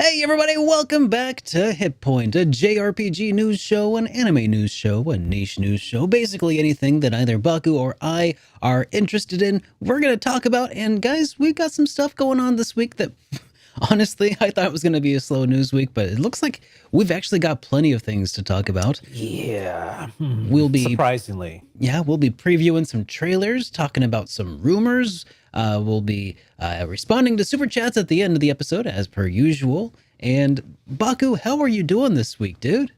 Hey everybody, welcome back to HitPoint, a JRPG news show, an anime news show, a niche news show, basically anything that either Baku or I are interested in, we're going to talk about. And guys, we've got some stuff going on this week that honestly, I thought it was going to be a slow news week, but it looks like we've actually got plenty of things to talk about. Yeah, We'll be surprisingly. we'll be previewing some trailers, talking about some rumors. We'll be responding to super chats at the end of the episode, as per usual. And Baku, how are you doing this week, dude?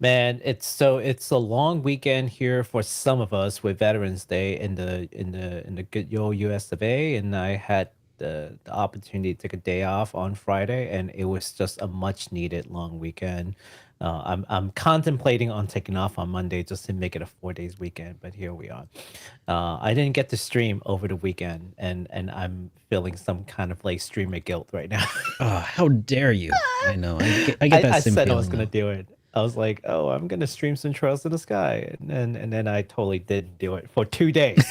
Man, it's a long weekend here for some of us with Veterans Day in the good old US of A, and I had the opportunity to take a day off on Friday, and it was just a much needed long weekend. I'm contemplating on taking off on Monday just to make it a 4 days weekend, but here we are. I didn't get to stream over the weekend, and I'm feeling some kind of like streamer guilt right now. How dare you? I know. I get that I same said I was feeling gonna though. do it. I was like, oh, I'm gonna stream some Trails in the Sky, and then I totally didn't do it for 2 days.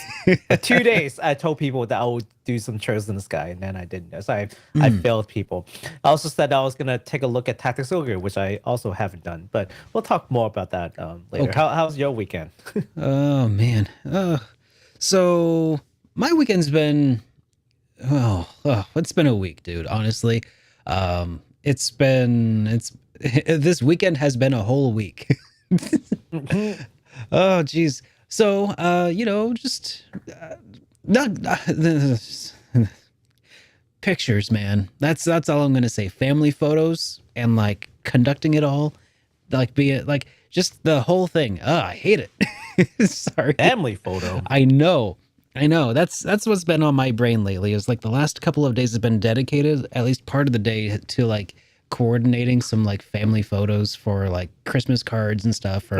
For 2 days, I told people that I would do some Trails in the Sky, and then I didn't. So I Mm, failed people. I also said I was gonna take a look at Tactics Ogre, which I also haven't done. But we'll talk more about that later. okay. How's your weekend? Oh man. So my weekend's been it's been a week, dude. Honestly, it's this weekend has been a whole week. Oh, geez. So, just not pictures, man. That's all I'm gonna say. Family photos and like conducting it all, like be it like just the whole thing. I hate it. Sorry. Family photo. I know. I know. That's what's been on my brain lately. Is like the last couple of days have been dedicated, at least part of the day, to like coordinating some like family photos for like Christmas cards and stuff for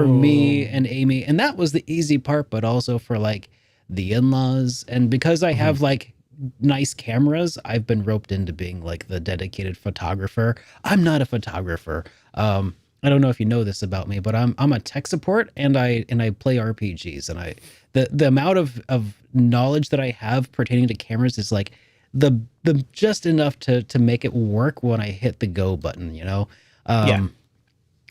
me Oh. and Amy. And that was the easy part, but also for like the in-laws. And because I Mhm. have like nice cameras, I've been roped into being like the dedicated photographer. I'm not a photographer. I don't know if you know this about me, but I'm a tech support and I play RPGs, and the amount of knowledge that I have pertaining to cameras is like the just enough to make it work when I hit the go button, you know. Yeah. Um,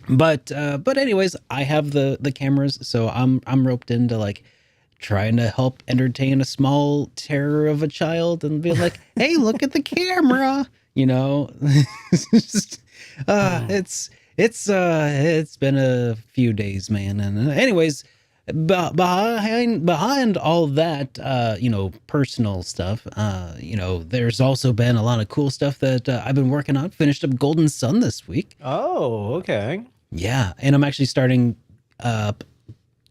but anyways, I have the cameras, so I'm roped into like trying to help entertain a small terror of a child and be like, hey, look at the camera, you know. It's just, Mm. it's been a few days, man. And anyways, behind all that, personal stuff, there's also been a lot of cool stuff that I've been working on. Finished up Golden Sun this week. Oh, okay. Yeah, and I'm actually starting up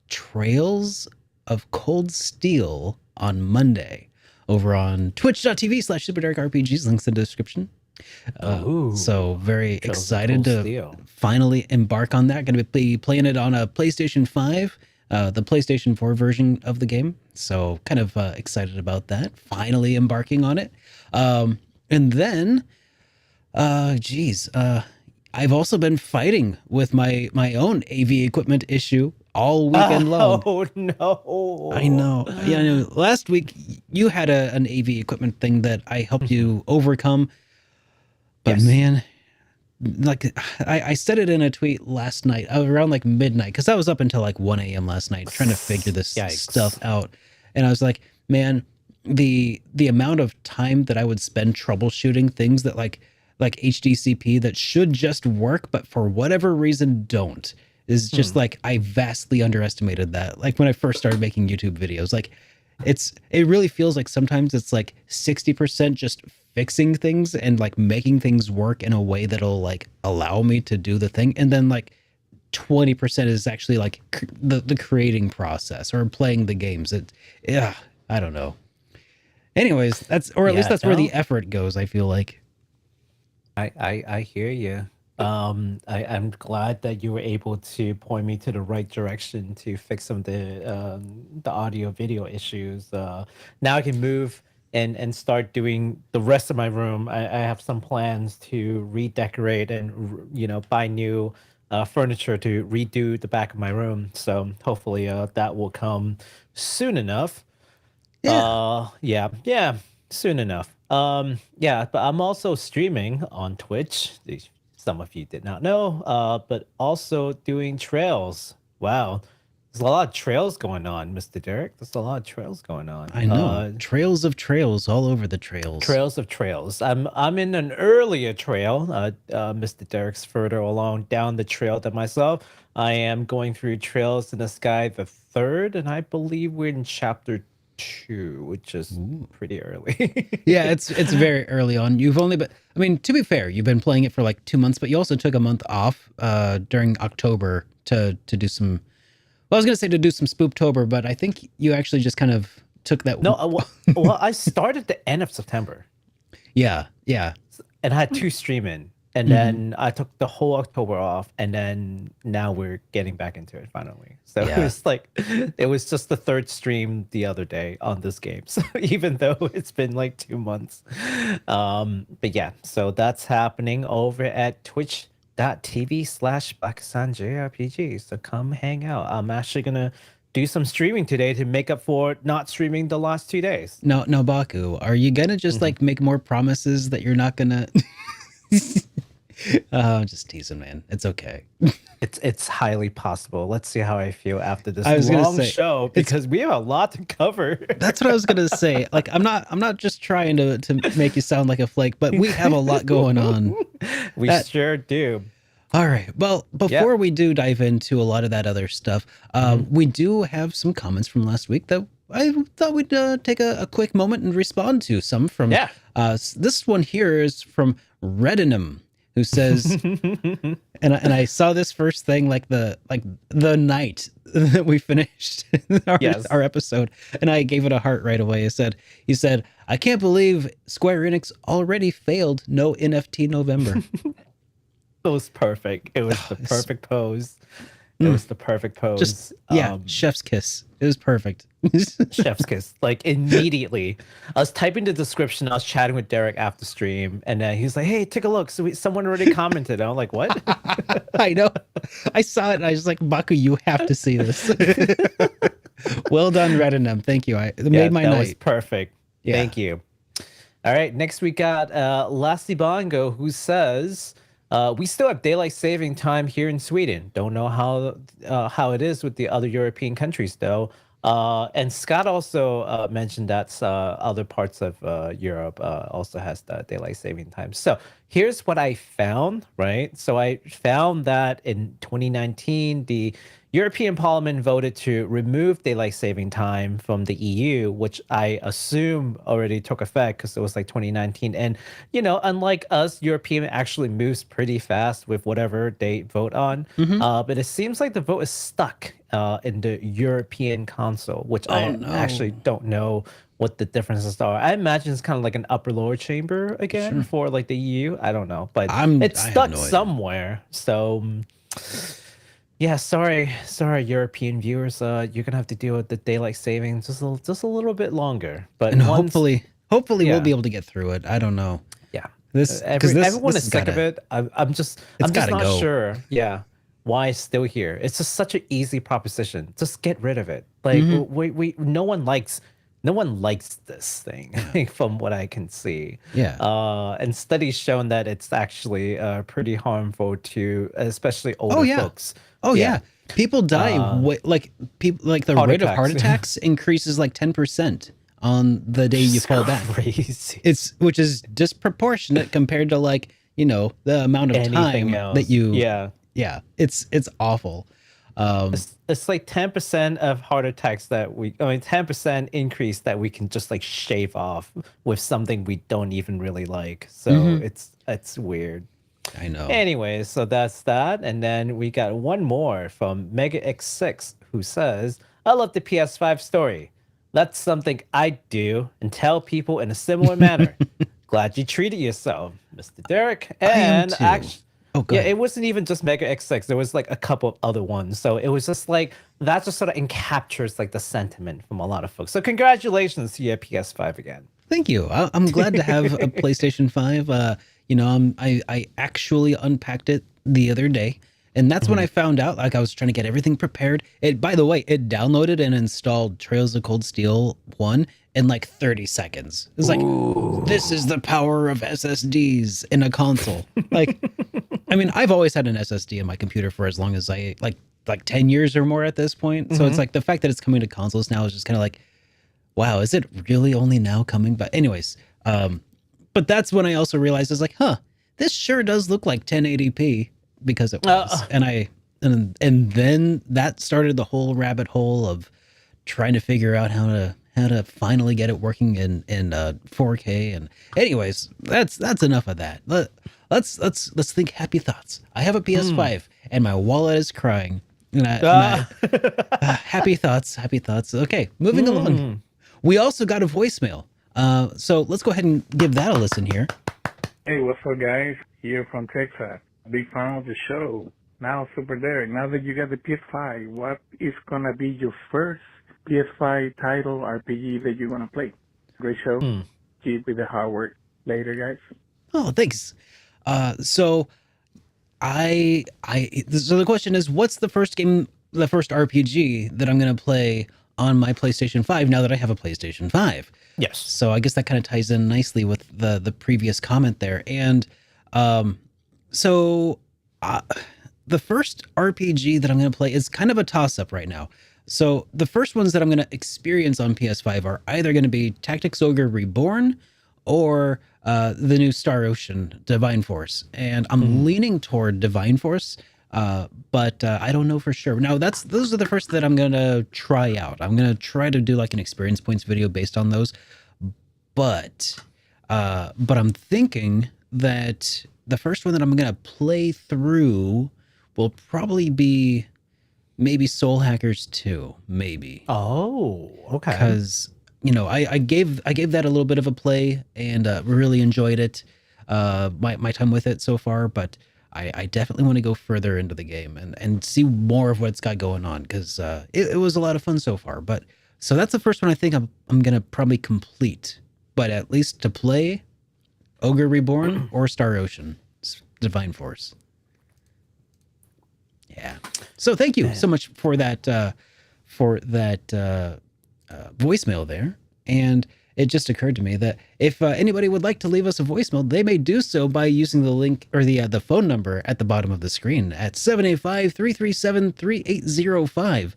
Trails of Cold Steel on Monday over on twitch.tv/SuperDerek links in the description. Oh, So very Trails of excited Cold to Steel. finally embark on that. Going to be playing it on a PlayStation 5, the PlayStation 4 version of the game. So kind of excited about that. Finally embarking on it. And then, geez, I've also been fighting with my own AV equipment issue all weekend long. Oh I no. know. Yeah, I know. Last week you had an AV equipment thing that I helped Mhm. you overcome, but Yes. man, like I said it in a tweet last night around like midnight because I was up until like 1 a.m. last night trying to figure this stuff Yikes. out, and I was like, man, the amount of time that I would spend troubleshooting things that like HDCP that should just work but for whatever reason don't is just Hmm. like I vastly underestimated that. Like when I first started making YouTube videos, like it really feels like sometimes it's like 60% just fixing things and like making things work in a way that'll like allow me to do the thing, and then like 20% is actually like the creating process or playing the games. Yeah, I don't know. Anyways, that's, or at least Yeah, that's where the no. effort goes, I feel like. I hear you. I'm glad that you were able to point me to the right direction to fix some of the audio video issues. Now I can move and start doing the rest of my room. I have some plans to redecorate and buy new furniture to redo the back of my room. So hopefully that will come soon enough. Yeah. Yeah, yeah. Soon enough. Yeah, but I'm also streaming on Twitch. Some of you did not know. But also doing trails. Wow. There's a lot of trails going on, Mr. Derek. There's a lot of trails going on. I know. Trails of trails all over the trails. Trails of trails. I'm in an earlier trail. Mr. Derek's further along down the trail than myself. I am going through Trails in the Sky the third, and I believe we're in chapter 2, which is pretty early. Yeah, it's very early on. You've only been, I mean, to be fair, you've been playing it for like 2 months, but you also took a month off during October to do some, well, I was going to say to do some Spooptober, but I think you actually just kind of took that. No, well, I started the end of September. Yeah. And I had 2 streaming. And then I took the whole October off, and then now we're getting back into it finally. So it was just the 3rd stream the other day on this game. So even though it's been like 2 months, but yeah, so that's happening over at twitch.tv/Bakusan JRPG. So come hang out. I'm actually gonna do some streaming today to make up for not streaming the last 2 days. No, Baku, are you gonna just like make more promises that you're not gonna? Just teasing, man. It's okay. It's highly possible. Let's see how I feel after this long show, because we have a lot to cover. That's what I was gonna say. Like, I'm not just trying to make you sound like a flake, but we have a lot going on. We sure do. All right. Well, before we do dive into a lot of that other stuff, we do have some comments from last week that I thought we'd take a quick moment and respond to. Some from this one here is from Redinum, who says, and I saw this first thing like the night that we finished our episode, and I gave it a heart right away. He said, I can't believe Square Enix already failed No NFT November. It was perfect. It was the perfect pose. It was the perfect pose. Just, chef's kiss. It was perfect. Chef's kiss. Like, immediately. I was typing the description. I was chatting with Derek after stream. And he's like, hey, take a look. So someone already commented. I'm like, what? I know. I saw it. And I was like, Baku, you have to see this. Well done, Redinum. Thank you. It made my night. That was perfect. Yeah. Thank you. All right. Next, we got Lasty Bongo, who says... we still have daylight saving time here in Sweden. Don't know how it is with the other European countries, though. And Scott also mentioned that other parts of Europe also has the daylight saving time. So here's what I found, right? So I found that in 2019, the European Parliament voted to remove daylight saving time from the EU, which I assume already took effect because it was like 2019. And, unlike us, European actually moves pretty fast with whatever they vote on. But it seems like the vote is stuck in the European Council, which I actually don't know what the differences are. I imagine it's kind of like an upper-lower chamber again for like the EU. I don't know, but it's stuck somewhere. So... yeah, sorry, European viewers. You're gonna have to deal with the daylight savings just a little bit longer. But hopefully we'll be able to get through it. I don't know. Yeah, everyone is sick of it. I'm just not sure. Yeah, why it's still here? It's just such an easy proposition. Just get rid of it. Like no one likes this thing from what I can see. Yeah. And studies shown that it's actually pretty harmful to especially older folks. Oh yeah. People die the rate of heart attacks increases like 10% on the day you fall back. Crazy. Which is disproportionate compared to like, the amount of time that you it's awful. It's like 10% of heart attacks 10% increase that we can just like shave off with something we don't even really like. So it's weird. I know. Anyway, so that's that. And then we got one more from Mega X6 who says, I love the PS5 story. That's something I do and tell people in a similar manner. Glad you treated yourself, Mr. Derek. And actually, it wasn't even just Mega X6. There was like a couple of other ones. So it was just like, that just sort of encaptures like the sentiment from a lot of folks. So congratulations to your PS5 again. Thank you. I'm glad to have a PlayStation 5. I actually unpacked it the other day, And that's when I found out, like I was trying to get everything prepared. It, by the way, it downloaded and installed Trails of Cold Steel 1 in like 30 seconds. It was like, this is the power of SSDs in a console. Like, I mean, I've always had an SSD in my computer for as long as like 10 years or more at this point. So it's like the fact that it's coming to consoles now is just kind of like, wow, is it really only now coming? But anyways, but that's when I also realized I was like, huh, this sure does look like 1080p because it was. And then that started the whole rabbit hole of trying to figure out how to finally get it working in 4K. And anyways, that's enough of that. Let's think happy thoughts. I have a PS5 and my wallet is crying. Happy thoughts. Okay, moving along. We also got a voicemail. So let's go ahead and give that a listen here. Hey, what's up, guys? Here from Texas. Big fan of the show. Now, SuperDerek, now that you got the PS5, what is going to be your first PS5 title RPG that you're going to play? Great show. Keep with the hard work. Later, guys. Oh, thanks. So the question is, what's the first RPG that I'm going to play on my PlayStation 5 now that I have a PlayStation 5? Yes. So I guess that kind of ties in nicely with the previous comment there. And the first RPG that I'm going to play is kind of a toss-up right now. So the first ones that I'm going to experience on PS5 are either going to be Tactics Ogre Reborn or the new Star Ocean Divine Force. And I'm leaning toward Divine Force, but I don't know for sure. Now, those are the first that I'm going to try out. I'm going to try to do like an experience points video based on those. But I'm thinking that the first one that I'm going to play through will probably be maybe Soul Hackers 2, maybe. Oh, okay. Because, I gave that a little bit of a play and really enjoyed it, my time with it so far, but I definitely want to go further into the game and see more of what it's got going on, because it was a lot of fun so far. But so that's the first one I think I'm going to probably complete, but at least to play Ogre Reborn or Star Ocean Divine Force. Yeah. So thank you so much for that voicemail there. And it just occurred to me that if anybody would like to leave us a voicemail, they may do so by using the link or the phone number at the bottom of the screen at 785-337-3805.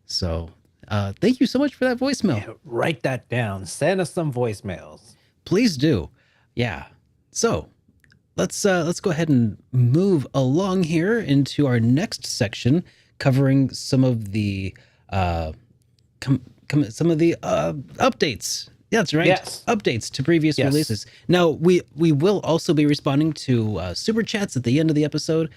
So thank you so much for that voicemail. Yeah, write that down. Send us some voicemails. Please do. Yeah. So let's go ahead and move along here into our next section, covering some of the updates. Yeah, that's right. Yes. Updates to previous releases. Now, we will also be responding to super chats at the end of the episode.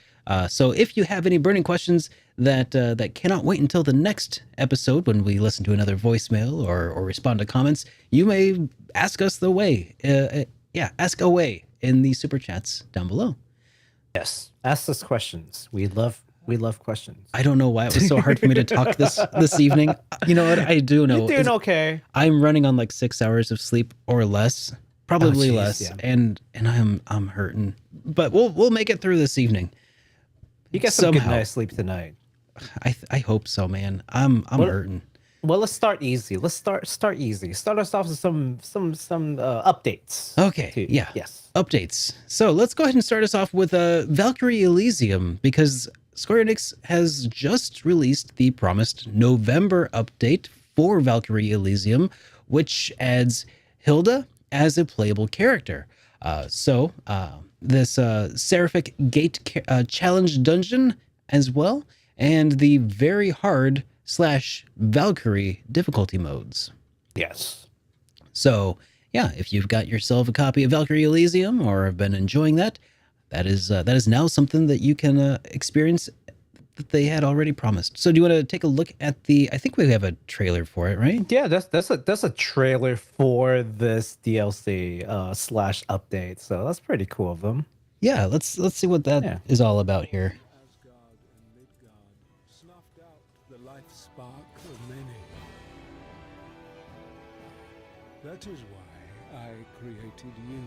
So if you have any burning questions that cannot wait until the next episode when we listen to another voicemail or respond to comments, you may ask us the way. Ask away in the super chats down below. Yes. Ask us questions. We love questions. I don't know why it was so hard for me to talk this evening. You know what? I do know. You're doing okay. I'm running on like 6 hours of sleep or less, probably less, yeah. and I'm hurting. But we'll make it through this evening. You get some good night's sleep tonight. I hope so, man. I'm hurting. Well, let's start easy. Let's start easy. Start us off with some updates. Okay. Yeah. Yes. Updates. So let's go ahead and start us off with Valkyrie Elysium, because Square Enix has just released the promised November update for Valkyrie Elysium, which adds Hilda as a playable character. This Seraphic Gate challenge dungeon as well, and the very hard /Valkyrie difficulty modes. Yes. So yeah, if you've got yourself a copy of Valkyrie Elysium or have been enjoying that is now something that you can experience that they had already promised. So do you want to take a look at I think we have a trailer for it, right? Yeah, that's a trailer for this DLC /update. So that's pretty cool of them. Yeah, let's see what that is all about here. Asgard and Midgard snuffed out the life spark of many. That is why I created you,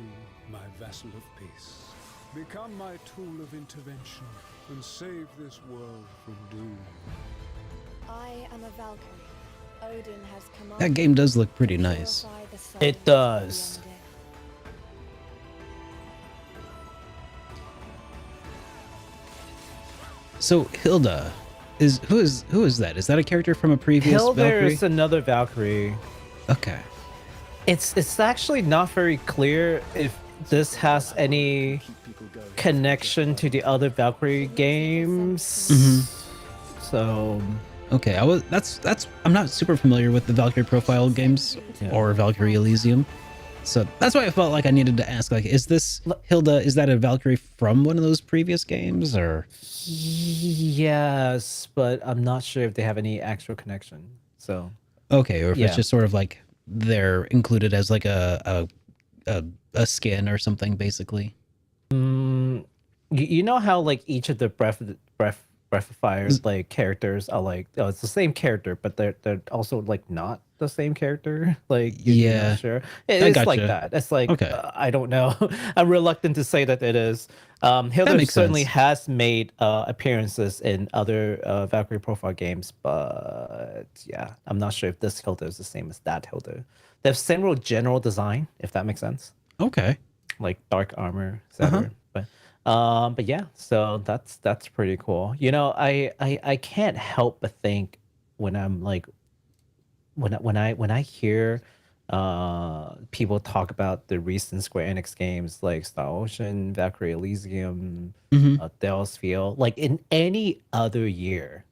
my vessel of peace. Become my tool of intervention and save this world from doom. I am a Valkyrie. Odin has commanded That game does look pretty nice. purify the souls It of the does. undead. So Hilda who is that? Is that a character from a previous Hilda Valkyrie? is another Valkyrie. Okay. It's actually not very clear if this has any connection to the other Valkyrie games. So Okay, I'm not super familiar with the Valkyrie Profile games or Valkyrie Elysium. So that's why I felt like I needed to ask, like, is this Hilda, is that a Valkyrie from one of those previous games, or? yes, but I'm not sure if they have any actual connection. So Okay, or if Yeah. it's just sort of like they're included as like a skin or something, basically. you know how like each of the breath of fire like characters are like, oh, it's the same character, but they're also like not the same character. Like you're Yeah. not sure. It's like gotcha. that. It's like Okay. I don't know. I'm reluctant to say that it is. Hilda makes certainly sense. has made appearances in other Valkyrie Profile games, but yeah, I'm not sure if this Hilda is the same as that Hilda. They have similar general design, if that makes sense, Okay. like dark armor, etc. But yeah, so that's pretty cool. You know, I can't help but think when I'm like when I hear people talk about the recent Square Enix games like Star Ocean, Valkyrie Elysium, Deus Field, like in any other year,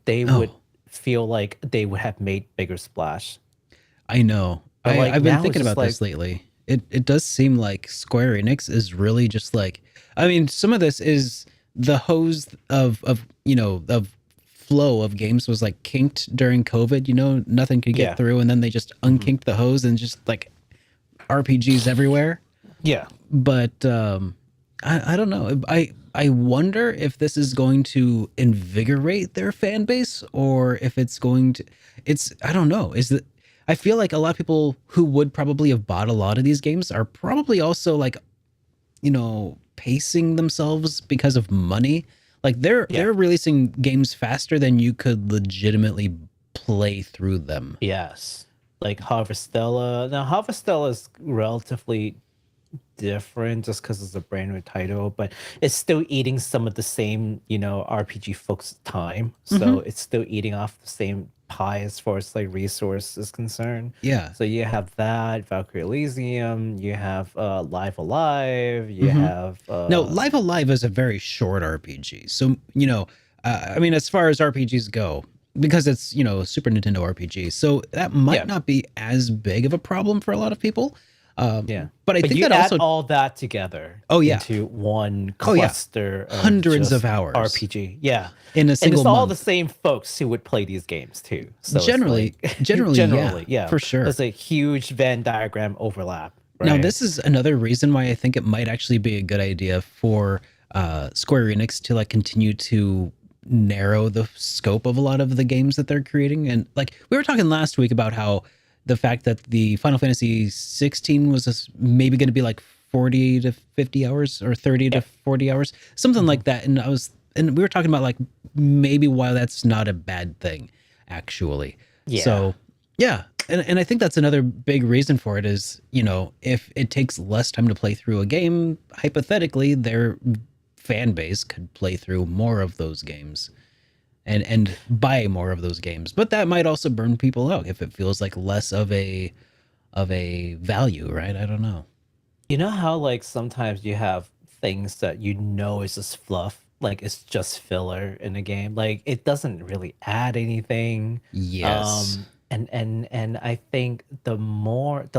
they would feel like they would have made bigger splash. I know. But, like, I've been now it's thinking just about this lately. It does seem like Square Enix is really just like, I mean, some of this is the hose of flow of games was like kinked during COVID, nothing could get Yeah. through, and then they just unkinked the hose and just like RPGs everywhere. Yeah. But I don't know. I wonder if this is going to invigorate their fan base, or if it's going to. I don't know. I feel like a lot of people who would probably have bought a lot of these games are probably also like, pacing themselves because of money. Like they're releasing games faster than you could legitimately play through them. Yes. Like Harvestella. Now Harvestella is relatively different just because it's a brand new title, but it's still eating some of the same, RPG folks' time. So it's still eating off the same pie as far as like resource is concerned. Yeah. So you have that, Valkyrie Elysium, you have Live Alive, you have No, Live Alive is a very short RPG. So, I mean, as far as RPGs go, because it's, a Super Nintendo RPG, so that might not be as big of a problem for a lot of people. But I think you that add also all that together into one cluster of hundreds just of hours RPG. Yeah. in a And single it's all month. the same folks who would play these games too. So it's Generally, generally, yeah, for sure. There's a huge Venn diagram overlap. Right? Now, this is another reason why I think it might actually be a good idea for Square Enix to like continue to narrow the scope of a lot of the games that they're creating. And like we were talking last week about how the fact that the Final Fantasy 16 was maybe going to be like 40 to 50 hours or 30 to 40 hours, something like that. And we were talking about like maybe why that's not a bad thing, actually. Yeah. So yeah. And I think that's another big reason for it is, if it takes less time to play through a game, hypothetically, their fan base could play through more of those games and buy more of those games. But that might also burn people out if it feels like less of a value, right? I don't know. You know how like sometimes you have things that is just fluff, like it's just filler in a game, like it doesn't really add anything. Yes. And I think the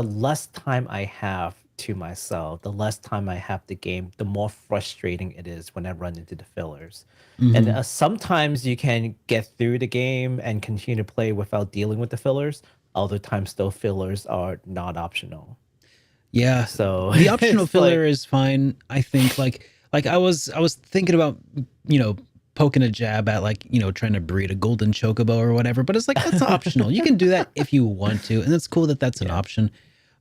less time I have to myself, the less time I have the game, the more frustrating it is when I run into the fillers. And sometimes you can get through the game and continue to play without dealing with the fillers. Other times, those fillers are not optional. Yeah. So The optional it's filler is fine. I think like I was thinking about, poking a jab at like, trying to breed a golden chocobo or whatever, but it's like, that's optional. You can do that if you want to. And it's cool that that's an option.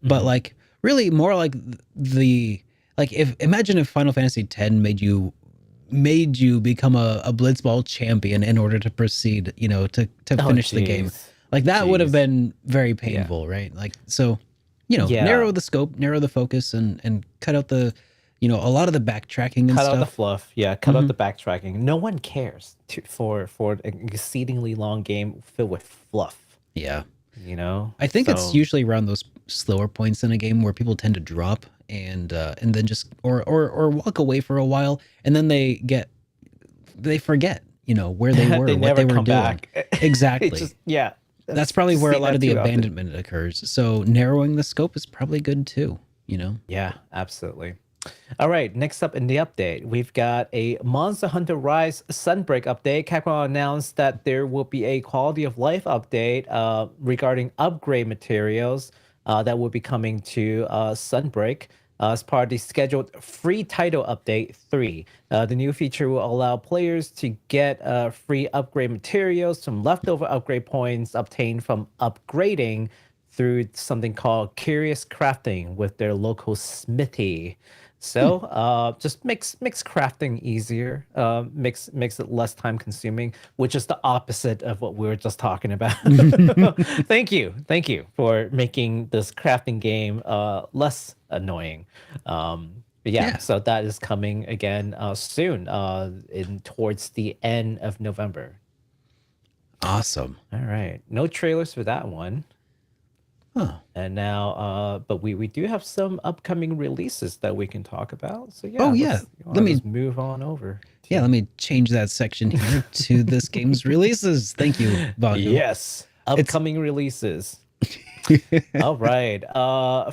But like really more like the like if imagine if Final Fantasy X made you become a Blitzball champion in order to proceed, to finish the game. Jeez. Like that would have Jeez. been very painful, right? Like so, Yeah. narrow the scope, narrow the focus, and cut out the, a lot of the backtracking and Cut stuff. out the fluff. Yeah, cut out the backtracking. No one cares for an exceedingly long game filled with fluff. Yeah. I think it's usually around those slower points in a game where people tend to drop and then just or walk away for a while, and then they forget, where they were, They what never they were come doing. back. Exactly. It's just, yeah. That's probably where a seen lot that of the too often. abandonment occurs. So narrowing the scope is probably good too, Yeah, absolutely. All right, next up in the update, we've got a Monster Hunter Rise Sunbreak update. Capcom announced that there will be a quality of life update regarding upgrade materials that will be coming to Sunbreak as part of the scheduled free title update 3. The new feature will allow players to get free upgrade materials from leftover upgrade points obtained from upgrading through something called Curious Crafting with their local smithy. So just makes crafting easier, makes it less time consuming, which is the opposite of what we were just talking about. Thank you for making this crafting game less annoying. But yeah, so that is coming again soon, towards the end of November. Awesome. All right, no trailers for that one. Huh. And now, but we do have some upcoming releases that we can talk about. So yeah. Oh, yeah. Let me move on over. Yeah, let me change that section here to this game's releases. Thank you, Baku. Yes, upcoming releases. All right.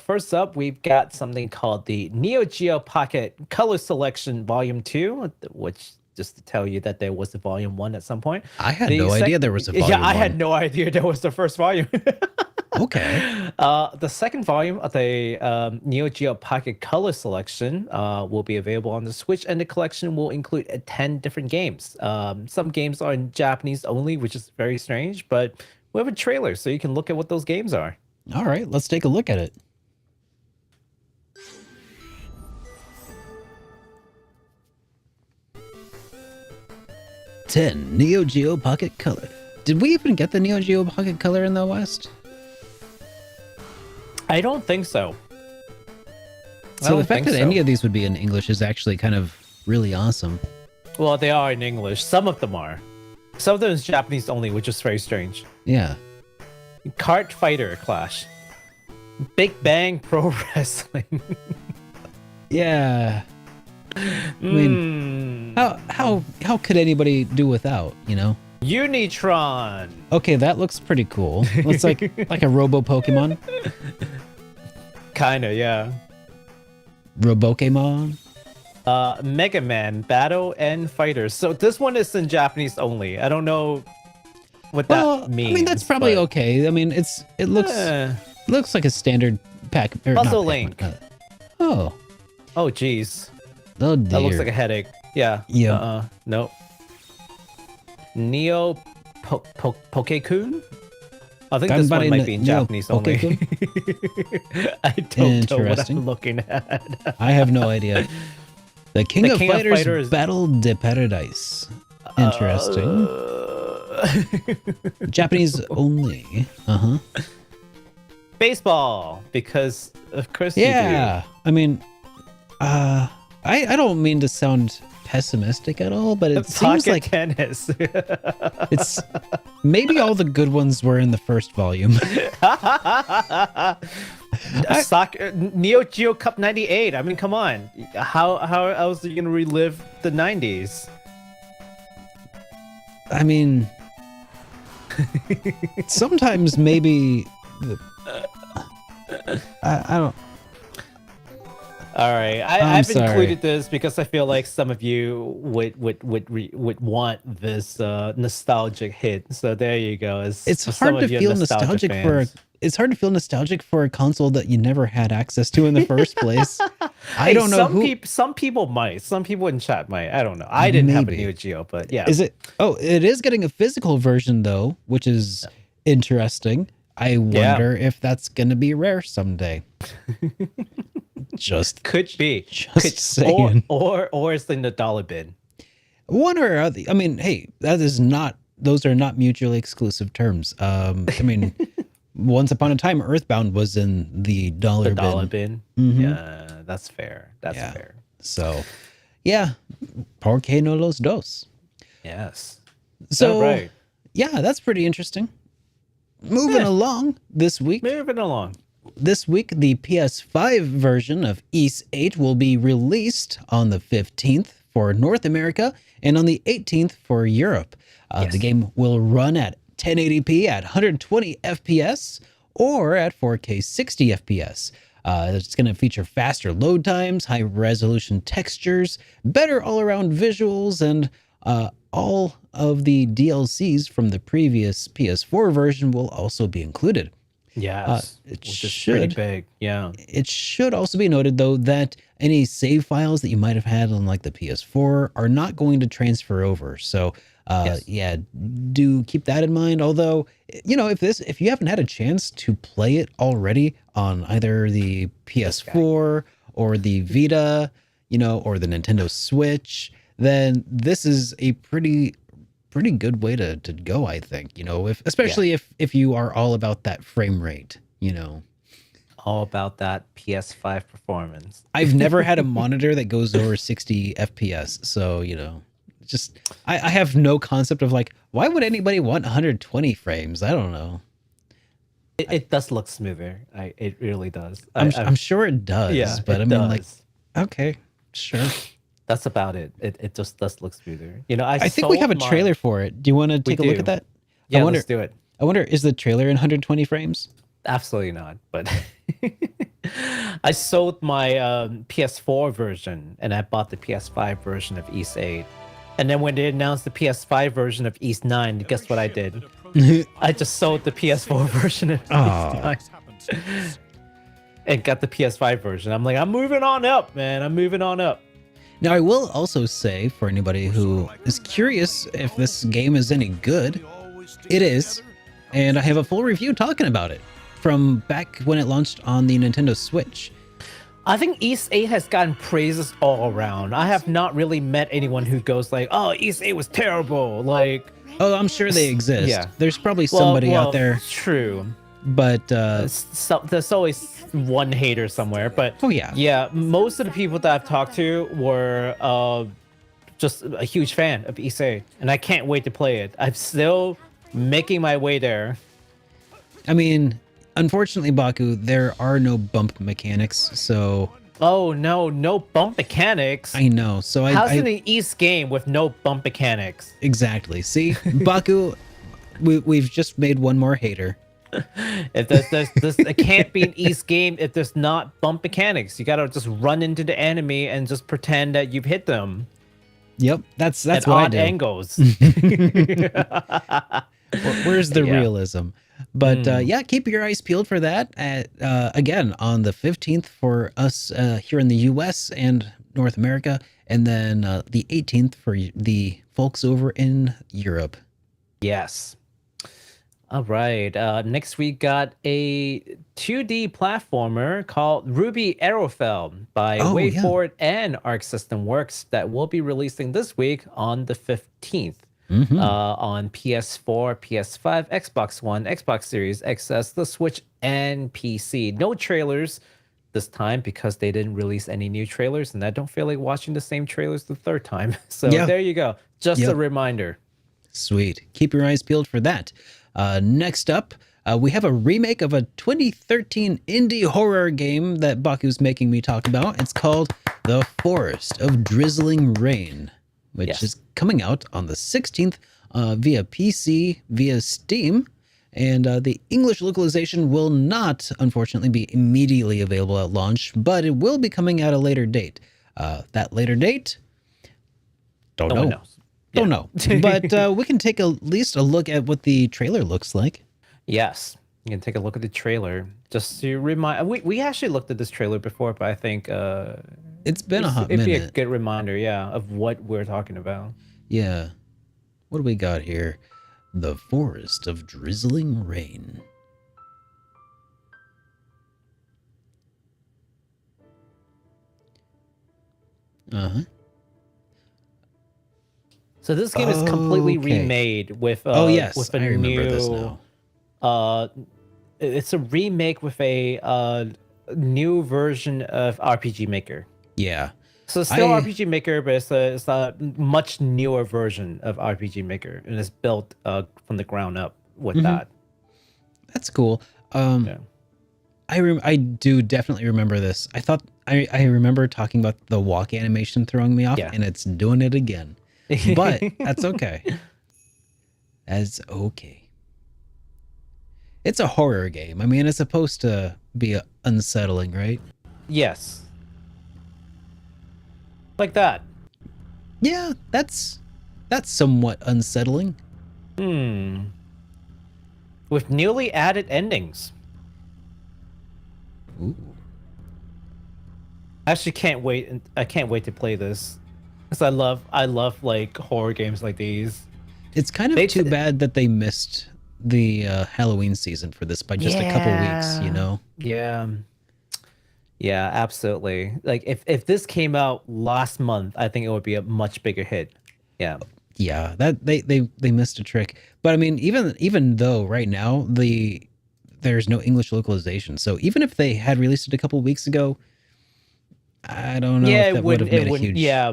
First up, we've got something called the NEOGEO Pocket Color Selection Volume 2, which just to tell you that there was a Volume 1 at some point. I had no idea there was a Volume 1. Yeah, I had no idea there was the first volume. Okay. The second volume of the NEOGEO Pocket Color Selection will be available on the Switch, and the collection will include 10 different games. Some games are in Japanese only, which is very strange, but we have a trailer so you can look at what those games are. All right, let's take a look at it. Ten NEOGEO Pocket Color. Did we even get the NEOGEO Pocket Color in the West? I don't think so. So the fact that any of these would be in English is actually kind of really awesome. Well, they are in English. Some of them are. Some of them is Japanese only, which is very strange. Yeah. Kart Fighter Clash. Big Bang Pro Wrestling. Yeah. I mean, how could anybody do without, Unitron. Okay, that looks pretty cool. Looks like a Robo Pokemon. Kinda, yeah. Robokemon. Mega Man Battle and Fighters. So this one is in Japanese only. I don't know what that means. I mean, that's probably but- okay. I mean, it looks like a standard pack. Puzzle Link. Oh geez. dear. That looks like a headache. Yeah. Yeah. Nope. Neo Pokekun? I think this one might be in Japanese only. I don't know what I'm looking at. I have no idea. The King of Fighters Fighters. Battle de Paradise. Interesting. Japanese only. Uh-huh. Baseball, because of course Yeah. you do. I mean, I don't mean to sound pessimistic at all, but it seems like tennis. it's maybe all the good ones were in the first volume. Neo Geo Cup 98. I mean, come on. How else are you gonna relive the 90s? I mean, sometimes maybe I don't. All right, I've included this because I feel like some of you would want this nostalgic hit. So there you go. It's hard to feel nostalgic for a console that you never had access to in the first place. I don't know some people might. Some people in chat might. I don't know. I didn't have a Neo Geo, but yeah. Is it? Oh, it is getting a physical version though, which is interesting. I wonder if that's going to be rare someday. Just Could be. Just saying. Or it's in the dollar bin. One or other. I mean, hey, those are not mutually exclusive terms. I mean, once upon a time, Earthbound was in the dollar bin. Mhm. Yeah, that's fair. That's fair. So, yeah, ¿Por qué no los dos? Yes. So, right. yeah, that's pretty interesting. Moving along this week. Moving along. This week, the PS5 version of Ys VIII will be released on the 15th for North America and on the 18th for Europe. The game will run at 1080p at 120 FPS or at 4K 60 FPS. It's going to feature faster load times, high resolution textures, better all-around visuals, and all of the DLCs from the previous PS4 version will also be included. Yes, Which is pretty big. Yeah. It should also be noted, though, that any save files that you might have had on like the PS4 are not going to transfer over. So, yeah, do keep that in mind. Although, you know, if you haven't had a chance to play it already on either the PS4 or the Vita, you know, or the Nintendo Switch, then this is a pretty good way to go, I think, you know, especially if you are all about that frame rate, you know. All about that PS5 performance. I've never had a monitor that goes over 60 FPS, so, you know, just I have no concept of like, why would anybody want 120 frames? I don't know. It does look smoother. It really does. I'm sure it does, but I mean, like, okay, sure. That's about it. It just does look smoother. You know, I think we have a trailer for it. Do you want to take a look at that? Yeah, let's do it. I wonder, is the trailer in 120 frames? Absolutely not. But I sold my PS4 version and I bought the PS5 version of Ys VIII. And then when they announced the PS5 version of Ys IX, guess what I did? I just sold the PS4 version of Ys IX and got the PS5 version. I'm like, I'm moving on up, man. I'm moving on up. Now, I will also say, for anybody who is curious if this game is any good, it is. And I have a full review talking about it from back when it launched on the Nintendo Switch. I think Ys VIII has gotten praises all around. I have not really met anyone who goes like, oh, Ys VIII was terrible. Like, oh, I'm sure they exist. Yeah. There's probably somebody out there. True. But there's always one hater somewhere. But yeah, most of the people that I've talked to were just a huge fan of Ys VIII, and I can't wait to play it. I'm still making my way there. I mean, unfortunately, Baku, there are no bump mechanics, so. Oh no bump mechanics. I know. So how's it an Ys game with no bump mechanics? Exactly. See, Baku, we've just made one more hater. If there's it can't be an Ys game if there's not bump mechanics. You gotta just run into the enemy and just pretend that you've hit them. Yep, that's at what odd I do. Angles. Where's the realism? But yeah, keep your eyes peeled for that. Again, on the 15th for us here in the U.S. and North America, and then the 18th for the folks over in Europe. Yes. All right. Next we got a 2D platformer called RWBY Arrowfell by WayForward and Arc System Works that will be releasing this week on the 15th. On PS4, PS5, Xbox One, Xbox Series XS, the Switch, and PC. No trailers this time because they didn't release any new trailers, and I don't feel like watching the same trailers the third time. So there you go. Just a reminder. Sweet. Keep your eyes peeled for that. Next up, we have a remake of a 2013 indie horror game that Baku's making me talk about. It's called The Forest of Drizzling Rain, which is coming out on the 16th via PC, via Steam. And the English localization will not, unfortunately, be immediately available at launch, but it will be coming at a later date. That later date? Don't know. Don't know. But we can take at least a look at what the trailer looks like. Yes. You can take a look at the trailer. Just to remind... We actually looked at this trailer before, but I think... it's been a hot minute. It'd be a good reminder, of what we're talking about. Yeah. What do we got here? The Forest of Drizzling Rain. Uh-huh. So this game is completely Okay. remade with Oh yes, with a I remember new this now. it's a remake with a new version of RPG Maker. Yeah. So it's still I RPG Maker, but it's a much newer version of RPG Maker, and it's built from the ground up with that. That's cool. Yeah. I do definitely remember this. I remember talking about the walk animation throwing me off, Yeah. and it's doing it again. But that's okay. That's okay. It's a horror game. I mean, it's supposed to be unsettling, right? Yes. Like that. Yeah, that's somewhat unsettling. With newly added endings. Ooh. I actually can't wait. I can't wait to play this because I love like horror games like these. It's kind of too bad that they missed the Halloween season for this by just a couple weeks, you know? Yeah. Yeah, absolutely. Like if this came out last month, I think it would be a much bigger hit. Yeah. Yeah, that they missed a trick. But I mean, even though right now there's no English localization, so even if they had released it a couple weeks ago, I don't know if that would have made a huge. Yeah.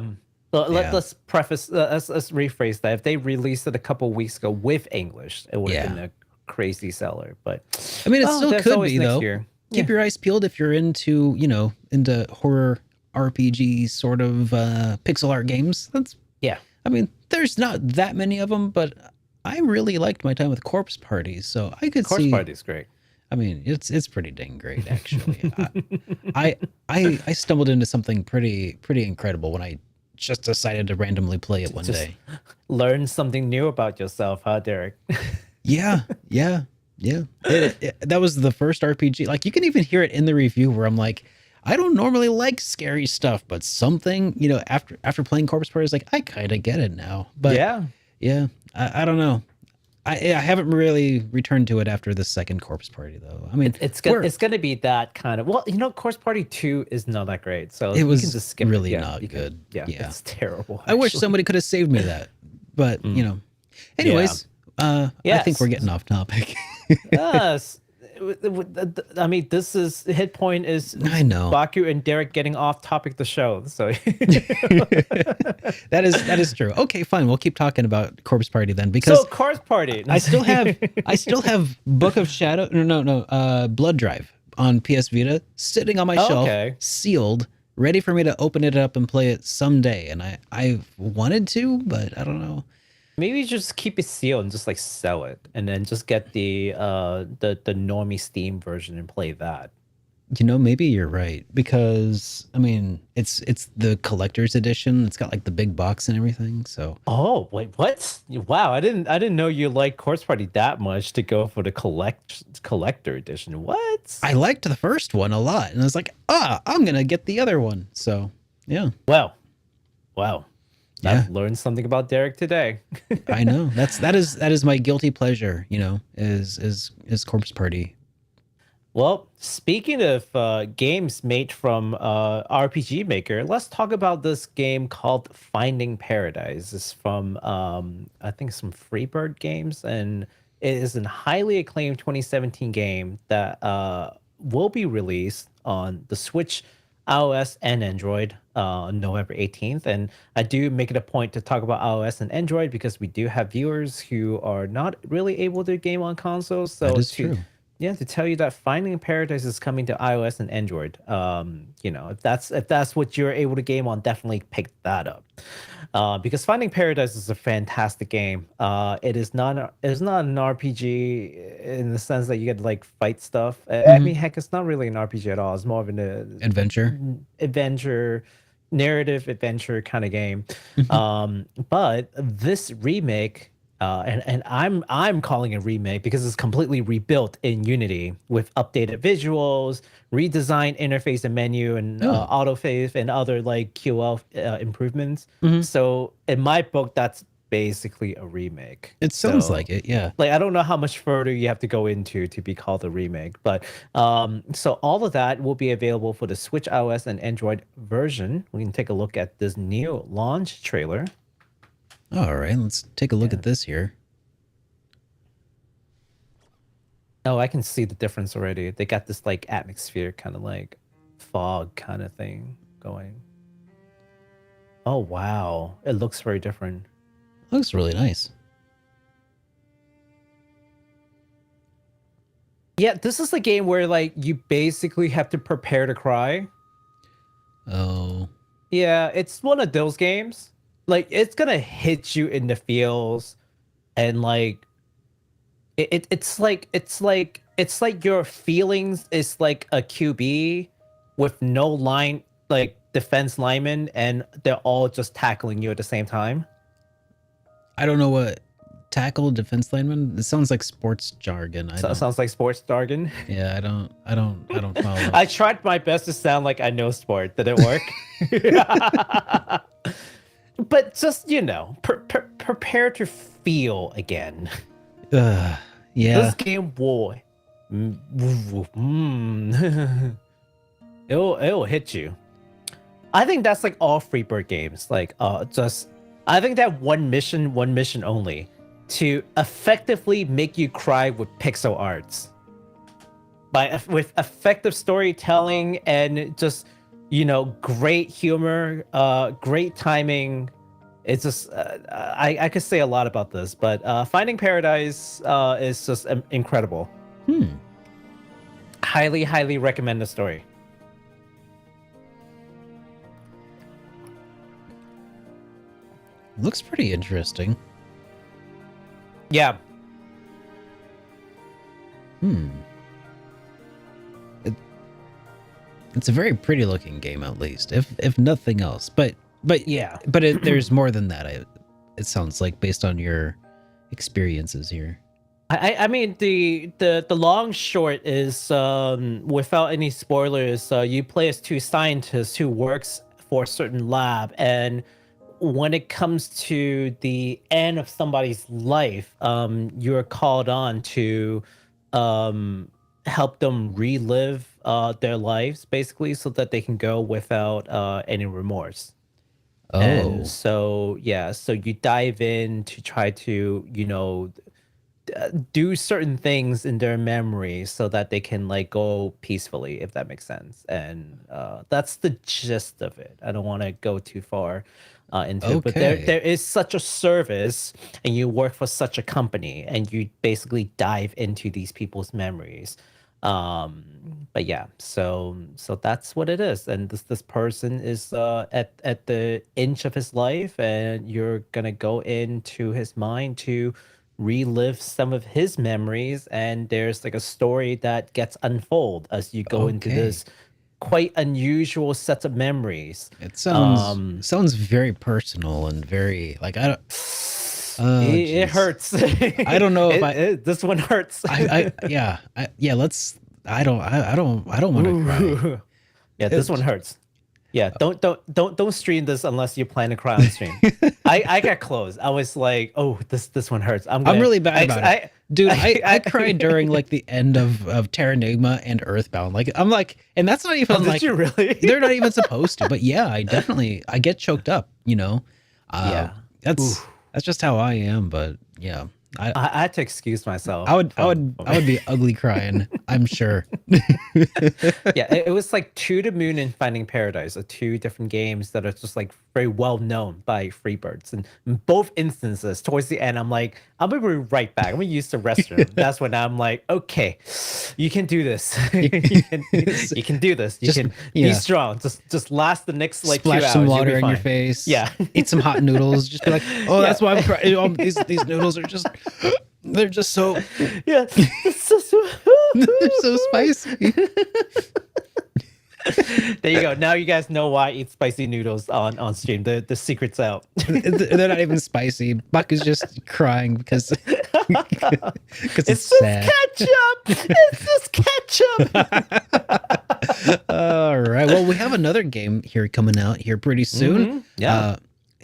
Let's preface. Let's rephrase that. If they released it a couple weeks ago with English, it would have been a crazy seller. But I mean, it still there's could always be next though. year. Keep your eyes peeled if you're into into horror RPG sort of pixel art games. Yeah. I mean, there's not that many of them, but I really liked my time with Corpse Party, so I could see. Corpse Party's great. I mean, it's pretty dang great, actually. I stumbled into something pretty incredible when I just decided to randomly play it one day. Learn something new about yourself, huh, Derek? Yeah. That was the first RPG. Like, you can even hear it in the review where I'm like, I don't normally like scary stuff, but something, after playing Corpse Party, is like, I kind of get it now. But yeah, I don't know. I haven't really returned to it after the second Corpse Party, though. I mean, it's gonna be that kind of. Well, Corpse Party 2 is not that great, so it was you can just skip really it. not good. Yeah, it's terrible. I wish actually. somebody could have saved me that, but anyways, I think we're getting off topic. Yes. I mean, this is HitPoint is I know Baku and Derek getting off topic the show. So that is true. Okay, fine. We'll keep talking about Corpse Party then, because Corpse Party. I still have Book of Shadow. No, Blood Drive on PS Vita sitting on my shelf, sealed, ready for me to open it up and play it someday. And I wanted to, but I don't know. Maybe just keep it sealed and just like sell it, and then just get the normie Steam version and play that. Maybe you're right, because I mean, it's the collector's edition. It's got like the big box and everything. So. Oh wait, what? Wow, I didn't know you liked Corpse Party that much to go for the collector edition. What? I liked the first one a lot, and I was like, I'm gonna get the other one. So yeah. Wow. Yeah. I've learned something about Derek today. I know. That is my guilty pleasure, is Corpse Party. Well, speaking of games made from RPG Maker, let's talk about this game called Finding Paradise. It's from I think some Freebird Games, and it is a highly acclaimed 2017 game that will be released on the Switch, iOS, and Android on November 18th. And I do make it a point to talk about iOS and Android because we do have viewers who are not really able to game on consoles. So that is true. Yeah, to tell you that Finding Paradise is coming to iOS and Android. If that's what you're able to game on, definitely pick that up. Because Finding Paradise is a fantastic game. It is not an RPG in the sense that you get to like fight stuff. I mean, heck, it's not really an RPG at all. It's more of an narrative adventure kind of game. But this remake. And I'm calling it remake because it's completely rebuilt in Unity with updated visuals, redesigned interface and menu, and autosave and other like QL improvements. So in my book, that's basically a remake. It sounds So, like it, yeah. like, I don't know how much further you have to go into to be called a remake, but so all of that will be available for the Switch, iOS, and Android version. We can take a look at this new launch trailer. All right, let's take a look at this here. Oh, I can see the difference already. They got this like atmosphere, kind of like fog kind of thing going. Oh wow, it looks very different. Looks really nice. Yeah, this is a game where like you basically have to prepare to cry. Oh. Yeah, it's one of those games. Like it's gonna hit you in the feels, and like it's like your feelings is like a QB with no line, like defense linemen, and they're all just tackling you at the same time. I don't know what tackle defense lineman. It sounds like sports jargon. So, sounds like sports jargon. Yeah, I don't follow. I tried my best to sound like I know sport. Did it work? But just, you know, prepare to feel again. Yeah. This game will it'll hit you. I think that's like all Freebird games. Like just I think that one mission only, to effectively make you cry with pixel arts. With effective storytelling and just, you know, great humor, great timing. It's just I could say a lot about this, but Finding Paradise is just incredible. Highly recommend the story. Looks pretty interesting. Yeah. It's a very pretty looking game, at least, if nothing else. But yeah, but there's more than that. It sounds like, based on your experiences here. I mean the long short is, without any spoilers, you play as two scientists who works for a certain lab, and when it comes to the end of somebody's life, you're called on to help them relive their lives, basically, so that they can go without any remorse. Oh. And so, yeah, so you dive in to try to, you know, do certain things in their memory so that they can like go peacefully, if that makes sense. And that's the gist of it. I don't want to go too far into it, but there is such a service, and you work for such a company, and you basically dive into these people's memories. But yeah, so that's what it is. And this person is at the inch of his life, and you're gonna go into his mind to relive some of his memories, and there's like a story that gets unfold as you go into this quite unusual set of memories. It sounds very personal and very like, I don't. It hurts. I don't know if this one hurts. Let's. I don't want to cry. Yeah, this one hurts. Yeah, don't stream this unless you plan to cry on stream. I got close. I was like, oh, this one hurts. I'm really bad about it. Dude, I cried during like the end of Terranigma and Earthbound. Like, I'm like, and that's not even like, did you really? They're not even supposed to, but yeah, I get choked up, you know? Yeah. That's just how I am, but yeah. I had to excuse myself. I would be ugly crying, I'm sure. Yeah, it was like To the Moon and Finding Paradise are two different games that are just like very well known by Freebirds. And in both instances, towards the end, I'm like, I'm gonna be right back. I'm gonna use the restroom. That's when I'm like, okay, you can do this. you can do this. You can be strong. Just last the next like splash 2 hours. Some water in your face. Yeah. Eat some hot noodles. Just be like, oh, that's why I'm crying. These noodles are just. They're just so they're so spicy. There you go. Now you guys know why I eat spicy noodles on stream. The secret's out. They're not even spicy. Baku's just crying because it's sad. It's just ketchup. All right. Well, we have another game here coming out here pretty soon. Yeah.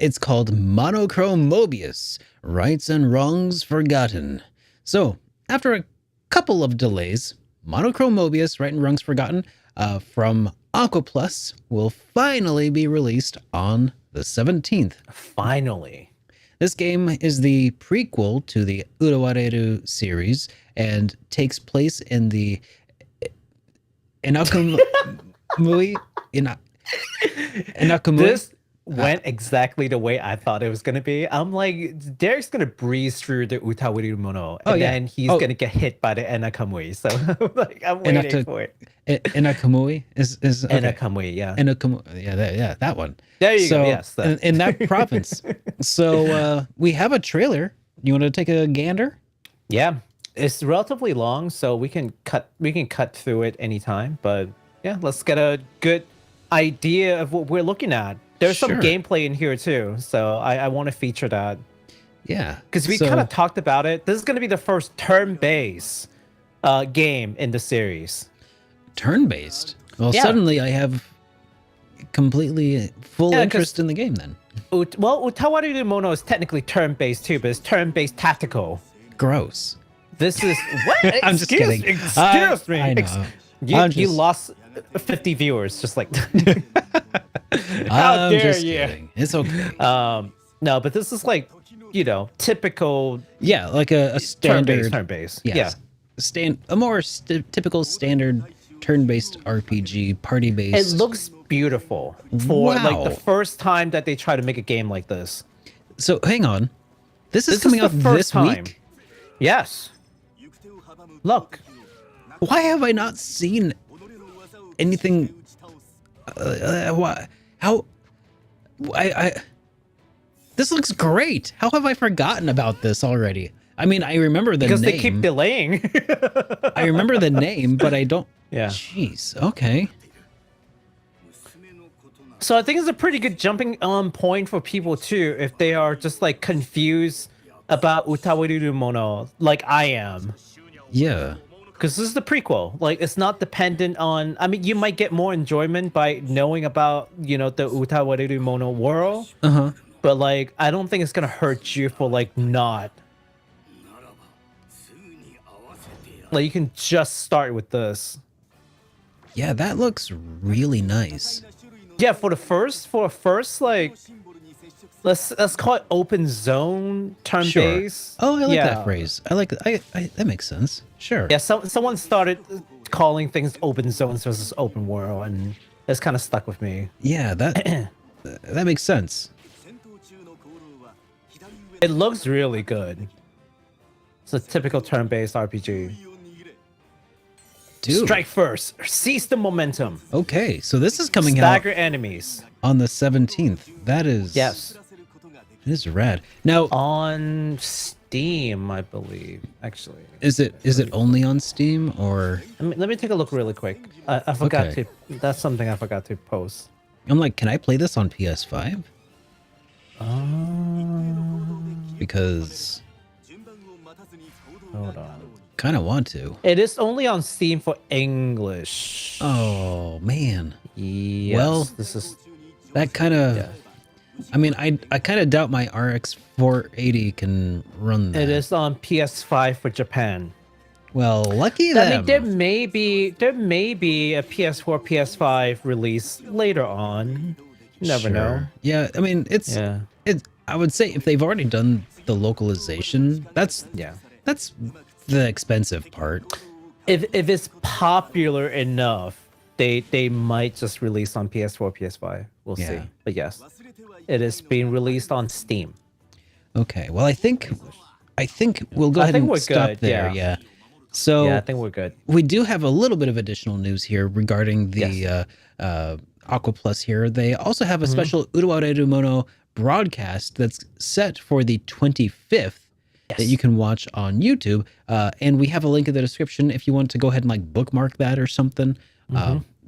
It's called Monochrome Mobius, Rights and Wrongs Forgotten. So, after a couple of delays, Monochrome Mobius, Right and Wrongs Forgotten, from Aqua Plus will finally be released on the 17th. Finally. This game is the prequel to the Utawareru series and takes place in the Inakamui. This went exactly the way I thought it was going to be. I'm like, Derek's going to breeze through the Utawarerumono, and then he's going to get hit by the Enakamui. So like, I'm waiting for it. Enakamui is okay. Enakamui, yeah. Yeah, that one. There you go. Yes, in that province. So we have a trailer. You want to take a gander? Yeah, it's relatively long, so we can cut through it anytime. But yeah, let's get a good idea of what we're looking at. There's some gameplay in here too, so I want to feature that. Yeah, because we kind of talked about it. This is going to be the first turn-based game in the series. Turn-based? Well, suddenly I have completely full interest in the game then. Well, Utawarerumono is technically turn-based too, but it's turn-based tactical. Gross. This is what? I'm just kidding. Excuse me. I know. You lost 50 viewers just like I'm just kidding. It's okay. No, but this is like, typical. Yeah, like a standard turn-based. Yes. Yeah. A more typical standard turn-based RPG, party-based. It looks beautiful for like the first time that they try to make a game like this. So hang on. This is coming out this week? Yes. Look. Why have I not seen anything? This looks great. How have I forgotten about this already? I mean, I remember the name. Because they keep delaying. I remember the name, but I don't. Yeah. Jeez. Okay. So I think it's a pretty good jumping point for people too, if they are just like confused about Utawarerumono, like I am. Yeah. Because this is the prequel. Like, it's not dependent on. I mean, you might get more enjoyment by knowing about, the Utawarerumono world. But like, I don't think it's gonna hurt you for like not. Like, you can just start with this. Yeah, that looks really nice. Yeah, for a first like, let's call it open zone turn base. Oh, I like that phrase. I like that makes sense. Sure. Yeah, someone started calling things open zones versus open world, and it's kind of stuck with me. Yeah, that makes sense. It looks really good. It's a typical turn-based RPG. Dude. Strike first. Seize the momentum. Okay, so this is coming Stagger out enemies on the 17th. That is it is rad. Now on Steam, I believe. Actually, is it only on Steam or? Let me take a look really quick. I forgot to. That's something I forgot to post. I'm like, can I play this on PS5? Because hold on. Kind of want to. It is only on Steam for English. Oh man. Yes, well, this is that kind of. Yeah. I mean, I kind of doubt my RX 480 can run that. It is on PS5 for Japan. Well, lucky them. I mean, there may be a PS4, PS5 release later on. You never know. Yeah, I mean, it's. I would say if they've already done the localization, that's the expensive part. If it's popular enough, they might just release on PS4, PS5. We'll see. But yes, it is being released on Steam. Okay. Well, I think we'll go ahead and stop there. Yeah. So I think we're good. We do have a little bit of additional news here regarding the Aqua Plus here. They also have a special Utawarerumono broadcast that's set for the 25th that you can watch on YouTube. And we have a link in the description if you want to go ahead and like bookmark that or something.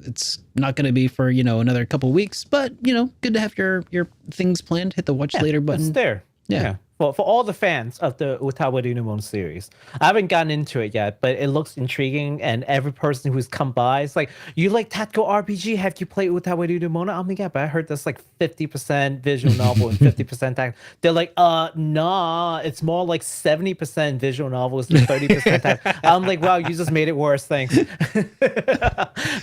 It's not going to be for, another couple weeks, but, good to have your things planned. Hit the watch later button. It's there. Yeah. for all the fans of the Utawarerumono series. I haven't gotten into it yet, but it looks intriguing. And every person who's come by is like, "You like tactical RPG? Have you played Utawarerumono?" I'm like, "Yeah, but I heard that's like 50% visual novel and 50% tactical." They're like, nah, it's more like 70% visual novels and 30% tactical." I'm like, "Wow, you just made it worse. Thanks."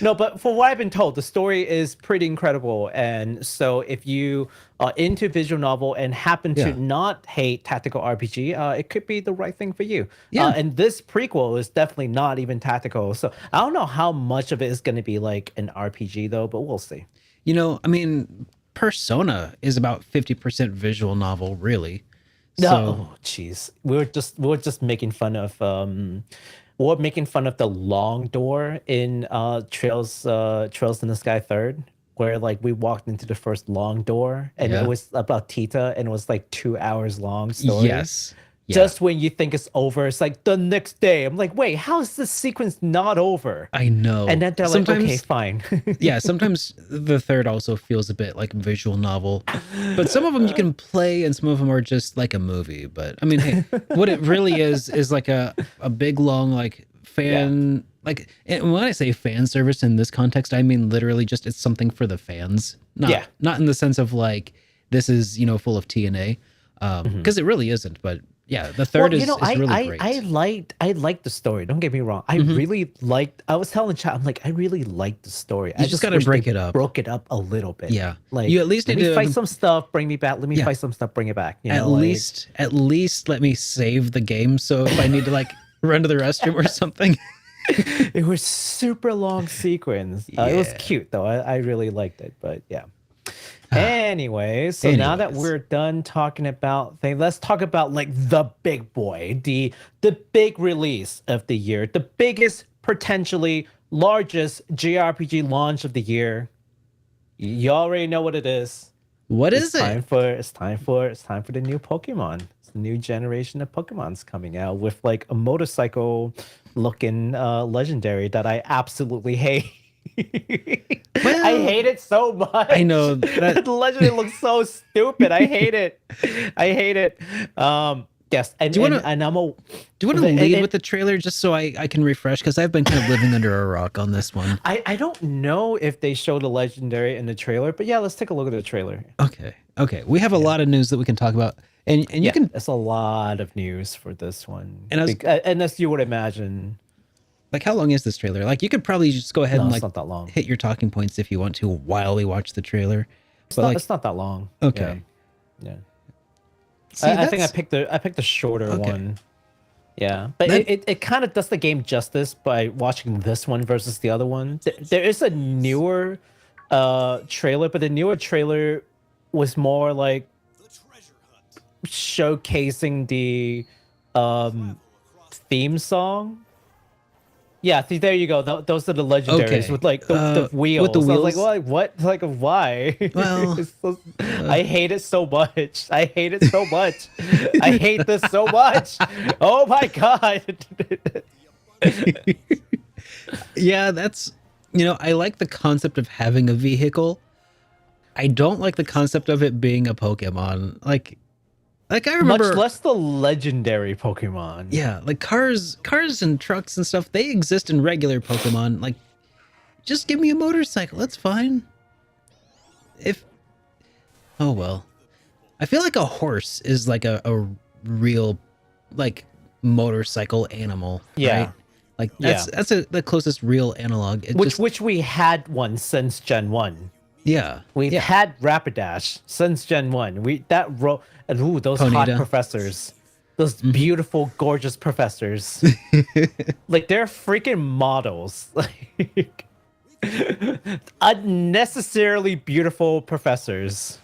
No, but for what I've been told, the story is pretty incredible. And so if you are into visual novel and happen to not hate tactical RPG, it could be the right thing for you. And this prequel is definitely not even tactical. So I don't know how much of it is going to be like an RPG though, but we'll see. You know, I mean, Persona is about 50% visual novel, really. No, jeez, we're just making fun of we're making fun of the long door in Trails in the Sky Third, where like we walked into the first long door and it was about Tita and it was like 2 hours long story. Yes. Yeah. Just when you think it's over, it's like the next day. I'm like, wait, how is this sequence not over? I know. And then they're like, okay, fine. Yeah, sometimes the third also feels a bit like visual novel, but some of them you can play and some of them are just like a movie. But I mean, hey, what it really is like a big long like fan like, and when I say fan service in this context, I mean literally just it's something for the fans. Not in the sense of like this is, you know, full of TNA, because it really isn't. But yeah, the third is really great. I liked the story. Don't get me wrong. I really liked. I was telling chat, I'm like, I really liked the story. I just gotta break it up. Broke it up a little bit. Yeah, like you at least need to fight some stuff. Bring me back. Let me fight some stuff. Bring it back. You at know, least let me save the game. So if I need to like run to the restroom or something. It was super long sequence. It was cute though. I really liked it. But yeah. Anyways, now that we're done talking about things, let's talk about like the big boy, the big release of the year, the biggest, potentially largest JRPG launch of the year. You already know what it is. What is it? It's time for the new Pokemon. It's the new generation of Pokemon's coming out with like a motorcycle looking legendary that I absolutely hate. Well, I hate it so much. I know that the legendary looks so stupid. I hate it. Yes, and do you want to lead with the trailer just so I can refresh, because I've been kind of living under a rock on this one. I don't know if they showed a legendary in the trailer, but yeah, let's take a look at the trailer. Okay. We have a lot of news that we can talk about, and you can. It's a lot of news for this one, and as you would imagine. Like, how long is this trailer? Like, you could probably just go ahead and like not that long. Hit your talking points if you want to while we watch the trailer. It's not that long. Okay. Yeah. See, I think I picked the shorter one. Yeah, but it kind of does the game justice by watching this one versus the other one. There is a newer trailer, but the newer trailer was more like showcasing the theme song. Yeah, see, there you go. Those are the legendaries with like the wheels. With the wheels. I was like, what? Like, why? Well, I hate it so much. I hate it so much. I hate this so much. Oh my god. Yeah, that's, you know, I like the concept of having a vehicle. I don't like the concept of it being a Pokemon. Like I remember, much less the legendary Pokemon. Yeah, like cars and trucks and stuff, they exist in regular Pokemon. Like, just give me a motorcycle, that's fine. Oh well. I feel like a horse is like a real like motorcycle animal. Yeah. Right? Like that's the closest real analog. Which we had one since Gen 1. Yeah. We've had Rapidash since Gen 1. Those Ponyta. hot professors. Those beautiful, gorgeous professors. Like, they're freaking models. Like, unnecessarily beautiful professors.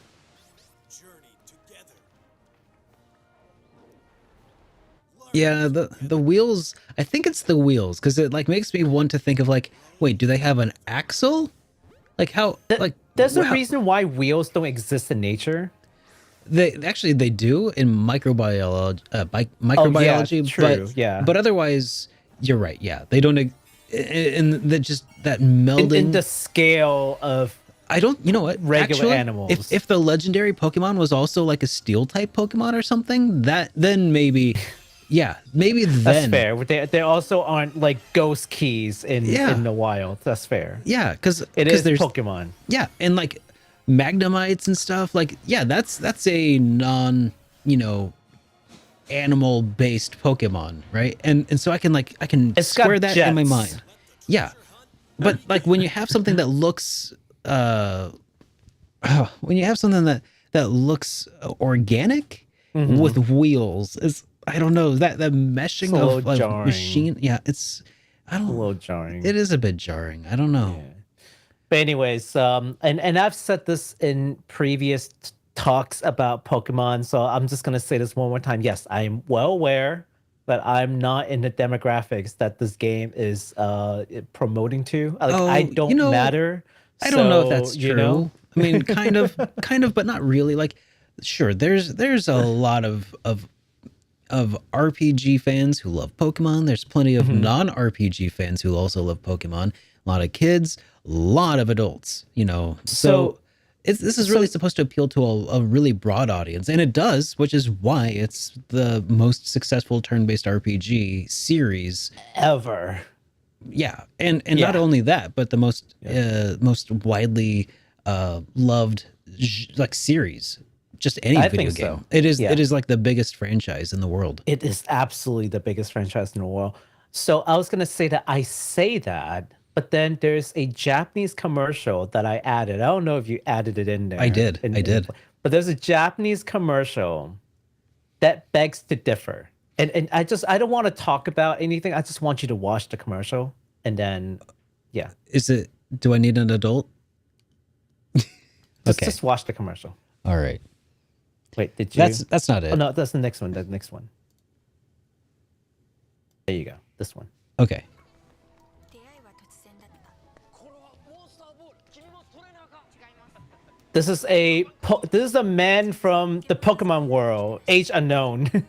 Yeah, the wheels, I think it's the wheels, because it like makes me want to think of like, wait, do they have an axle? Like how there's a reason why wheels don't exist in nature. They do in microbiology, true, but otherwise you're right. Yeah, they don't in that melding in the scale of I don't. You know what? Regular Actually, animals. If the legendary Pokemon was also like a Steel type Pokemon or something, then maybe, yeah, maybe That's then. fair. They also aren't like ghost keys in the wild. That's fair. Yeah, because There's there's Pokemon. yeah, and like Magnemites and stuff. Like yeah, that's a non animal based Pokemon, right? And so I can It's square got that in my jets. mind. Yeah, but like when you have something that looks when you have something that looks organic with wheels, is I don't know, that meshing It's a little of like jarring. machine. Yeah, it's I A don't. little jarring. It is a bit jarring. I don't know. Yeah. But anyways, and I've said this in previous talks about Pokemon, so I'm just gonna say this one more time. Yes, I'm well aware that I'm not in the demographics that this game is promoting to. Like Oh, I don't matter. I don't know if So, that's true. you know? I mean, kind of, but not really. Like, sure, there's a lot of RPG fans who love Pokemon. There's plenty of non-RPG fans who also love Pokemon. A lot of kids, a lot of adults. So this is really supposed to appeal to a really broad audience, and it does, which is why it's the most successful turn-based RPG series Ever. Yeah, and not only that, but the most widely loved like series, just any I video think game. so. It is Yeah. it is like the biggest franchise in the world. It is absolutely the biggest franchise in the world. So I was gonna say that I say that, but then there's a Japanese commercial that I added. I don't know if you added it in there. I did. But there's a Japanese commercial that begs to differ. And I don't want to talk about anything. I just want you to watch the commercial and then yeah. Do I need an adult? Okay. Just watch the commercial. All right. Wait, did you That's not it. Oh no, that's the next one. The next one. There you go. This one. Okay. This is a man from the Pokemon world, age unknown.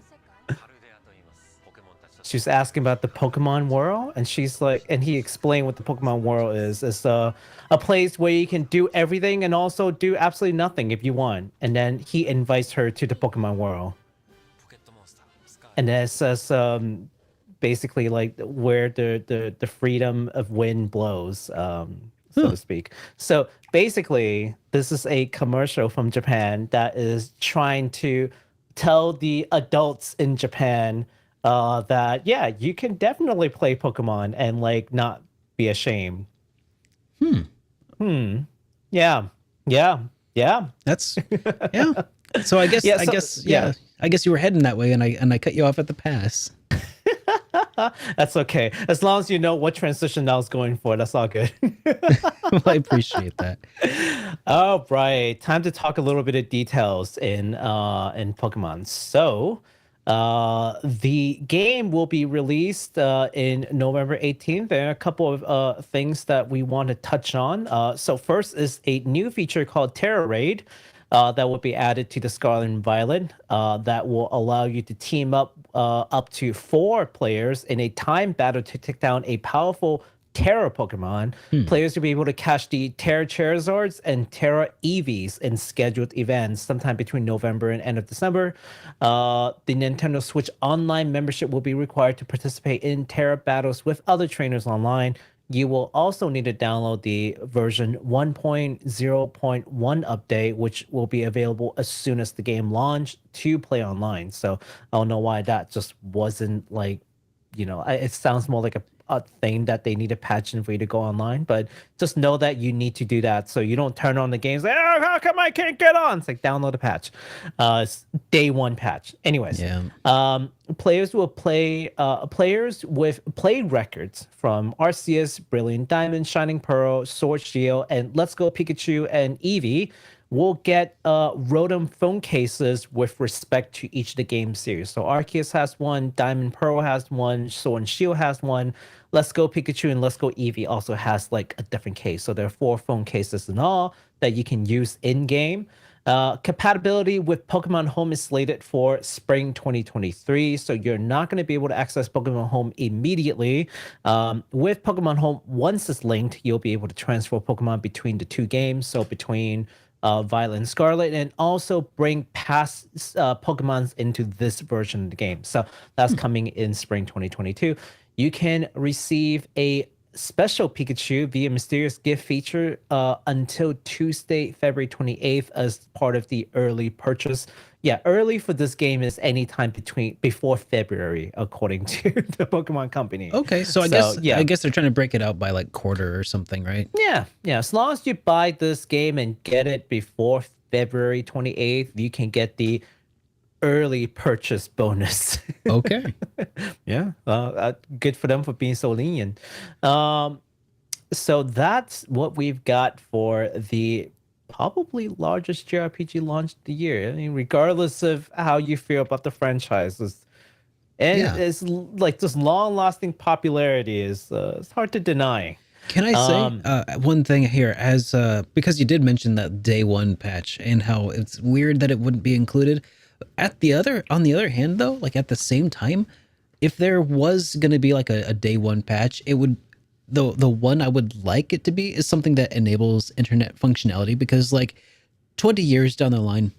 She's asking about the Pokemon world, and she's like, and he explained what the Pokemon world is. It's a place where you can do everything and also do absolutely nothing if you want. And then he invites her to the Pokemon world. And then it says basically like where the freedom of wind blows, so to speak. So basically, this is a commercial from Japan that is trying to tell the adults in Japan that yeah, you can definitely play Pokemon and like not be ashamed. Yeah. That's yeah. So I guess I guess you were heading that way, and I cut you off at the pass. That's okay. As long as you know what transition I was going for, that's all good. Well, I appreciate that. All right, time to talk a little bit of details in Pokemon. So, the game will be released in November 18th. There are a couple of things that we want to touch on. So first is a new feature called Terra Raid that will be added to the Scarlet and Violet that will allow you to team up to 4 players in a time battle to take down a powerful Terra Pokemon. Players will be able to catch the Terra Charizards and Terra Eevees in scheduled events sometime between November and end of December. The Nintendo Switch Online membership will be required to participate in Terra battles with other trainers online. You will also need to download the version 1.0.1 update, which will be available as soon as the game launched to play online. So I don't know why that just wasn't like, it sounds more like a thing that they need a patch in for you to go online, but just know that you need to do that so you don't turn on the games like, oh, how come I can't get on? It's like download a patch. It's day 1 patch. Anyways, players will play players with play records from Arceus, Brilliant Diamond, Shining Pearl, Sword Shield, and Let's Go Pikachu and Eevee will get Rotom phone cases with respect to each of the game series. So Arceus has one, Diamond Pearl has one, Sword and Shield has one, Let's Go Pikachu and Let's Go Eevee also has like a different case. So there are 4 phone cases in all that you can use in game. Compatibility with Pokemon Home is slated for spring 2023, so you're not going to be able to access Pokemon Home immediately. With Pokemon Home, once it's linked, you'll be able to transfer Pokemon between the two games, so between Violet and Scarlet, and also bring past Pokemons into this version of the game. So that's coming in spring 2022. You can receive a special Pikachu via mysterious gift feature until Tuesday, February 28th as part of the early purchase. Yeah, early for this game is anytime before February, according to the Pokemon Company. Okay, so I guess they're trying to break it out by like quarter or something, right? Yeah. As long as you buy this game and get it before February 28th, you can get the early purchase bonus. Okay. Yeah. Good for them for being so lenient. So that's what we've got for the probably largest JRPG launch of the year. I mean, regardless of how you feel about the franchises. And it's like this long-lasting popularity is it's hard to deny. Can I say one thing here, as because you did mention that day one patch and how it's weird that it wouldn't be included. On the other hand, though, like at the same time, if there was going to be like a day one patch, it would the one I would like it to be is something that enables internet functionality, because like 20 years down the line,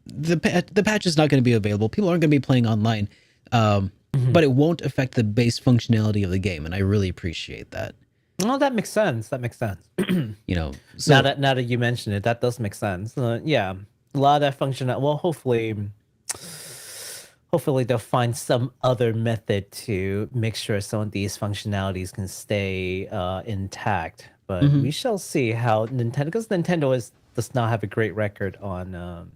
the patch is not going to be available. People aren't going to be playing online, but it won't affect the base functionality of the game, and I really appreciate that. Well, that makes sense. You know, so now that you mention it, that does make sense. Yeah. A lot of that function. Well, hopefully they'll find some other method to make sure some of these functionalities can stay intact. But we shall see how Nintendo, because Nintendo does not have a great record on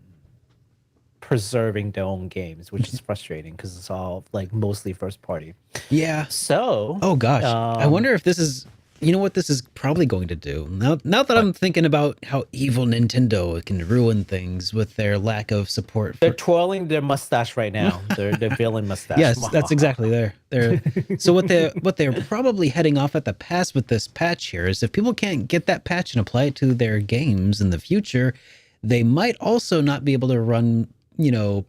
preserving their own games, which is frustrating because it's all like mostly first party. Yeah. So. Oh gosh, I wonder if this is. You know what this is probably going to do? Now that I'm thinking about how evil Nintendo can ruin things with their lack of support. They're twirling their mustache right now. Their villain mustache. Yes, that's exactly there. So what they're probably heading off at the pass with this patch here is if people can't get that patch and apply it to their games in the future, they might also not be able to run,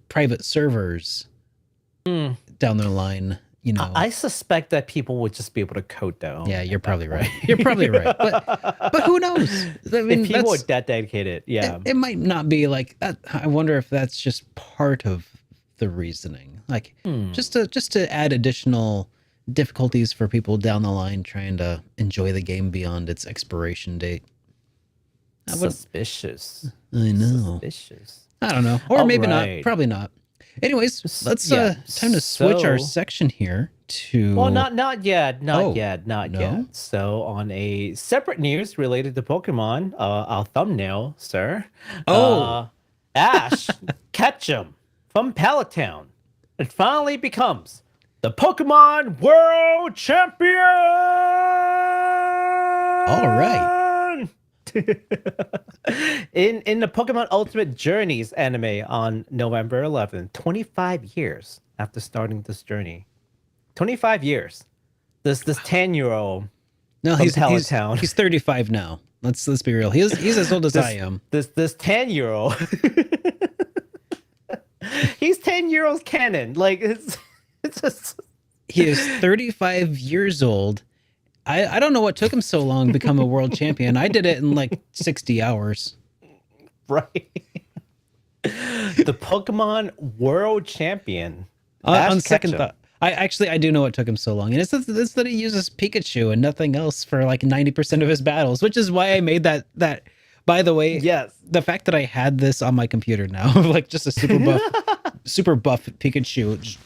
private servers down the line. I suspect that people would just be able to code their own. Yeah, you're probably right. You're probably right. But who knows? I mean, if people are that dedicated, yeah. It might not be like that. I wonder if that's just part of the reasoning. Like just to add additional difficulties for people down the line trying to enjoy the game beyond its expiration date. Suspicious. I know. Suspicious. I don't know. Or maybe not. Probably not. Anyways, let's time to switch our section here to. Well, not yet. So on a separate news related to Pokemon, our thumbnail, sir. Ash Ketchum from Palatown. It finally becomes the Pokemon World Champion. All right. In the Pokemon Ultimate Journeys anime on November 11th, 25 years after starting this journey. 25 years. This 10-year-old he's Palatown. He's 35 now. Let's be real. He's as old as I am. This 10-year-old. He's 10-year-old canon. Like it's just he is 35 years old. I don't know what took him so long to become a world champion. I did it in like 60 hours. Right. The Pokemon World Champion. On second thought, I do know what took him so long. And it's that he uses Pikachu and nothing else for like 90% of his battles, which is why I made that. By the way, yes, the fact that I had this on my computer now, like just a super buff Pikachu,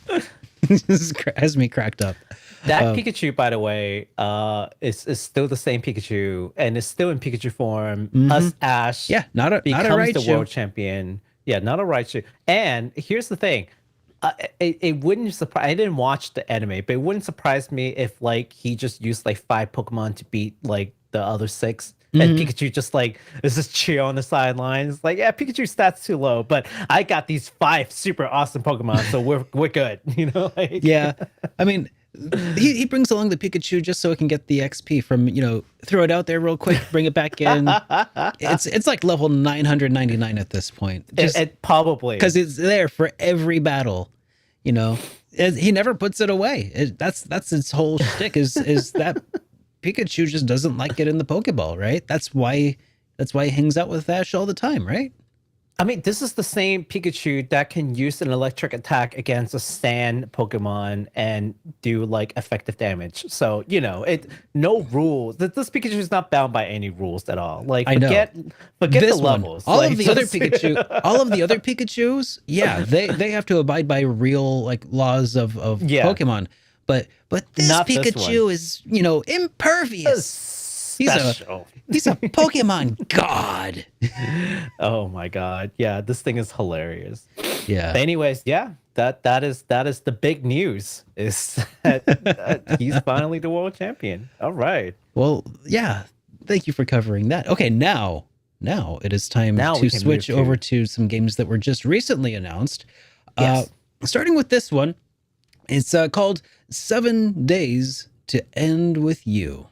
has me cracked up. That Pikachu, by the way, is still the same Pikachu, and is still in Pikachu form. Us Ash, not a the world champion. Yeah, not a Raichu. And here's the thing, it wouldn't surprise. I didn't watch the anime, but it wouldn't surprise me if like he just used like 5 Pokemon to beat like the other 6. And Pikachu just like is just chill on the sidelines. Like, yeah, Pikachu's stats too low, but I got these 5 super awesome Pokemon, so we're good. Like, yeah. I mean, he brings along the Pikachu just so he can get the XP from, throw it out there real quick, bring it back in. It's like level 999 at this point. It probably because it's there for every battle. He never puts it away. That's his whole shtick is that Pikachu just doesn't like it in the Pokeball, right? That's why he hangs out with Ash all the time, right? I mean, this is the same Pikachu that can use an electric attack against a sand Pokemon and do like effective damage. So, no rules. This Pikachu is not bound by any rules at all. Like, forget the levels. All of the other Pikachus, yeah, they have to abide by real like laws of Pokemon. But this Not Pikachu is, impervious. He's a Pokemon god. Oh my god. Yeah, this thing is hilarious. Yeah. But anyways, yeah, that is the big news is that he's finally the world champion. All right. Well, yeah. Thank you for covering that. Okay, now it is time to switch over to some games that were just recently announced. Yes. Starting with this one, it's called 7 Days to End With You.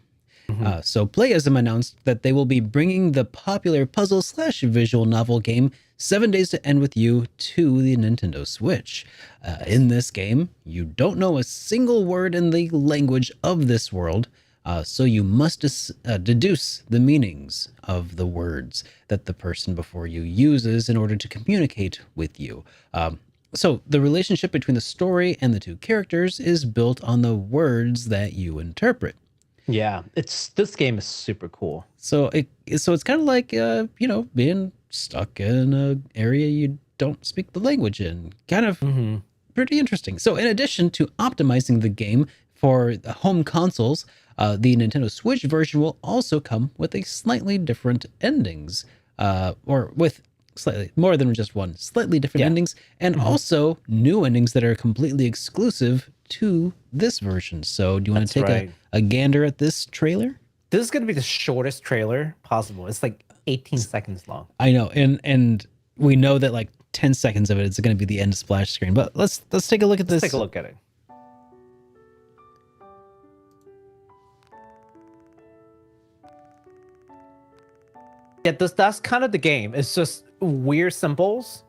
So Playism announced that they will be bringing the popular puzzle/visual novel game 7 Days to End With You to the Nintendo Switch. In this game, you don't know a single word in the language of this world, so you must deduce the meanings of the words that the person before you uses in order to communicate with you. So the relationship between the story and the two characters is built on the words that you interpret. Yeah, this game is super cool. So it's kind of like being stuck in an area you don't speak the language in. Kind of pretty interesting. So in addition to optimizing the game for the home consoles, the Nintendo Switch version will also come with a slightly different endings, or with slightly more than just one, slightly different endings, and also new endings that are completely exclusive to this version. So do you want to take a gander at this trailer? This is going to be the shortest trailer possible. It's like 18 seconds long. I know, and we know that like 10 seconds of it is going to be the end splash screen. But let's take a look at this. Let's take a look at it. Yeah, that's kind of the game. It's just weird symbols,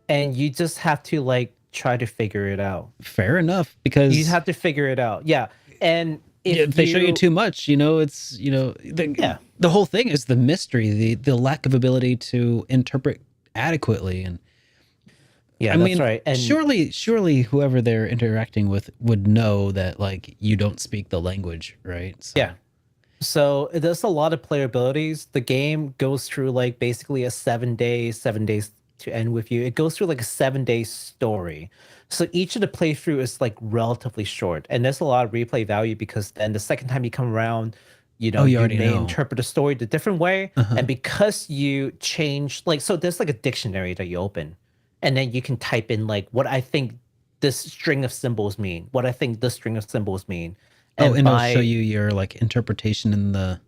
and you just have to like try to figure it out. Fair enough, because you have to figure it out. Yeah, and if they show you too much, it's the whole thing is the mystery, the lack of ability to interpret adequately. And I mean, right. And surely whoever they're interacting with would know that like you don't speak the language, right? So. Yeah. So there's a lot of player abilities. The game goes through like basically a 7 days to End With You. It goes through like a 7-day story. So each of the playthrough is like relatively short, and there's a lot of replay value because then the second time you come around, you may interpret the story the different way. And because you change, like, so there's like a dictionary that you open, and then you can type in like what I think this string of symbols mean, what I think this string of symbols mean. And it'll show you your like interpretation in the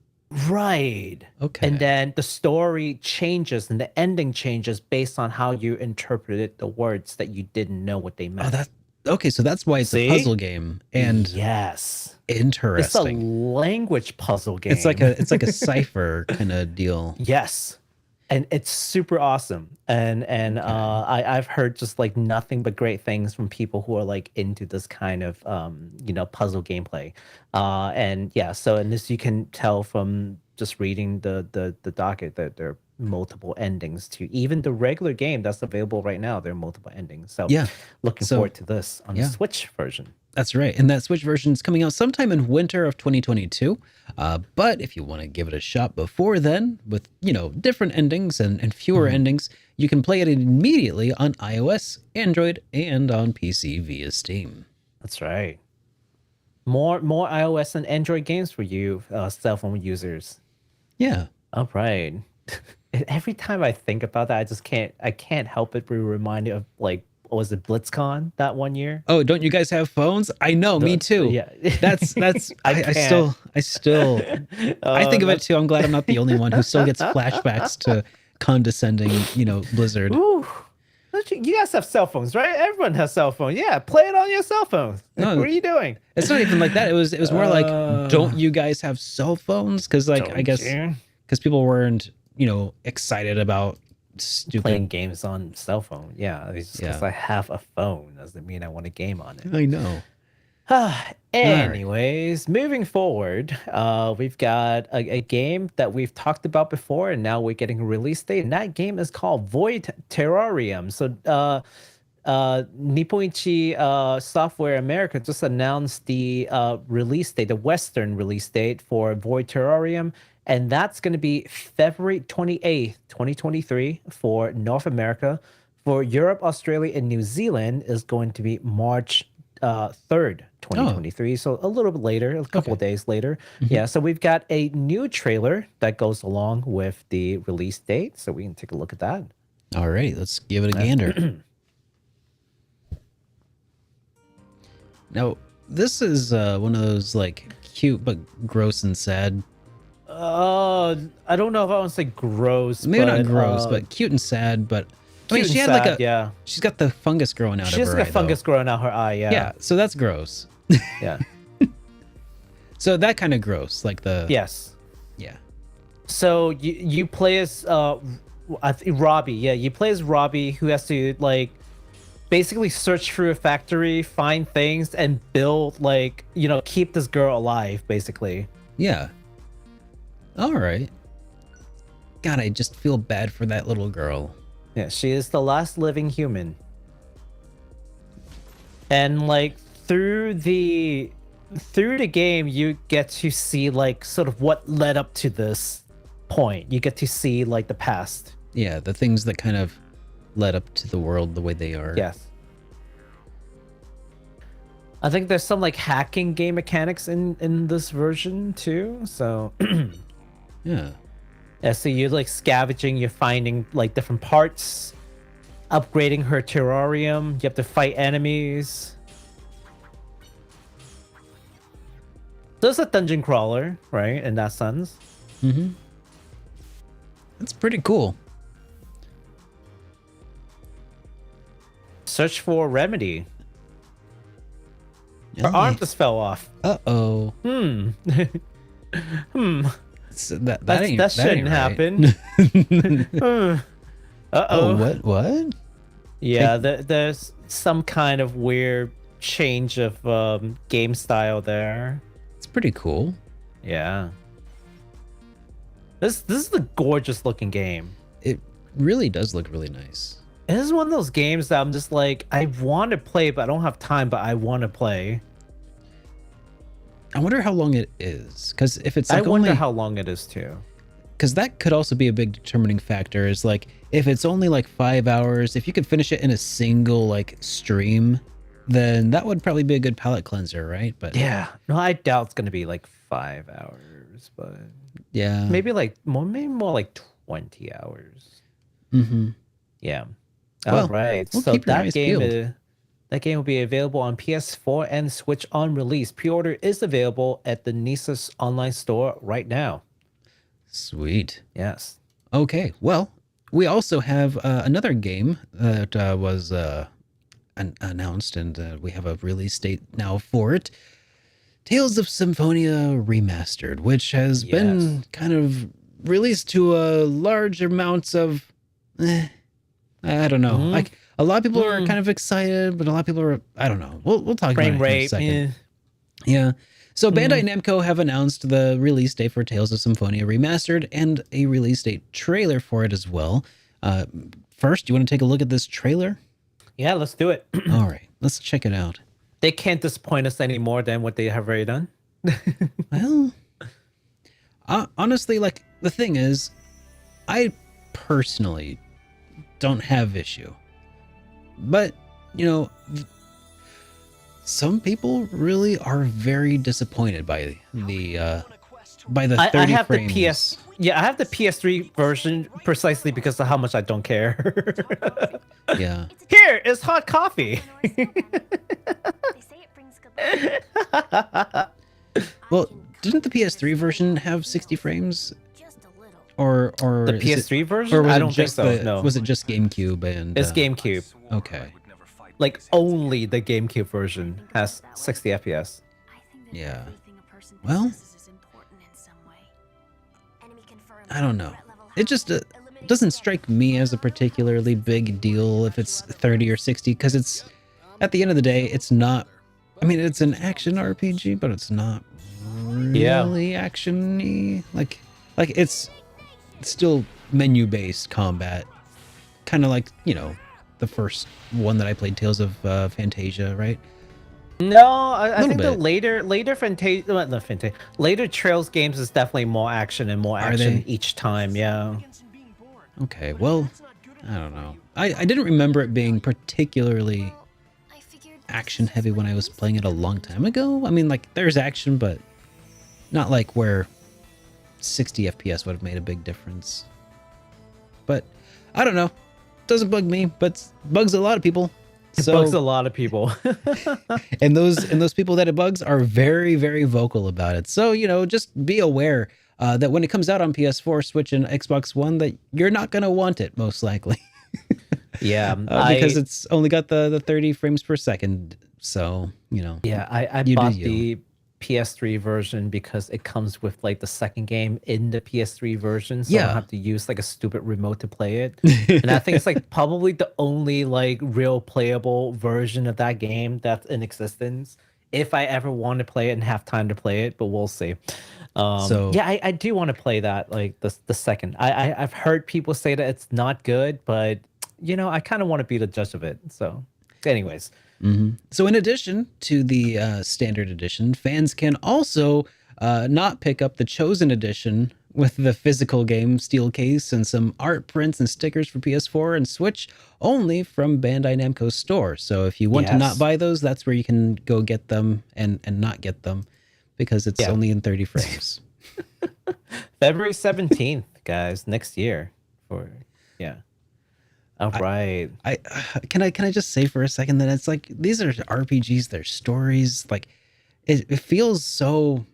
right. Okay. And then the story changes and the ending changes based on how you interpreted the words that you didn't know what they meant. Okay, so that's why it's a puzzle game. And yes, interesting. It's a language puzzle game. It's like a cipher kind of deal. Yes. And it's super awesome. And I've heard just like nothing but great things from people who are like into this kind of puzzle gameplay. And yeah, so in this you can tell from just reading the docket that there are multiple endings to even the regular game that's available right now. There are multiple endings. So yeah, looking forward to this on the Switch version. That's right. And that Switch version is coming out sometime in winter of 2022. But if you want to give it a shot before then with, different endings and fewer endings, you can play it immediately on iOS, Android, and on PC via Steam. That's right. More iOS and Android games for you cell phone users. Yeah. All right. Every time I think about that, I can't help but be reminded of like, was it BlitzCon that one year? Oh, don't you guys have phones? I know, me too. Yeah, that's I still I think of it too. I'm glad I'm not the only one who still gets flashbacks to condescending, Blizzard. Ooh. don't you guys have cell phones, right? Everyone has cell phone. Yeah, play it on your cell phone. No. What are you doing? It's not even like that. It was more like, don't you guys have cell phones? Because like I guess because people weren't excited about stupid playing games on cell phone. Yeah, it's just because Yeah. I have a phone doesn't mean I want to game on it. I know. Anyways, moving forward, we've got a game that we've talked about before, and now we're getting a release date. And that game is called Void Terrarium. So, Nipponichi Software America just announced the release date, the Western release date for Void Terrarium, and that's going to be February 28th, 2023 for North America. For Europe, Australia, and New Zealand is going to be March 3rd, 2023. So a little bit later, a couple of days later. Yeah, so we've got a new trailer that goes along with the release date. So we can take a look at that. All right, let's give it a gander. Now, this is one of those like cute but gross and sad. I don't know if I want to say gross. Maybe but, not gross, but cute and sad. But I mean, cute she and had like sad, a yeah. She's got the fungus growing out of her She's eye. got fungus growing out her eye. Yeah. Yeah, so that's gross. Yeah. So that kind of gross, like the Yes. yeah. So you play as I think RWBY. Yeah, you play as RWBY, who has to like basically search through a factory, find things, and build like keep this girl alive, basically. Yeah. All right. God, I just feel bad for that little girl. Yeah, she is the last living human. And like through the game, you get to see like sort of what led up to this point. You get to see like the past. Yeah, the things that kind of led up to the world the way they are. Yes. I think there's some like hacking game mechanics in this version too. So Yeah. yeah, so you're like scavenging, you're finding like different parts, upgrading her terrarium, you have to fight enemies. So it's a dungeon crawler, right? In that sense. Mm-hmm. That's pretty cool. Search for remedy. Her Yeah. arm just fell off. Uh-oh. So that shouldn't happen. Oh, Uh-oh. what? Yeah, there's some kind of weird change of game style there. It's pretty cool. Yeah. This is a gorgeous looking game. It really does look really nice. This is one of those games that I'm just like, I want to play, but I don't have time, but I want to play. I wonder how long it is, because if it's like I wonder only, how long it is too. because that could also be a big determining factor. Is like if it's only like 5 hours, if you could finish it in a single like stream, then that would probably be a good palate cleanser, right? But Yeah. No, I doubt it's gonna be like 5 hours, but yeah, maybe more like 20 hours. Mm-hmm. Yeah. Well, All right. we'll So keep your that eyes game peeled. that game will be available on PS4 and Switch on release. Pre-order is available at the Nisa's online store right now. Sweet. Yes. Okay, well, we also have another game that was announced, and we have a release date now for it. Tales of Symphonia Remastered, which has been kind of released to large amounts of, I don't know. Like a lot of people are kind of excited, but a lot of people are, I don't know. We'll talk Frame about it in a rate. second. Yeah. So Bandai Namco have announced the release date for Tales of Symphonia Remastered and a release date trailer for it as well. First, you want to take a look at this trailer? Yeah, let's do it. All right, let's check it out. They can't disappoint us any more than what they have already done. Well, honestly, like the thing is, I personally don't have issue, but some people really are very disappointed by the 30 I have frames. the PS. Yeah, I have the PS3 version precisely because of how much I don't care. Yeah. Here is hot coffee. Well, didn't the PS3 version have 60 frames? or The is PS3 it, version? or was I it don't think just so. the No, was it just GameCube and it's GameCube. Okay. Like only the GameCube version has 60 FPS. Yeah. Well, I don't know. It just doesn't strike me as a particularly big deal if it's 30 or 60 because it's at the end of the day it's not. I mean, it's an action RPG, but it's not really action-y. Like it's still menu-based combat, kind of like, you know, the first one that I played, Tales of Fantasia, right? No, I think bit. the later Fantasia, not Fantasia, later Trails games is definitely more action and more Are action they? each time. Yeah. Okay, well, I don't know. I didn't remember it being particularly action heavy when I was playing it a long time ago. I mean, like, there's action, but not like where 60 FPS would have made a big difference. But I don't know. Doesn't bug me, but bugs a lot of people. It bugs a lot of people. and those people that it bugs are very, very vocal about it. So, you know, just be aware that when it comes out on PS4, Switch, and Xbox One, that you're not going to want it, most likely. Yeah. Because it's only got the 30 frames per second. So, you know. Yeah, I bought the PS3 version because it comes with like the second game in the PS3 version. So I don't have to use like a stupid remote to play it. And I think it's like probably the only like real playable version of that game that's in existence. If I ever want to play it and have time to play it, but we'll see. So yeah, I do want to play that, like the second. I've heard people say that it's not good, but you know, I kind of want to be the judge of it. So anyways. Mm-hmm. So in addition to the standard edition, fans can also not pick up the Chosen edition with the physical game steel case and some art prints and stickers for PS4 and Switch only from Bandai Namco's store. So if you want to not buy those, that's where you can go get them and not get them because it's only in 30 frames. February 17th, guys, next year. All right. Can I just say for a second that it's like these are RPGs, they're stories. Like it feels so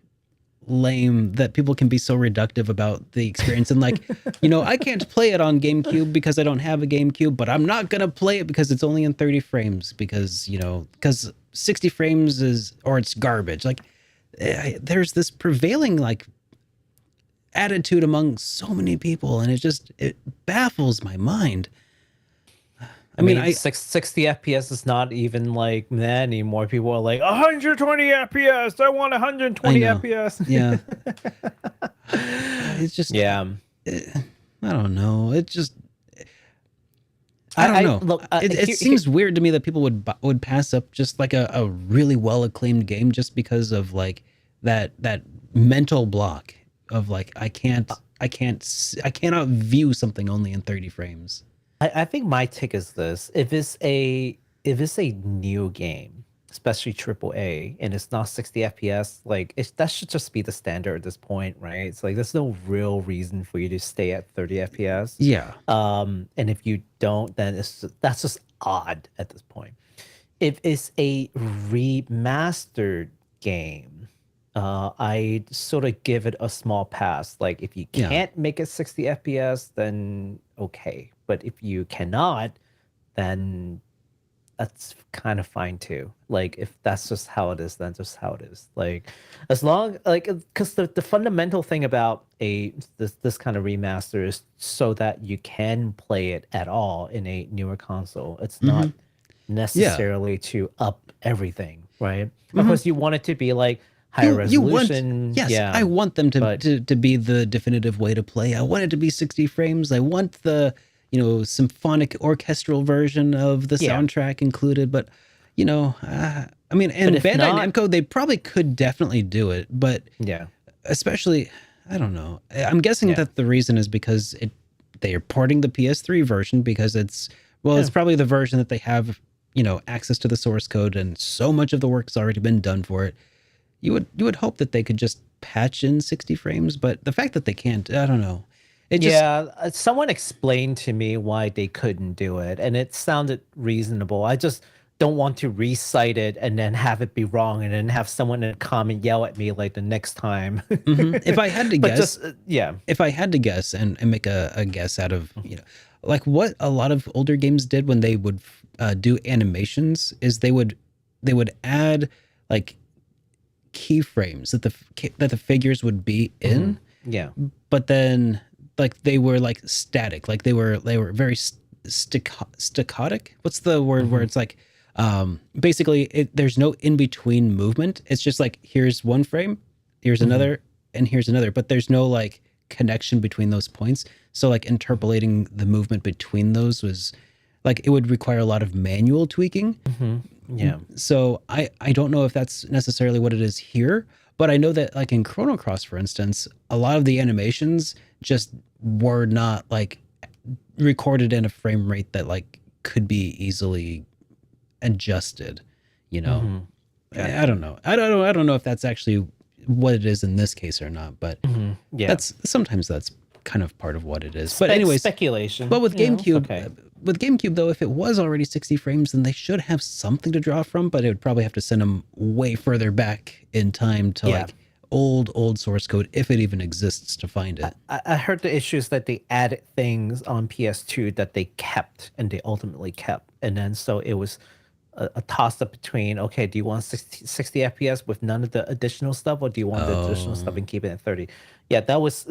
lame that people can be so reductive about the experience and like, you know, I can't play it on GameCube because I don't have a GameCube, but I'm not gonna play it because it's only in 30 frames because, you know, because 60 frames it's garbage. Like there's this prevailing like attitude among so many people, and it baffles my mind. I mean, 60 FPS is not even like that anymore. People are like 120 FPS. I want 120 FPS. Yeah. It's just I don't know. It just I don't know. Look, it seems weird to me that people would pass up just like a really well acclaimed game just because of like that mental block of like I cannot view something only in 30 frames. I think my take is this: if it's a new game, especially AAA, and it's not 60 FPS, like that should just be the standard at this point, right? It's like there's no real reason for you to stay at 30 FPS. Yeah. And if you don't, then that's just odd at this point. If it's a remastered game, I sort of give it a small pass. Like if you can't make it 60 FPS, then okay. But if you cannot, then that's kind of fine too. Like if that's just how it is, then just how it is. Like as long like because the fundamental thing about this kind of remaster is so that you can play it at all in a newer console. It's not necessarily to up everything, right? Of course, you want it to be like higher resolution. I want them to be the definitive way to play. I want it to be 60 frames. I want the symphonic orchestral version of the soundtrack included, but I mean, and Bandai Namco, they probably could definitely do it, but especially, I don't know. I'm guessing that the reason is because they are porting the PS3 version because it's probably the version that they have, access to the source code, and so much of the work's already been done for it. You would hope that they could just patch in 60 frames, but the fact that they can't, I don't know. Someone explained to me why they couldn't do it, and it sounded reasonable. I just don't want to recite it and then have it be wrong and then have someone in a comment yell at me like the next time. If I had to But guess, just yeah. if I had to guess and make a guess out of, like what a lot of older games did when they would do animations is they would add like keyframes that the figures would be in, Yeah. but then like they were like static, like they were very staccatic. What's the word where it's like basically there's no in between movement. It's just like here's one frame, here's another, and here's another, but there's no like connection between those points. So like interpolating the movement between those was like it would require a lot of manual tweaking. Yeah. So I don't know if that's necessarily what it is here, but I know that like in Chrono Cross, for instance, a lot of the animations just were not like recorded in a frame rate that like could be easily adjusted, you know. I don't know. I don't know if that's actually what it is in this case or not, but Yeah. that's kind of part of what it is. But anyways, speculation. but with you know, it's GameCube, okay. with GameCube though, if it was already 60 frames, then they should have something to draw from. But it would probably have to send them way further back in time to like old source code, if it even exists, to find it. I heard the issues that they added things on PS2 that they kept and they ultimately kept, and then so it was a toss up between, okay, do you want 60 FPS with none of the additional stuff, or do you want the additional stuff and keep it at 30? Yeah, that was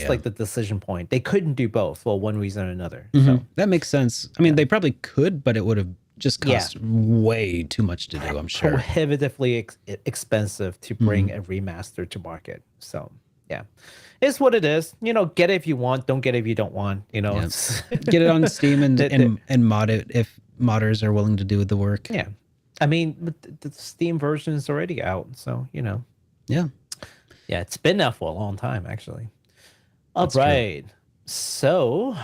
like the decision point. They couldn't do both for one reason or another. So That makes sense. I mean, they probably could, but it would have just cost way too much to do, I'm sure. prohibitively expensive to bring a remaster to market. So yeah, it's what it is. You know, get it if you want, don't get it if you don't want. You know, it's Get it on Steam and mod it if modders are willing to do the work. yeah. I mean, the Steam version is already out, so you know. Yeah. Yeah, it's been out for a long time, actually. All right. So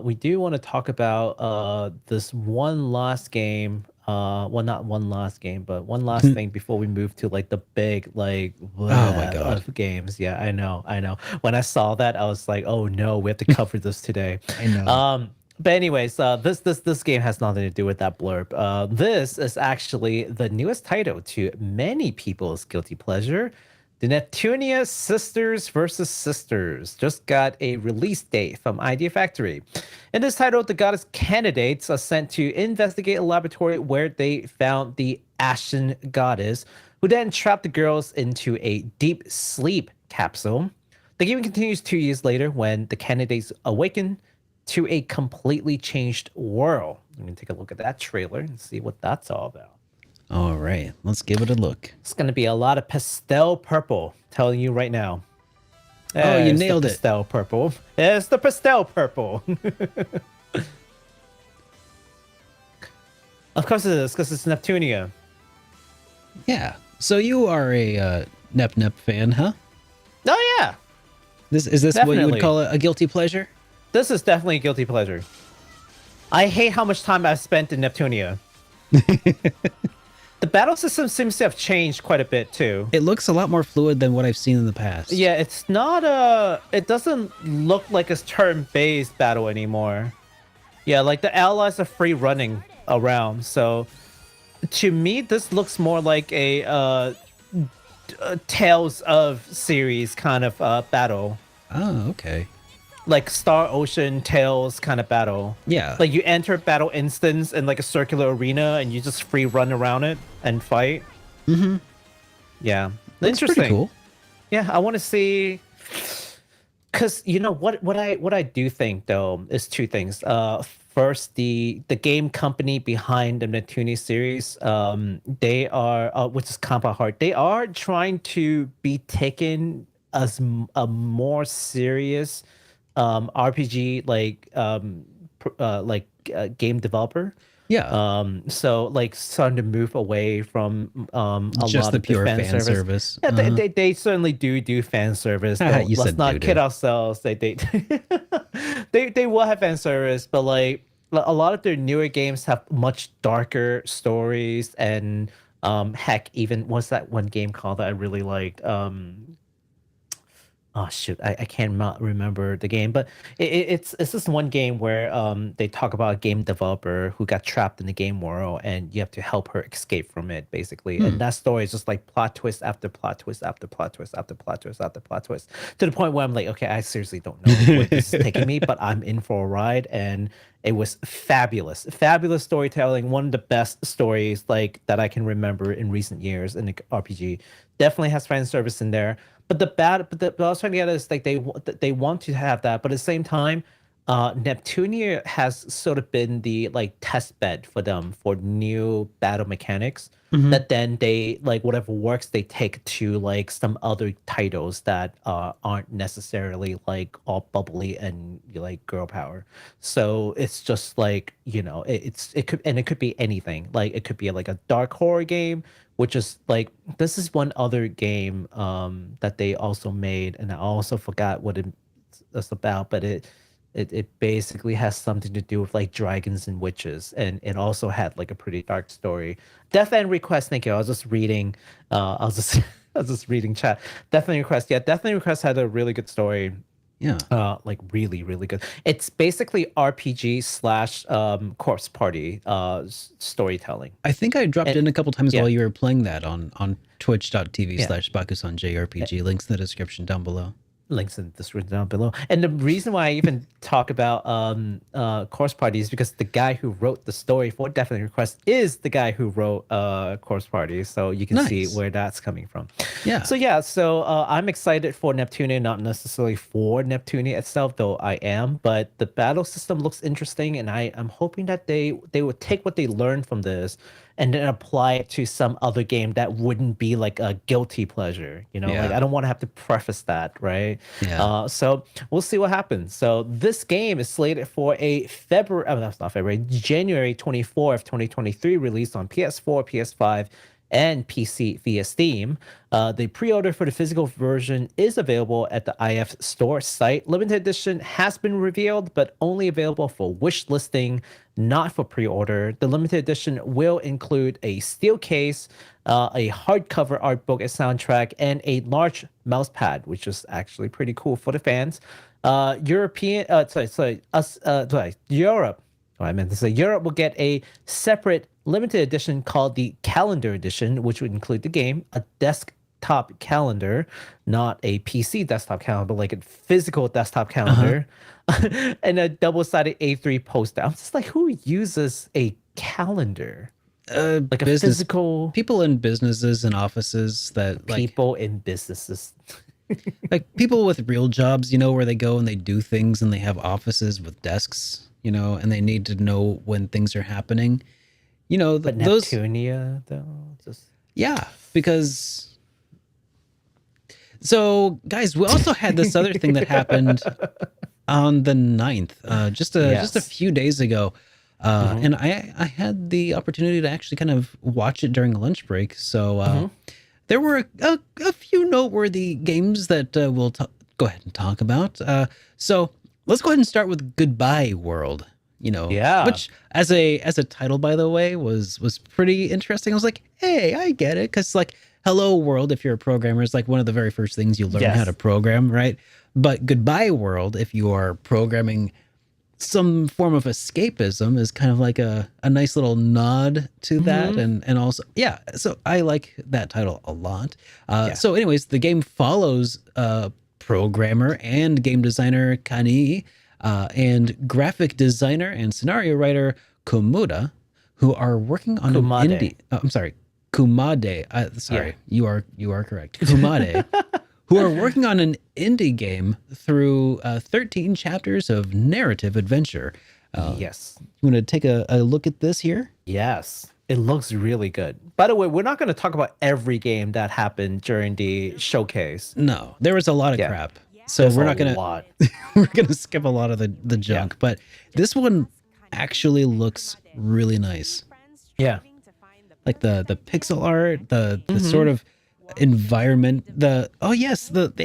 we do want to talk about this one last game. Well, not one last game, but one last thing before we move to like the big like Oh my God. of games. Yeah, I know. When I saw that, I was like, oh no, we have to cover this today. I know. But anyways, this game has nothing to do with that blurb. This is actually the newest title to many people's guilty pleasure. The Neptunia Sisters vs. Sisters just got a release date from Idea Factory. In this title, the goddess candidates are sent to investigate a laboratory where they found the Ashen Goddess, who then trapped the girls into a deep sleep capsule. The game continues 2 years later when the candidates awaken to a completely changed world. Let me take a look at that trailer and see what that's all about. All right, let's give it a look. It's going to be a lot of pastel purple, telling you right now. Oh, you It's nailed the it. pastel purple. It's the pastel purple. Of course it is, because it's Neptunia. Yeah. So you are a Nep fan, huh? Oh, yeah. Is this what you Definitely. would call a guilty pleasure? This is definitely a guilty pleasure. I hate how much time I've spent in Neptunia. The battle system seems to have changed quite a bit, too. It looks a lot more fluid than what I've seen in the past. Yeah, it's not it doesn't look like a turn-based battle anymore. Yeah, like the allies are free running around. So to me, this looks more like a Tales of series kind of battle. Oh, okay. Like Star Ocean Tales kind of battle. Yeah. Like you enter battle instance in like a circular arena and you just free run around it and fight. Mm-hmm. Yeah. Looks Interesting. pretty cool. Yeah, I want to see, because you know what I do think though is two things. First, the game company behind the Neptunia series, they are which is Compa Heart, they are trying to be taken as a more serious RPG game developer. Yeah. So like starting to move away from a Just lot the of pure fan service. Yeah, they certainly do fan service. You Let's said not doo-doo. kid ourselves. They they will have fan service, but like a lot of their newer games have much darker stories and heck, even what's that one game called that I really liked? Oh shoot, I cannot remember the game, but it's this one game where they talk about a game developer who got trapped in the game world, and you have to help her escape from it, basically. And that story is just like plot twist after plot twist after plot twist after plot twist after plot twist, to the point where I'm like, okay, I seriously don't know where this is taking me, but I'm in for a ride. And it was fabulous, fabulous storytelling. One of the best stories like that I can remember in recent years in the RPG. Definitely has fan service in there. But I was trying to get is like they want to have that, but at the same time, Neptunia has sort of been the like test bed for them for new battle mechanics. That then they like whatever works they take to like some other titles that aren't necessarily like all bubbly and like girl power. So it's just like it could be anything. Like it could be like a dark horror game, which is like this is one other game that they also made, and I also forgot what it's about, but it basically has something to do with like dragons and witches, and it also had like a pretty dark story. Death End Request, thank you. I was just reading I was just I was just reading chat. Death End Request, yeah, Death End Request had a really good story. Yeah. Like really, really good. It's basically RPG slash corpse party storytelling. I think I dropped in a couple times yeah. while you were playing that on twitch.tv Yeah. /Bakusan JRPG. Links in the description down below. Links in the description down below. And the reason why I even talk about Corpse Party is because the guy who wrote the story for Death End Request is the guy who wrote Corpse Party. So you can see where that's coming from. Yeah. So I'm excited for Neptunia, not necessarily for Neptunia itself, though I am. But the battle system looks interesting, and I'm hoping that they would take what they learned from this and then apply it to some other game that wouldn't be like a guilty pleasure. Yeah. Like I don't want to have to preface that, right? Yeah. So we'll see what happens. So this game is slated for a January 24th, 2023 release on PS4, PS5, and PC via Steam. The pre-order for the physical version is available at the IF store site. Limited edition has been revealed, but only available for wish listing, not for pre-order. The limited edition will include a steel case, a hardcover art book, a soundtrack, and a large mouse pad, which is actually pretty cool for the fans. Europe. I meant to say Europe will get a separate limited edition called the Calendar Edition, which would include the game, a desktop calendar, not a PC desktop calendar, but like a physical desktop calendar, and a double-sided A3 poster. I'm just like, who uses a calendar? Like a physical... People in businesses and offices that like... People in businesses. Like people with real jobs, where they go and they do things and they have offices with desks, and they need to know when things are happening. But Neptunia, though, just... Yeah, because... So, guys, we also had this other thing that happened on the 9th, just a few days ago. And I had the opportunity to actually kind of watch it during a lunch break. So there were a few noteworthy games that we'll go ahead and talk about. So let's go ahead and start with Goodbye World. Which as a title, by the way, was pretty interesting. I was like, hey, I get it, because like Hello World, if you're a programmer, is like one of the very first things you learn how to program, right? But Goodbye World, if you are programming some form of escapism, is kind of like a nice little nod to that, and also so I like that title a lot. So anyways, the game follows programmer and game designer Kani and graphic designer and scenario writer Komuda, who are working on an indie. I'm sorry, Kumade. You are correct. Kumade, who are working on an indie game through 13 chapters of narrative adventure. Yes. You want to take a look at this here? Yes. It looks really good. By the way, we're not going to talk about every game that happened during the showcase. No, there was a lot of crap. So we're not going to we're going to skip a lot of the junk, but this one actually looks really nice. Yeah. Like the pixel art, the sort of environment, the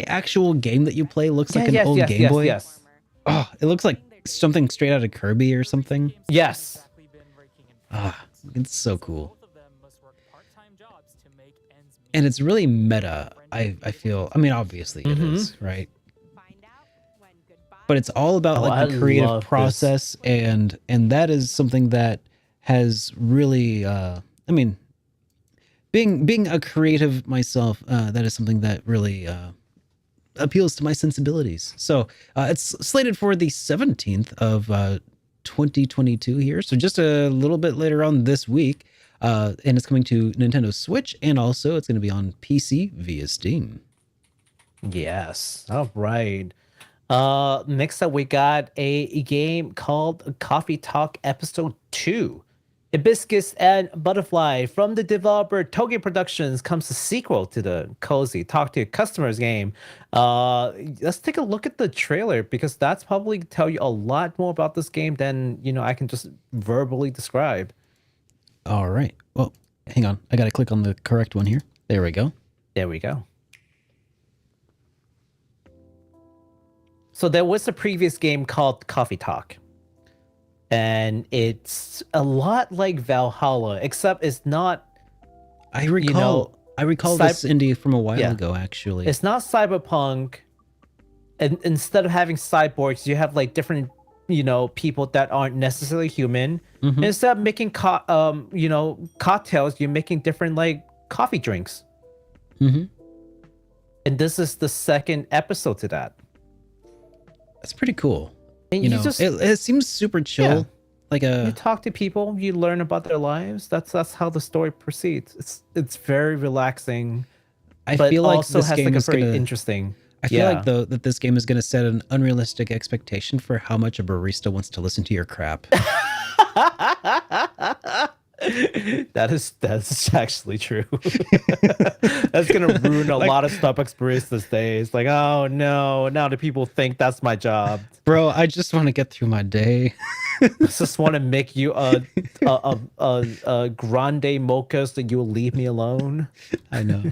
actual game that you play looks like an old Game Boy. Yes. Oh, it looks like something straight out of Kirby or something. Yes. It's so cool. And it's really meta, I feel. I mean, obviously it is, right? but it's all about Oh, like I the creative love this. process, and that is something that has really I mean, being a creative myself, that is something that really appeals to my sensibilities. So it's slated for the 17th of 2022 here, so just a little bit later on this week, and it's coming to Nintendo Switch, and also it's going to be on PC via Steam. Yes. All right. Next up, we got a game called Coffee Talk Episode 2. Hibiscus and Butterfly from the developer Toge Productions comes a sequel to the cozy Talk to Your Customers game. Let's take a look at the trailer, because that's probably tell you a lot more about this game than, you know, I can just verbally describe. All right. Well, hang on. I got to click on the correct one here. There we go. There we go. So there was a previous game called Coffee Talk. And it's a lot like Valhalla, except it's not, I recall this indie from a while ago, actually. it's not cyberpunk. And instead of having cyborgs, you have like different, you know, people that aren't necessarily human. Mhm. And instead of making you know, cocktails, you're making different like coffee drinks. Mm-hmm. And this is the second episode to that. That's pretty cool. And You you know, just it seems super chill. Yeah. Like you talk to people, you learn about their lives. That's how the story proceeds. It's very relaxing. I but feel like also this has game like a is very gonna. interesting. I feel like though that this game is gonna set an unrealistic expectation for how much a barista wants to listen to your crap. That's actually true. That's gonna ruin a lot of Starbucks baristas' days. Like, oh no, now the people think that's my job. Bro, I just want to get through my day. I just want to make you a grande mocha so you'll leave me alone. I know.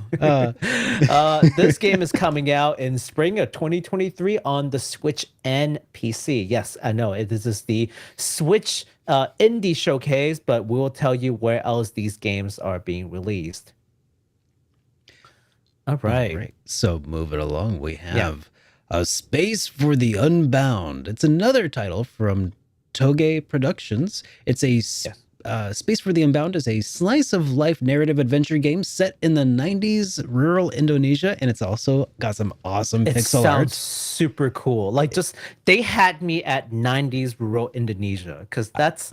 This game is coming out in spring of 2023 on the Switch and PC. Yes, I know this is the Switch indie showcase, but we'll tell you where else these games are being released. All right. So moving along, we have A Space for the Unbound. It's another title from Toge Productions. It's a Space for the Unbound is a slice of life narrative adventure game set in the 90s rural Indonesia, and it's also got some awesome It pixel sounds art. super cool. Like, just they had me at 90s rural Indonesia, because that's,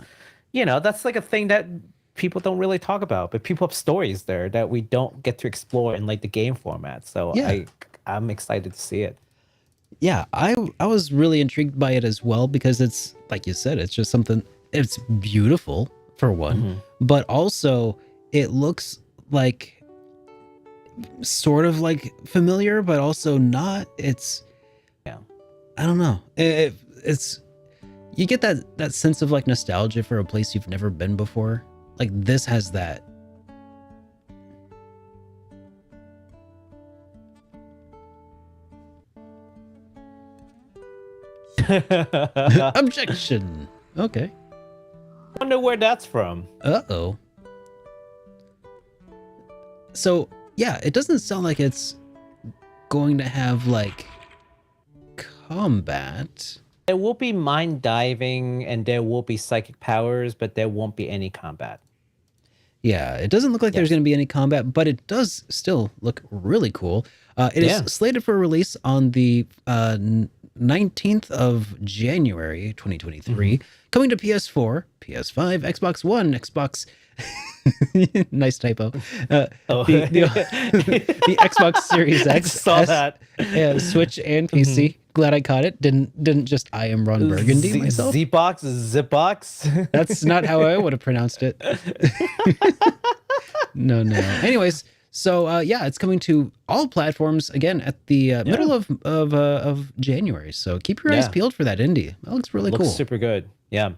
you know, that's like a thing that people don't really talk about, but people have stories there that we don't get to explore in like the game format. So I'm excited to see it. Yeah, I was really intrigued by it as well, because it's like you said, it's just something. It's beautiful for one, but also it looks like sort of like familiar, but also not. It's I don't know. It's you get that sense of like nostalgia for a place you've never been before. Like this has that. Objection. Okay. Wonder where that's from. Uh-oh. So, yeah, it doesn't sound like it's going to have like combat. There will be mind diving and there will be psychic powers, but there won't be any combat. Yeah, it doesn't look like there's going to be any combat, but it does still look really cool. It is slated for release on the 19th of January 2023, coming to PS4, PS5, Xbox One, Xbox. Nice typo. The Xbox Series X, saw that. Switch, and PC. Glad I caught it. Didn't just I am Ron Burgundy myself. Zipbox. That's not how I would have pronounced it. No. Anyways, so yeah, it's coming to all platforms again at the middle of January. So keep your eyes peeled for that indie. That looks really cool. Super good. Yeah.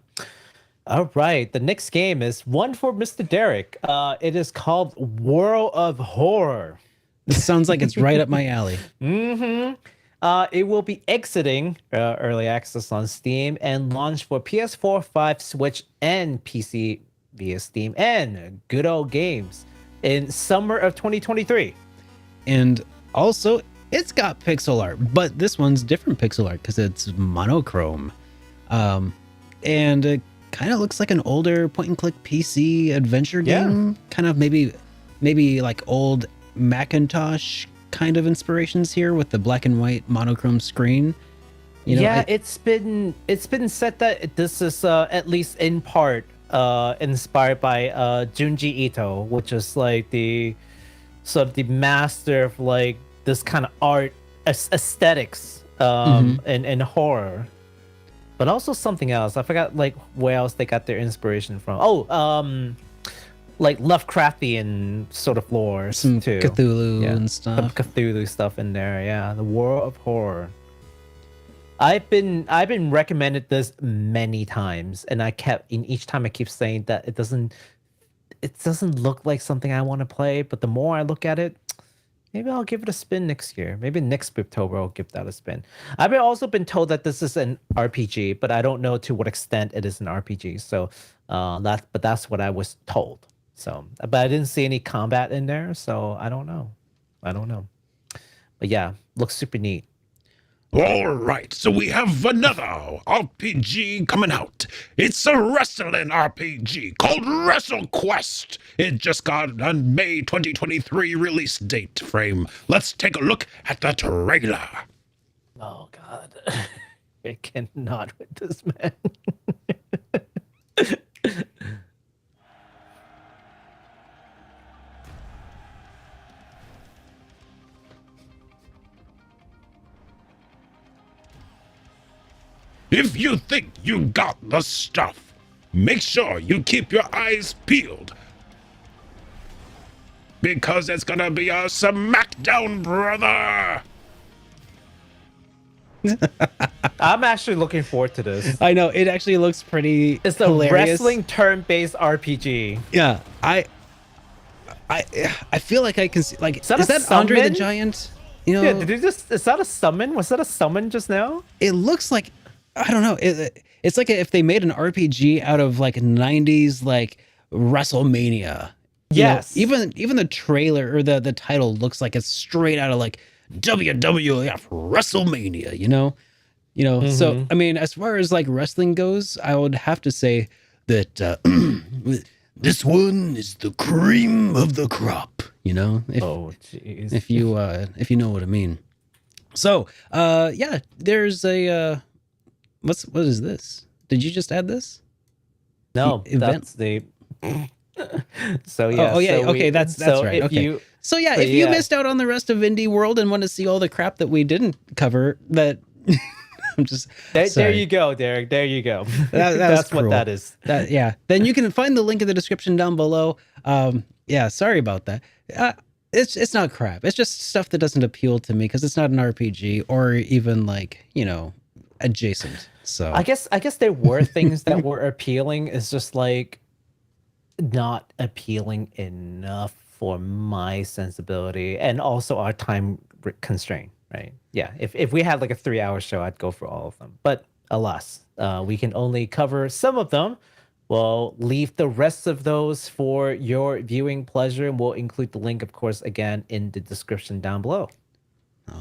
All right. The next game is one for Mr. Derek. It is called World of Horror. This sounds like it's right up my alley. It will be exiting early access on Steam and launch for PS4, 5, Switch, and PC via Steam and Good Old Games in summer of 2023. And also, it's got pixel art, but this one's different pixel art because it's monochrome. And it kind of looks like an older point and click PC adventure game. Kind of maybe like old Macintosh kind of inspirations here with the black and white monochrome screen. You know, it's been said that this is at least in part inspired by Junji Ito, which is like the sort of the master of like this kind of art aesthetics in horror. But also something else. I forgot like where else they got their inspiration from. Like Lovecraftian sort of lore some too. Cthulhu and Some stuff. Cthulhu stuff in there. Yeah, the world of horror. I've been recommended this many times, and each time I keep saying that it doesn't look like something I want to play. But the more I look at it, maybe I'll give it a spin next year. Maybe next Spooktober I'll give that a spin. I've also been told that this is an RPG, but I don't know to what extent it is an RPG. So that's what I was told. So, but I didn't see any combat in there, so I don't know. But yeah, looks super neat. All right, so we have another RPG coming out. It's a wrestling RPG called WrestleQuest. It just got a May 2023 release date frame. Let's take a look at the trailer. Oh God, I cannot with this man. If you think you got the stuff, make sure you keep your eyes peeled. Because it's gonna be a smackdown, brother! I'm actually looking forward to this. I know, it actually looks pretty It's a hilarious. wrestling turn-based RPG. Yeah, I feel like I can see, like, Is that Andre the summon? Giant? You know, Yeah, is that a summon? Was that a summon just now? it looks like, I don't know. It's like if they made an RPG out of like 90s like WrestleMania. You know, Yes. even the trailer or the title looks like it's straight out of like WWF WrestleMania, you know? So I mean, as far as like wrestling goes, I would have to say that this one is the cream of the crop, you know? Oh jeez. If you know what I mean. So, yeah, there's a what is this? Did you just add this? No, event? that's the. So yeah. Oh yeah. so Okay, that's right. if Okay. you- So yeah, but if you yeah. missed out on the rest of Indie World and want to see all the crap that we didn't cover, that I'm just there sorry. you go, Derek. There you go. That was That's what cruel. that is. Yeah. Then you can find the link in the description down below. Yeah. Sorry about that. It's not crap. It's just stuff that doesn't appeal to me because it's not an RPG or even like adjacent. So I guess there were things that were appealing. It's just like not appealing enough for my sensibility and also our time constraint, right? Yeah. If we had like a 3-hour show, I'd go for all of them. But alas, we can only cover some of them. We'll leave the rest of those for your viewing pleasure. And we'll include the link, of course, again, in the description down below.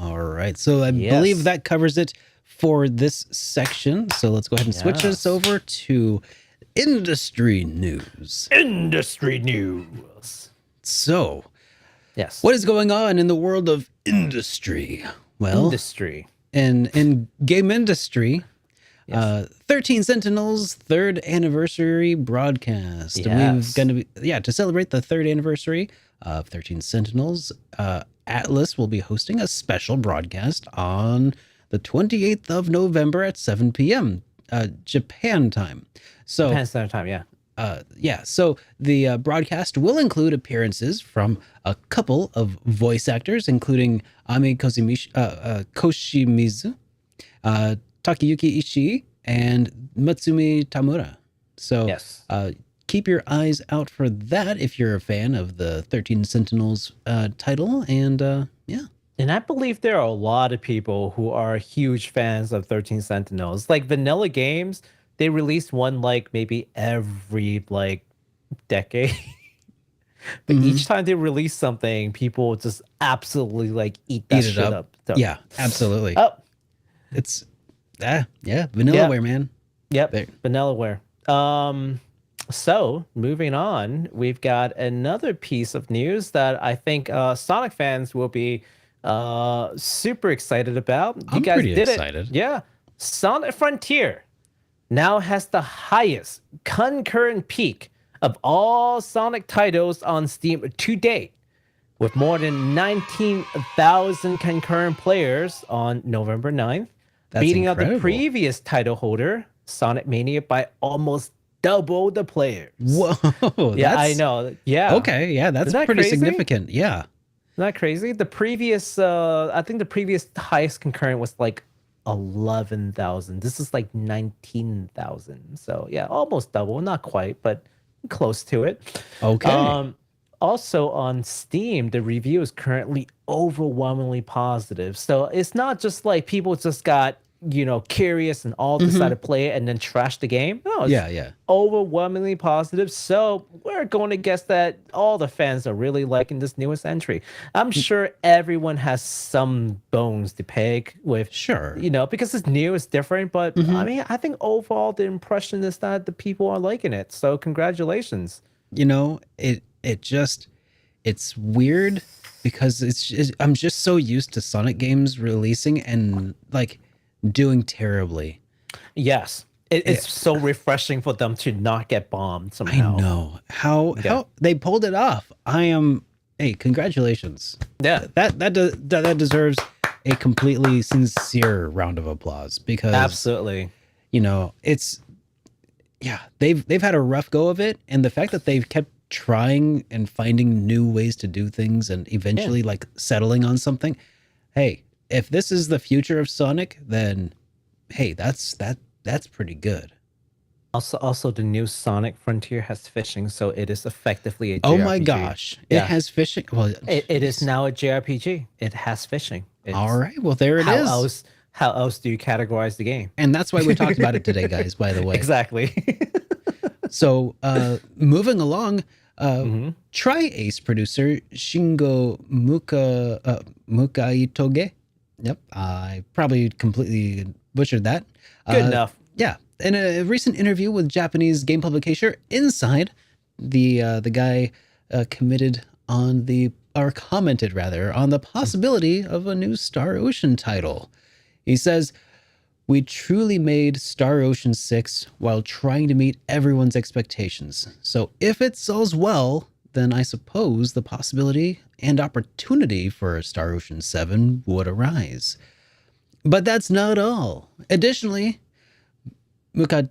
all right. So I Yes. believe that covers it for this section. So let's go ahead and switch us Yes. over to industry news. Industry news. So, Yes. what is going on in the world of industry? Well, industry? in game industry, Yes. 13 Sentinels third anniversary broadcast. Yes. We've going to be to celebrate the third anniversary of 13 Sentinels. Atlas will be hosting a special broadcast on the 28th of November at 7 p.m. Japan time. So Japan Standard Time, yeah. so the broadcast will include appearances from a couple of voice actors, including Ami Koshimizu, Takayuki Ishii, and Matsumi Tamura. So Yes. keep your eyes out for that if you're a fan of the 13 Sentinels title. And yeah. And I believe there are a lot of people who are huge fans of 13 Sentinels. Like Vanilla Games, they release one like maybe every like decade. But Mhm. each time they release something, people just absolutely like eat that Eat it shit up. up. So- Yeah, absolutely. Oh, It's yeah, Vanillaware, man. yep. There. Vanillaware. So moving on, we've got another piece of news that I think Sonic fans will be super excited about. You I'm guys pretty did excited. it. Yeah. Sonic Frontier now has the highest concurrent peak of all Sonic titles on Steam to date, with more than 19,000 concurrent players on November 9th, That's beating out the incredible. previous title holder, Sonic Mania, by almost double the players. Whoa. Yeah, I that's- know. Yeah. Okay, yeah, that's Isn't that pretty crazy? significant. Yeah. Isn't that crazy? The previous, I think the previous highest concurrent was like 11,000. This is like 19,000. So yeah, almost double. Not quite, but close to it. Okay. Also on Steam, the review is currently overwhelmingly positive. So it's not just like people just got, curious and all decided to play it and then trash the game. No, it's yeah. overwhelmingly positive. So we're going to guess that all the fans are really liking this newest entry. I'm sure everyone has some bones to pick with, Sure. because it's new, it's different. But I mean, I think overall the impression is that the people are liking it. So congratulations. It's weird because I'm just so used to Sonic games releasing and like doing terribly. Yes. It's so refreshing for them to not get bombed I somehow. know how they pulled it off. Hey, congratulations. Yeah. That deserves a completely sincere round of applause because Absolutely. they've had a rough go of it, and the fact that they've kept trying and finding new ways to do things and eventually like settling on something. Hey, if this is the future of Sonic, then hey, that's pretty good. Also, the new Sonic Frontier has fishing, so it is effectively a JRPG. Oh my gosh, Yeah. it has fishing. Well, It is now a JRPG. It has fishing. all right. Well, there it is. How else do you categorize the game? And that's why we talked about it today, guys. By the way, Exactly. So, moving along, Mm-hmm. Tri-Ace producer Shingo Mukaitoge. Yep, I probably completely butchered that. Good enough. Yeah, in a recent interview with Japanese game publication Inside, the guy commented on the possibility of a new Star Ocean title. He says, "We truly made Star Ocean 6 while trying to meet everyone's expectations. So if it sells well, then I suppose the possibility and opportunity for Star Ocean 7 would arise. But that's not all. Additionally, Mukataigo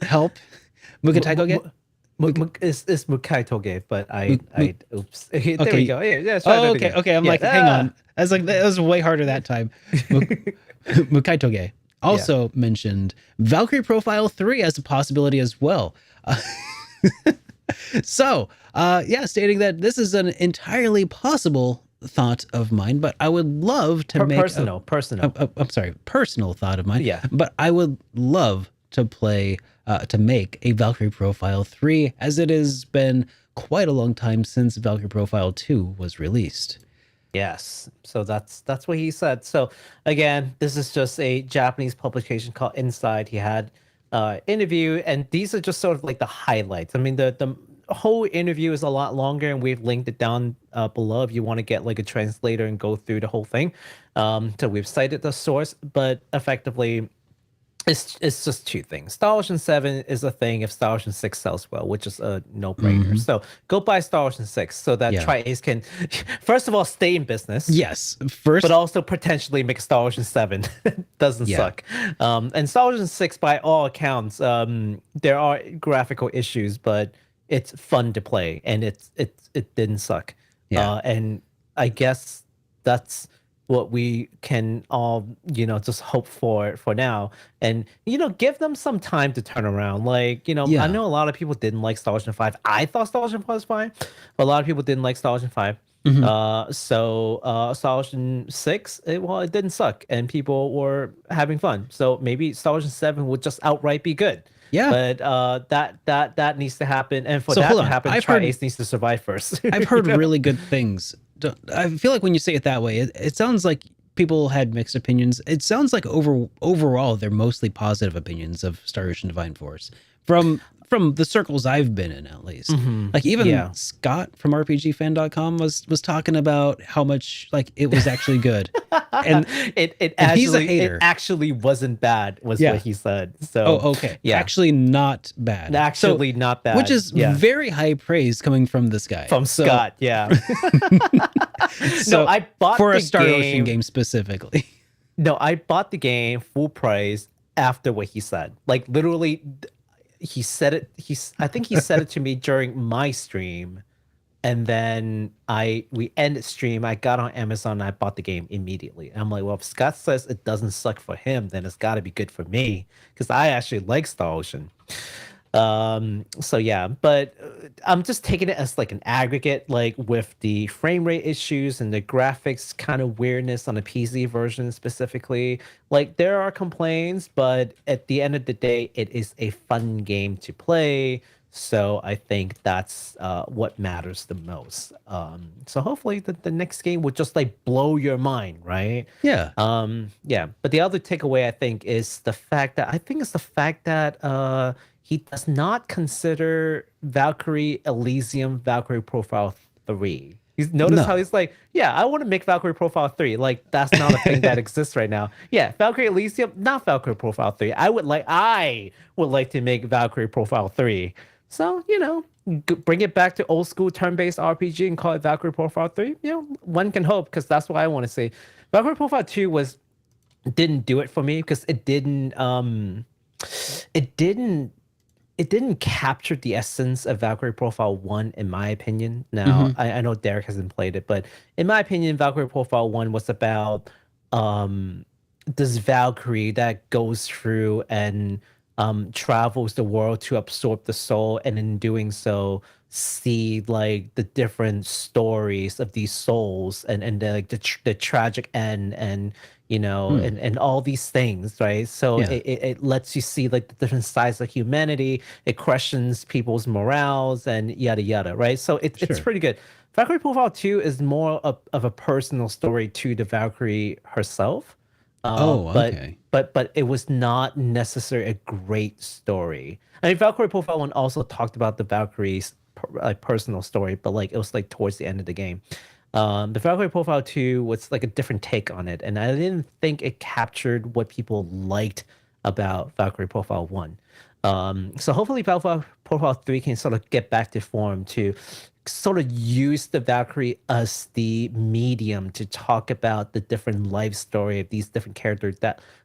help Mukataigo It's Mukai Toge, but I oops. There Okay. we go. Yeah, try that again. Okay. I'm Yeah. like, hang on. I was like, that was way harder that time. Mukai Toge also mentioned Valkyrie Profile 3 as a possibility as well. Stating that this is an entirely possible thought of mine, but I would love to make personal. personal thought of mine. Yeah. But I would love to make a Valkyrie Profile 3, as it has been quite a long time since Valkyrie Profile 2 was released. Yes. So that's what he said. So again, this is just a Japanese publication called Inside. He had interview, and these are just sort of like the highlights. I mean, the whole interview is a lot longer, and we've linked it down below if you want to get like a translator and go through the whole thing. So we've cited the source, but effectively it's just two things. Star Ocean 7 is a thing if Star Ocean 6 sells well, which is a no-brainer. So go buy Star Ocean 6 so that Tri-Ace can, first of all, stay in business. Yes, first, But also potentially make Star Ocean 7 doesn't suck. And Star Ocean 6, by all accounts, there are graphical issues, but it's fun to play, and it didn't suck. And I guess that's what we can all, just hope for now. And, give them some time to turn around. Like, I know a lot of people didn't like Star Ocean 5. I thought Star Ocean 5 was fine, but a lot of people didn't like Star Ocean 5. Star Ocean 6, it didn't suck, and people were having fun. So maybe Star Ocean 7 would just outright be good. Yeah. But that needs to happen, and for So that hold to on. happen, Tri-Ace needs to survive first. I've heard really good things. I feel like when you say it that way, it sounds like people had mixed opinions. It sounds like overall they're mostly positive opinions of Star Ocean Divine Force from the circles I've been in, at least. Like even Scott from RPGFan.com was talking about how much like it was actually good. And he's a hater. It actually wasn't bad, was what he said. So okay. Yeah. Actually not bad. Actually not bad. Which is very high praise coming from this guy. From Scott, yeah. So no, I bought for the a Star game, Ocean game specifically. No, I bought the game full price after what he said. Like literally he said it. I think he said it to me during my stream, and then we ended stream. I got on Amazon and I bought the game immediately. And I'm like, well, if Scott says it doesn't suck for him, then it's got to be good for me because I actually like Star Ocean. So yeah, but I'm just taking it as like an aggregate, like with the frame rate issues and the graphics kind of weirdness on the PC version specifically. Like there are complaints, but at the end of the day, it is a fun game to play. So I think that's what matters the most. So hopefully the next game will just like blow your mind, right? Yeah. Yeah. But the other takeaway I think is the fact that he does not consider Valkyrie Elysium Valkyrie Profile 3. Notice how he's like, yeah, I want to make Valkyrie Profile 3. Like, that's not a thing that exists right now. Yeah, Valkyrie Elysium, not Valkyrie Profile 3. I would like to make Valkyrie Profile 3. So, bring it back to old school turn-based RPG and call it Valkyrie Profile 3. One can hope, because that's what I want to say. Valkyrie Profile 2 didn't do it for me because it didn't capture the essence of Valkyrie Profile 1, in my opinion. Now, I know Derek hasn't played it, but in my opinion, Valkyrie Profile 1 was about this Valkyrie that goes through and travels the world to absorb the soul, and in doing so, see like the different stories of these souls and the tragic end and and all these things, right? So it lets you see like the different sides of humanity. It questions people's morals and yada yada, right? So it's pretty good. Valkyrie Profile 2 is more of a personal story to the Valkyrie herself. Okay. But it was not necessarily a great story. I mean, Valkyrie Profile 1 also talked about the Valkyrie's personal story, but like it was like towards the end of the game. The Valkyrie Profile 2 was like a different take on it, and I didn't think it captured what people liked about Valkyrie Profile 1. So hopefully Valkyrie Profile 3 can sort of get back to form to sort of use the Valkyrie as the medium to talk about the different life story of these different characters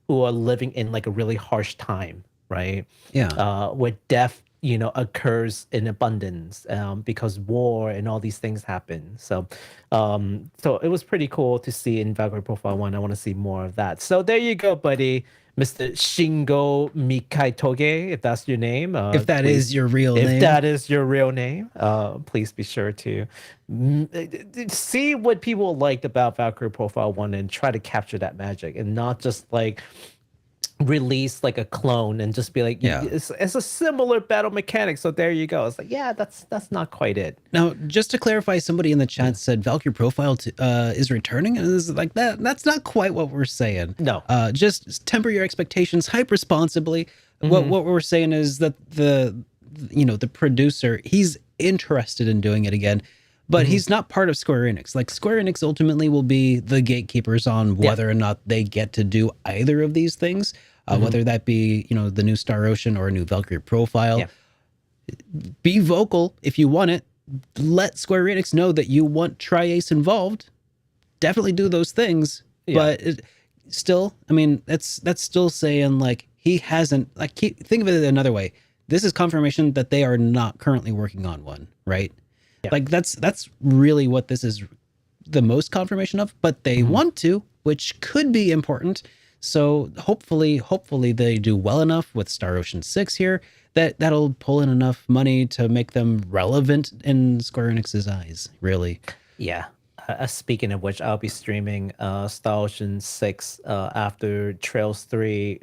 who are living in like a really harsh time, right? Yeah. Where death occurs in abundance because war and all these things happen. So it was pretty cool to see in Valkyrie Profile 1. I want to see more of that. So there you go, buddy. Mr. Shingo Mikaitoge, if that's your name. If that is your real name. If that is your real name, please be sure to see what people liked about Valkyrie Profile 1 and try to capture that magic and not just like release like a clone and just be like, it's a similar battle mechanic, so there you go. It's like, that's not quite it. Now, just to clarify, somebody in the chat said Valkyrie Profile is returning, and it's like that's not quite what we're saying. No. Just temper your expectations, hype responsibly. What we're saying is that the producer, he's interested in doing it again, but he's not part of Square Enix. Like, Square Enix ultimately will be the gatekeepers on whether or not they get to do either of these things, whether that be, the new Star Ocean or a new Valkyrie Profile. Yeah. Be vocal if you want it. Let Square Enix know that you want Tri-Ace involved. Definitely do those things. Yeah. But still, I mean, that's still saying, like, he hasn't, like, think of it another way. This is confirmation that they are not currently working on one, right? Yeah. Like, that's really what this is the most confirmation of, but they want to, which could be important. So hopefully they do well enough with Star Ocean 6 here that'll pull in enough money to make them relevant in Square Enix's eyes, really. Yeah. speaking of which, I'll be streaming Star Ocean 6 after Trails 3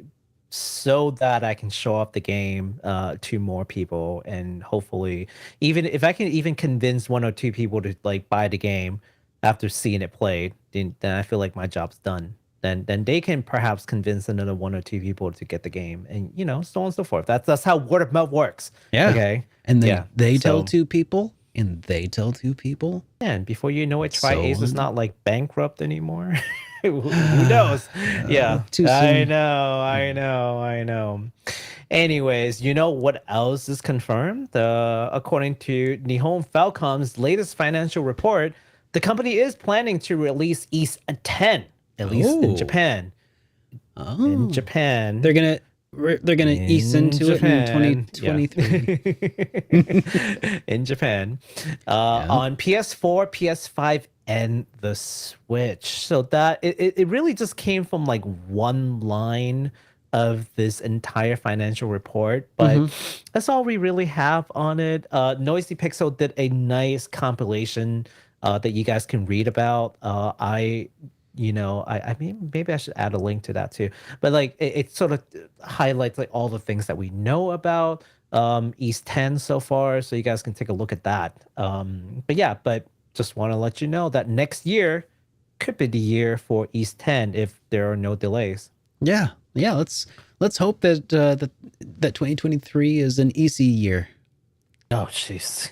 so that I can show off the game to more people, and hopefully, even if I can even convince 1 or 2 people to like buy the game after seeing it played, then I feel like my job's done. Then they can perhaps convince another 1 or 2 people to get the game, and so on and so forth. That's how word of mouth works. Yeah. Okay. And then Yeah, they tell so- 2 people, and they tell 2 people. And before you know it, Tri-Ace is So- not like bankrupt anymore. Who knows? Yeah. Too I soon. know. Anyways, you know what else is confirmed? According to Nihon Falcom's latest financial report, the company is planning to release Ys X, at least in Oh. Japan. Oh. In Japan. They're gonna ease into it in 2023. In Japan, on PS4, PS5, and the Switch. So that it really just came from like one line of this entire financial report, but that's all we really have on it. Noisy Pixel did a nice compilation that you guys can read about. I mean, maybe I should add a link to that too. But like, it sort of highlights like all the things that we know about Ys X so far, so you guys can take a look at that. But just want to let you know that next year could be the year for Ys X if there are no delays. Yeah. Let's hope that that 2023 is an easy year. Oh, jeez.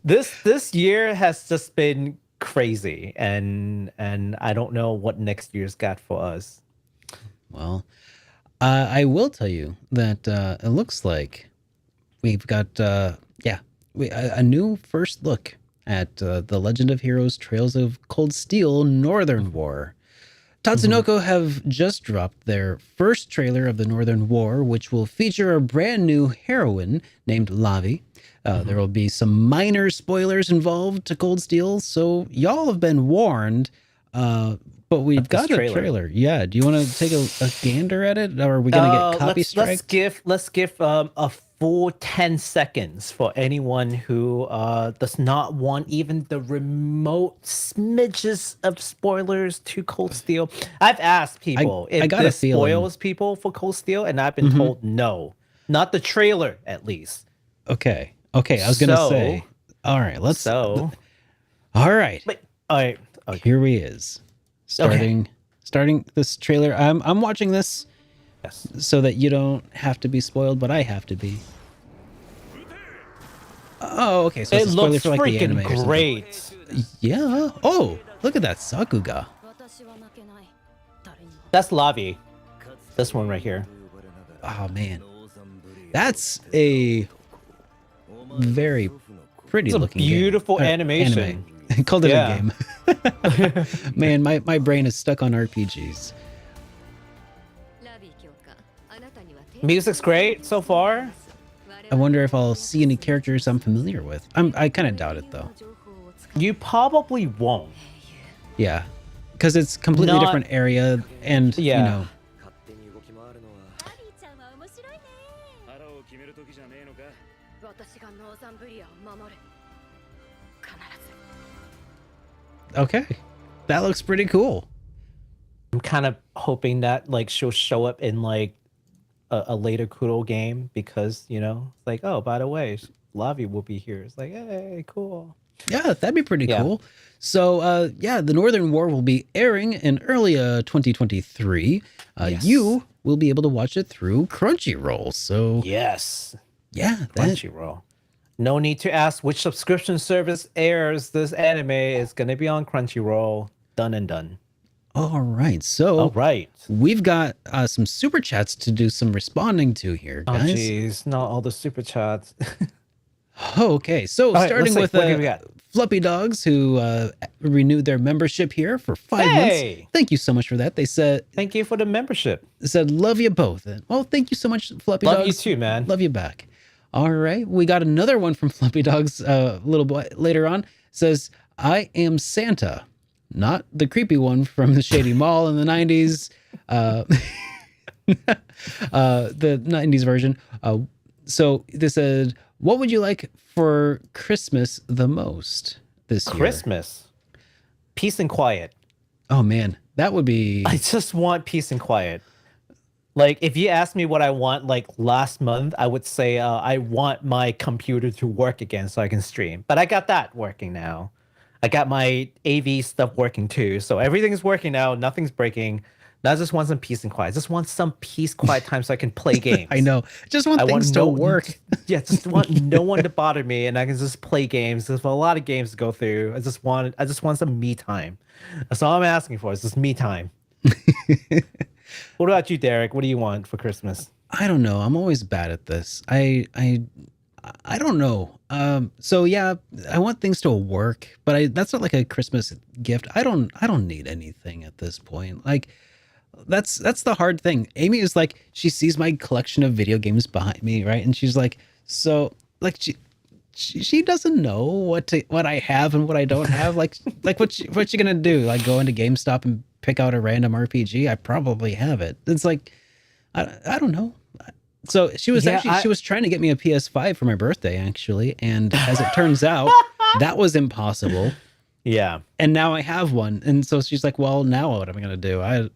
This year has just been crazy, and I don't know what next year's got for us. Well, I will tell you that it looks like we've got a new first look at the Legend of Heroes Trails of Cold Steel Northern War. Tatsunoko have just dropped their first trailer of the Northern War, which will feature a brand new heroine named Lavi. There will be some minor spoilers involved to Cold Steel, so y'all have been warned. But we've got a trailer. Yeah, do you want to take a gander at it, or are we gonna get copy strike? Let's give a full 10 seconds for anyone who does not want even the remote smidges of spoilers to Cold Steel. I've asked people if got a this feeling. spoils people for Cold Steel, and I've been told no, not the trailer at least. Okay, I was gonna say. All right, all right. But all right, okay. Here we is. Starting this trailer. I'm watching this so that you don't have to be spoiled, but I have to be. Oh, okay. So It it's a spoiler looks for like the anime freaking or something. great. Yeah. Oh, look at that Sakuga. That's Lavi. This one right here. Oh man, that's a very pretty It's a looking beautiful game. animation. Anime. Called it Yeah. a game. Man, my brain is stuck on RPGs. Music's great so far. I wonder if I'll see any characters I'm familiar with. I kind of doubt it though. You probably won't. Yeah, because it's completely Not- different area, and Yeah. you know. Okay, that looks pretty cool. I'm kind of hoping that like she'll show up in like a later Kuro game, because it's like, oh, by the way, Lavi will be here. It's like, hey, cool. Yeah, that'd be pretty Yeah. cool. So, the Northern War will be airing in early 2023. Yes. You will be able to watch it through Crunchyroll. So, Yes, yeah, that, Crunchyroll. No need to ask which subscription service airs this anime. It's gonna be on Crunchyroll. Done and done. all right. So, All right. we've got some super chats to do some responding to here, Oh, guys. jeez, not all the super chats. Okay, so right, starting let's with see, what do we got? Fluffy Dogs, who renewed their membership here for 5 Hey! months. Thank you so much for that. They said, Thank you for the membership. love you both. And, well, thank you so much, Fluffy Love Dogs. you too, man. Love you back. All right, we got another one from Fluffy Dogs a little bit later on. Says, I am Santa, not the creepy one from the Shady Mall in the 90s. The 90s version. So they said, what would you like for Christmas the most? this year? Christmas, peace and quiet. Oh man, that would be. I just want peace and quiet. Like, if you asked me what I want, like last month, I would say I want my computer to work again so I can stream. But I got that working now. I got my AV stuff working too. So everything is working now. Nothing's breaking. Now I just want some peace and quiet. I just want some peace, quiet time so I can play games. I know. Just want things to work. Yeah, just want no one to bother me, and I can just play games. There's a lot of games to go through. I just want some me time. That's all I'm asking for. Is just me time. What about you, Derek? What do you want for Christmas? I don't know. I'm always bad at this. I don't know. So yeah, I want things to work, but that's not like a Christmas gift. I don't need anything at this point. Like that's the hard thing. Amy is like, she sees my collection of video games behind me, right? And she's like, so like she doesn't know what I have and what I don't have. Like what's she gonna do? Like go into GameStop and pick out a random RPG? I probably have it. It's like I don't know. So she was she was trying to get me a PS5 for my birthday actually, and as it turns out, that was impossible. Yeah. And now I have one, and so she's like, "Well, now what am I gonna do? I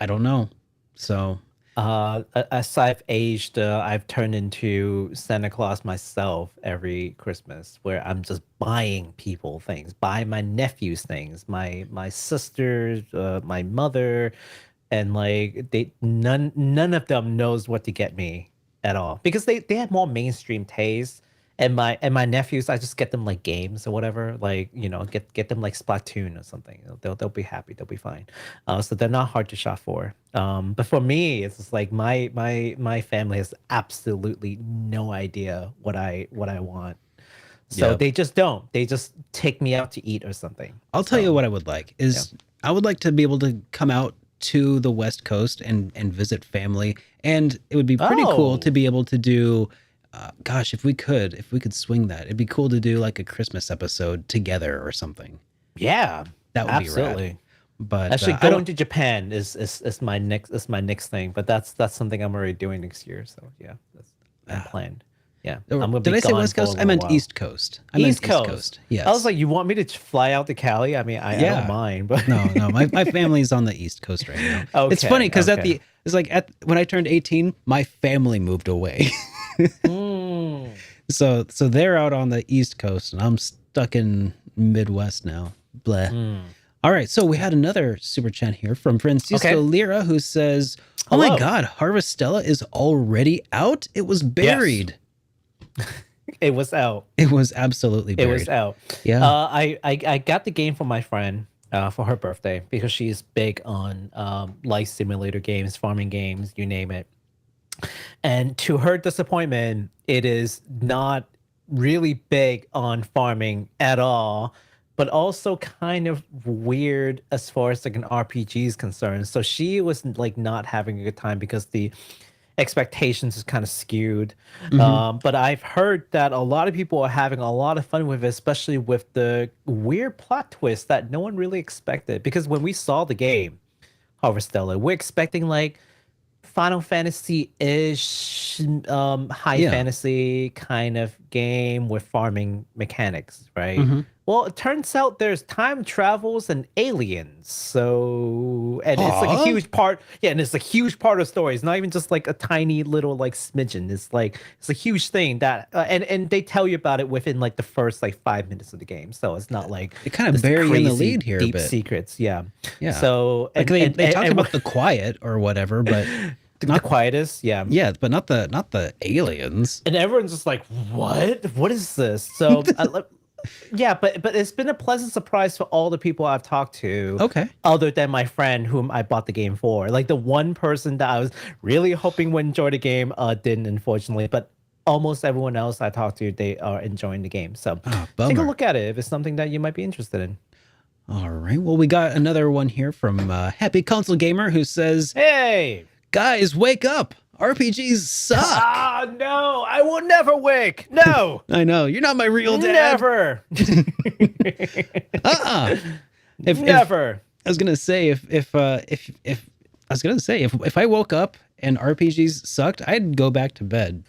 don't know." So as I've aged, I've turned into Santa Claus myself every Christmas, where I'm just buying people things, buying my nephews things, my sisters, my mother, and like none of them knows what to get me at all, because they have more mainstream taste. And my nephews, I just get them like games or whatever, like, you know, get them like Splatoon or something. They'll be happy, they'll be fine. So they're not hard to shop for. But for me, it's just like my family has absolutely no idea what I want. So Yep. they just don't. They just take me out to eat or something. I'll tell you what I would like is I would like to be able to come out to the West Coast and visit family, and it would be pretty cool to be able to do. Gosh, if we could swing that, it'd be cool to do like a Christmas episode together or something. Yeah, that would absolutely. be rad. But actually, going to Japan is my next thing. But that's something I'm already doing next year. So yeah, that's planned. Yeah, I'm gonna did be I say gone West for a Coast? I little meant while. East Coast. I meant East Coast. Yes. I was like, you want me to fly out to Cali? I mean, I don't mind, but no, my family's on the East Coast right now. It's funny because when I turned 18, my family moved away. So they're out on the East Coast and I'm stuck in Midwest now. Blah. All right, so we had another super chat here from Francisco Lira, who says, "Oh my God, Harvestella is already out. It was buried." Yes. It was out. It was absolutely buried. It was out. Yeah. I got the game for my friend for her birthday, because she's big on life simulator games, farming games, you name it. And to her disappointment, it is not really big on farming at all, but also kind of weird as far as like an RPG is concerned. So she was like not having a good time because the expectations is kind of skewed. But I've heard that a lot of people are having a lot of fun with it, especially with the weird plot twist that no one really expected. Because when we saw the game, Harvestella, we're expecting like Final Fantasy-ish, high fantasy kind of game with farming mechanics, right? Well, it turns out there's time travels and aliens. So, and it's like a huge part. Yeah, and it's a huge part of the story. It's not even just like a tiny little like smidgen. It's a huge thing that, and they tell you about it within like the first like 5 minutes of the game. So it's not like they kind of bury you in the lead here deep a bit. Secrets. Yeah. Yeah. So like they talk about the quiet or whatever, but not the quietest. Yeah. Yeah, but not the aliens. And everyone's just like, what is this? So yeah, but it's been a pleasant surprise for all the people I've talked to. Okay. Other than my friend whom I bought the game for. Like the one person that I was really hoping would enjoy the game didn't, unfortunately. But almost everyone else I talked to, they are enjoying the game. So take a look at it if it's something that you might be interested in. All right. Well, we got another one here from Happy Console Gamer, who says, "Hey, guys, wake up. RPGs suck." Ah, no, I will never wake. No. I know. You're not my real dad. Never. Never. I was gonna say if I woke up and RPGs sucked, I'd go back to bed.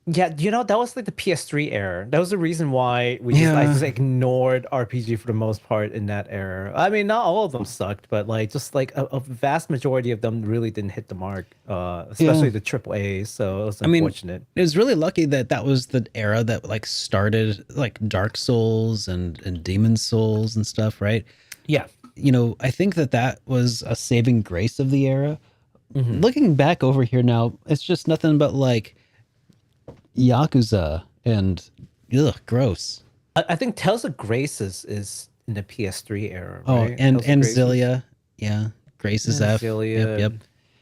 Yeah, that was like the PS3 era. That was the reason why I just ignored RPG for the most part in that era. I mean, not all of them sucked, but like just like a vast majority of them really didn't hit the mark. Especially the triple A's. So it was unfortunate. It was really lucky that that was the era that like started like Dark Souls and Demon Souls and stuff, right? Yeah. I think that was a saving grace of the era. Looking back over here now, it's just nothing but like Yakuza and gross. I think Tales of Grace is in the PS3 era, right? Oh, and Grace Zillia, Grace's F. Zillia. Yep.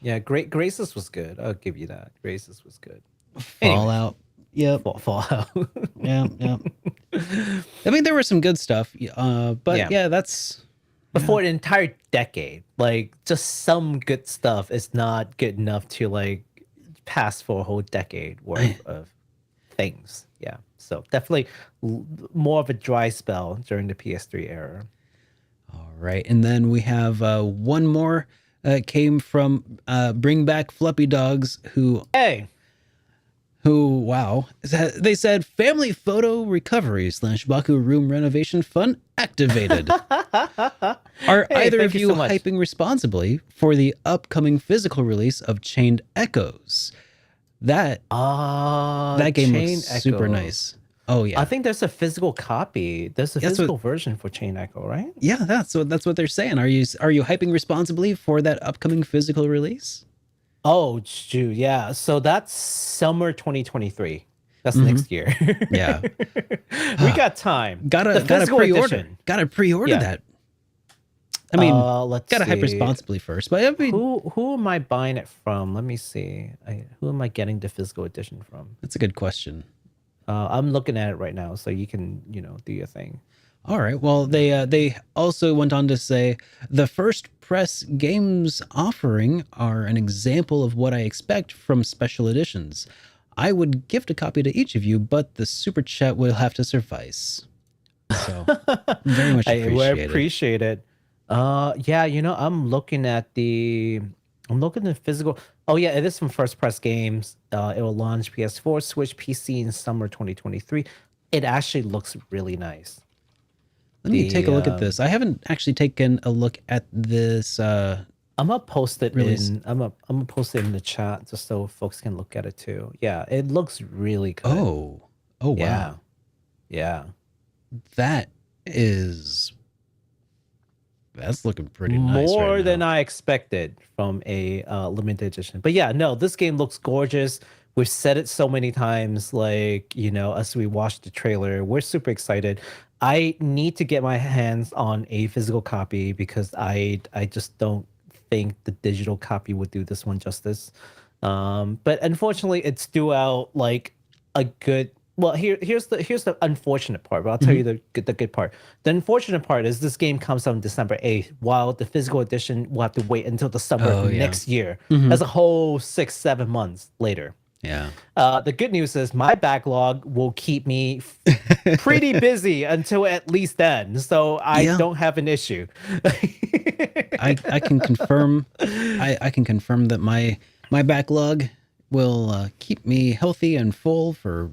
Yeah, Graces was good. I'll give you that. Graces was good. Fallout. Yep. Fallout. Yeah. I mean, there was some good stuff, but that's. But for an entire decade, like just some good stuff is not good enough to like pass for a whole decade worth of things. Yeah. So definitely more of a dry spell during the PS3 era. All right. And then we have one more came from Bring Back Fluffy Dogs, who, wow. They said family photo recovery / Baku room renovation fund activated. Are either of you hyping responsibly for the upcoming physical release of Chained Echoes? That game looks super nice. Oh yeah, I think there's a physical copy. There's a physical version for Chain Echo, right? Yeah, that's what they're saying. Are you hyping responsibly for that upcoming physical release? Oh, shoot, yeah. So that's summer 2023. That's next year. Yeah, we got time. Gotta pre-order. Gotta pre-order that. I mean, gotta hype responsibly first. But I mean, who am I buying it from? Let me see. Who am I getting the physical edition from? That's a good question. I'm looking at it right now, so you can do your thing. All right. Well, they also went on to say the first press games offering are an example of what I expect from special editions. I would gift a copy to each of you, but the super chat will have to suffice. So very much appreciate it. Yeah, I'm looking at the physical. Oh yeah, it is from First Press Games. It will launch PS4, Switch, PC in summer 2023. It actually looks really nice. Let me take a look at this. I haven't actually taken a look at this. I'm gonna post it in. I'm gonna post it in the chat just so folks can look at it too. Yeah, it looks really good. Oh wow. Yeah. That's looking pretty nice. More than I expected from a limited edition. But yeah, no, this game looks gorgeous. We've said it so many times, like, as we watched the trailer, we're super excited. I need to get my hands on a physical copy because I just don't think the digital copy would do this one justice. But unfortunately, it's due out like a good. Well, here's the unfortunate part, but I'll tell you the good part. The unfortunate part is this game comes out on December 8th, while the physical edition will have to wait until the summer of next year. That's a whole 6-7 months later. Yeah. The good news is my backlog will keep me pretty busy until at least then, so I don't have an issue. I can confirm. I can confirm that my backlog will keep me healthy and full for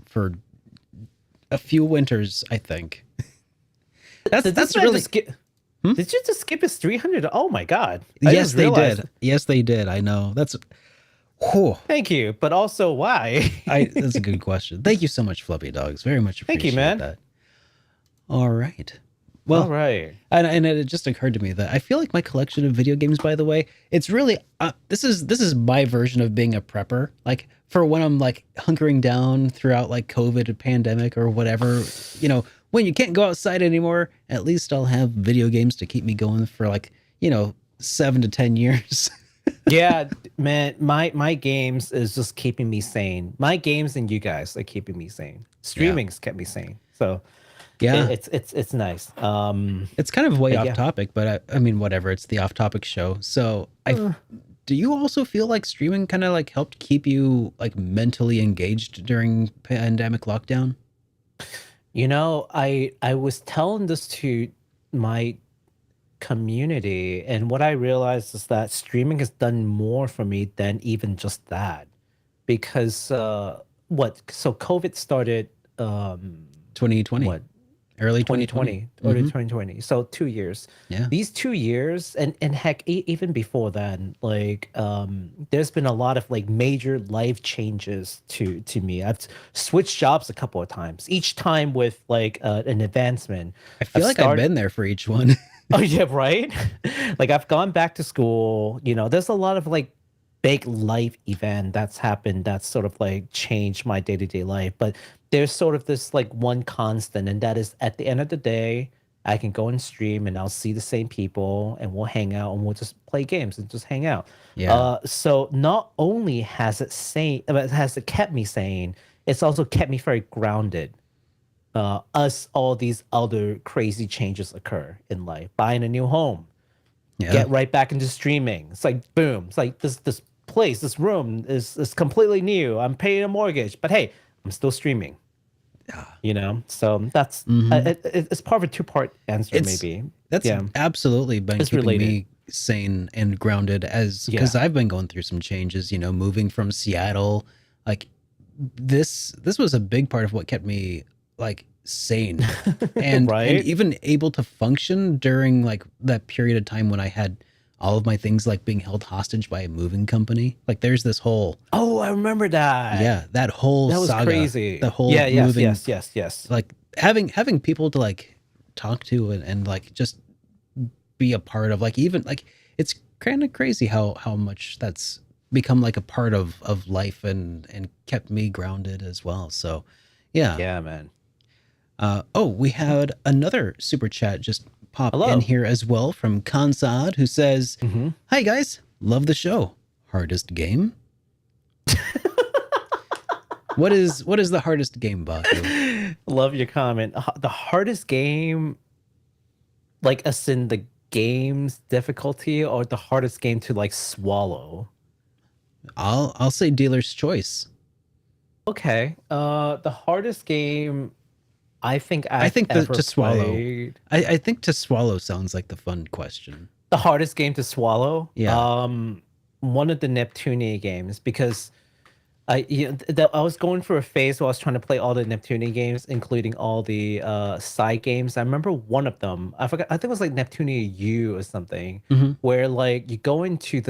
a few winters, I think. That's really. Did you just skip his 300? Oh my god! Yes, they did. Yes, they did. I know. That's. Whew. Thank you, but also why? That's a good question. Thank you so much, Fluffy Dogs. Very much appreciate Thank you, man. that. All right. Well, all right. And it just occurred to me that I feel like my collection of video games, by the way, it's really this is my version of being a prepper. Like for when I'm like hunkering down throughout like COVID, pandemic, or whatever, when you can't go outside anymore, at least I'll have video games to keep me going for like 7 to 10 years. Yeah, man, my games is just keeping me sane. My games and you guys are keeping me sane. Streaming's kept me sane. So yeah, it's nice. It's kind of way off topic, but I mean, whatever. It's the off topic show. So do you also feel like streaming kind of like helped keep you like mentally engaged during pandemic lockdown? I was telling this to my community, and what I realized is that streaming has done more for me than even just that, because what? So COVID started 2020. what? Early 2020, 2020. early Mhm. 2020. So 2 years. Yeah. These 2 years, and heck, even before then, like there's been a lot of like major life changes to me. I've switched jobs a couple of times. Each time with like an advancement. I feel like I've been there for each one. Oh yeah, right. Like I've gone back to school. There's a lot of like big life event that's happened that's sort of like changed my day-to-day life. But there's sort of this like one constant, and that is at the end of the day, I can go and stream and I'll see the same people and we'll hang out and we'll just play games and just hang out. Yeah. So not only has it kept me sane, it's also kept me very grounded. As all these other crazy changes occur in life, buying a new home, Yeah. get right back into streaming. It's like boom. It's like this place, this room is completely new. I'm paying a mortgage, but hey, I'm still streaming. So that's it's part of a two-part answer, maybe. That's absolutely been It's keeping related. me sane and grounded because I've been going through some changes, moving from Seattle. Like this was a big part of what kept me like sane and Right? even able to function during like that period of time when I had all of my things like being held hostage by a moving company. Like there's this whole Oh, I remember that. that whole That was saga, crazy. the whole yes, moving, yes. like having people to like talk to and like just be a part of, like even like it's kind of crazy how much that's become like a part of life and kept me grounded as well. So Yeah, man. we had another super chat just pop Hello. in here as well from Kansad, who says, "Hi guys, love the show. Hardest game? What is the hardest game, Baku?" Love your comment. The hardest game, like as in the game's difficulty, or the hardest game to like swallow? I'll say dealer's choice. Okay. The hardest game I think I think ever to swallow. played. I think to swallow sounds like the fun question. The hardest game to swallow. Yeah. One of the Neptunia games, because I was going through a phase where I was trying to play all the Neptunia games, including all the side games. I remember one of them. I forgot. I think it was like Neptunia U or something, where like you go into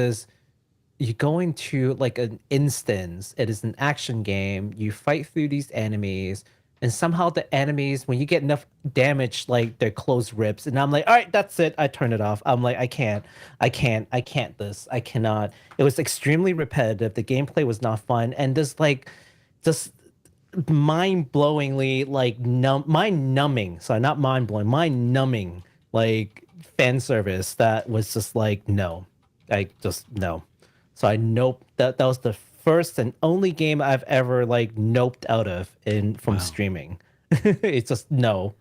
like an instance. It is an action game. You fight through these enemies. And somehow the enemies, when you get enough damage, like their clothes rips. And I'm like, all right, that's it. I turn it off. I'm like, I can't this. I cannot. It was extremely repetitive. The gameplay was not fun. And just mind-blowingly, like mind-numbing. Sorry, not mind-blowing. Mind-numbing, like fan service that was just like, no. No. So I nope. That was the first and only game I've ever like noped out of from streaming. It's just no.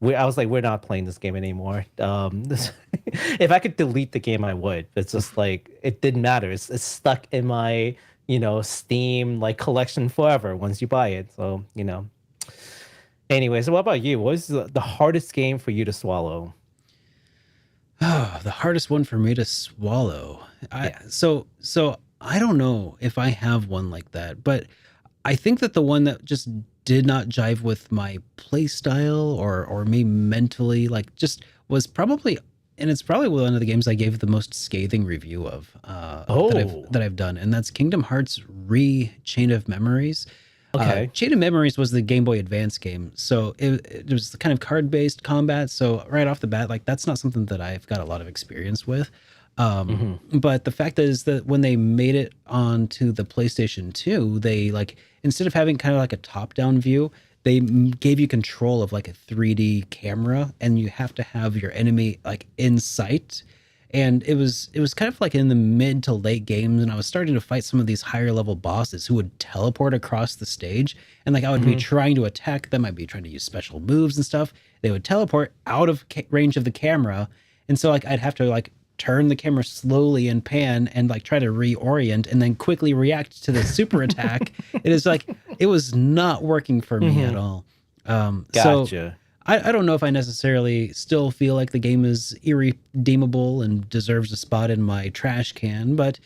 I was like, we're not playing this game anymore. If I could delete the game, I would. It's just like it didn't matter. It's stuck in my Steam like collection forever once you buy it. So Anyway, so what about you? What is the hardest game for you to swallow? Oh, the hardest one for me to swallow. So I don't know if I have one like that, but I think that the one that just did not jive with my play style or me mentally, like just was probably, and it's probably one of the games I gave the most scathing review of that I've done, and that's Kingdom Hearts Chain of Memories. Okay. Chain of Memories was the Game Boy Advance game, so it was kind of card-based combat. So right off the bat, like that's not something that I've got a lot of experience with. But the fact is that when they made it onto the PlayStation 2, they like instead of having kind of like a top-down view, they gave you control of like a 3D camera, and you have to have your enemy like in sight. And it was kind of like in the mid to late games, and I was starting to fight some of these higher level bosses who would teleport across the stage, and like I would be trying to attack them, I'd be trying to use special moves and stuff. They would teleport out of range of the camera, and so like I'd have to like turn the camera slowly and pan and like try to reorient and then quickly react to the super attack. It was not working for me at all. Gotcha. So I don't know if I necessarily still feel like the game is irredeemable and deserves a spot in my trash can, but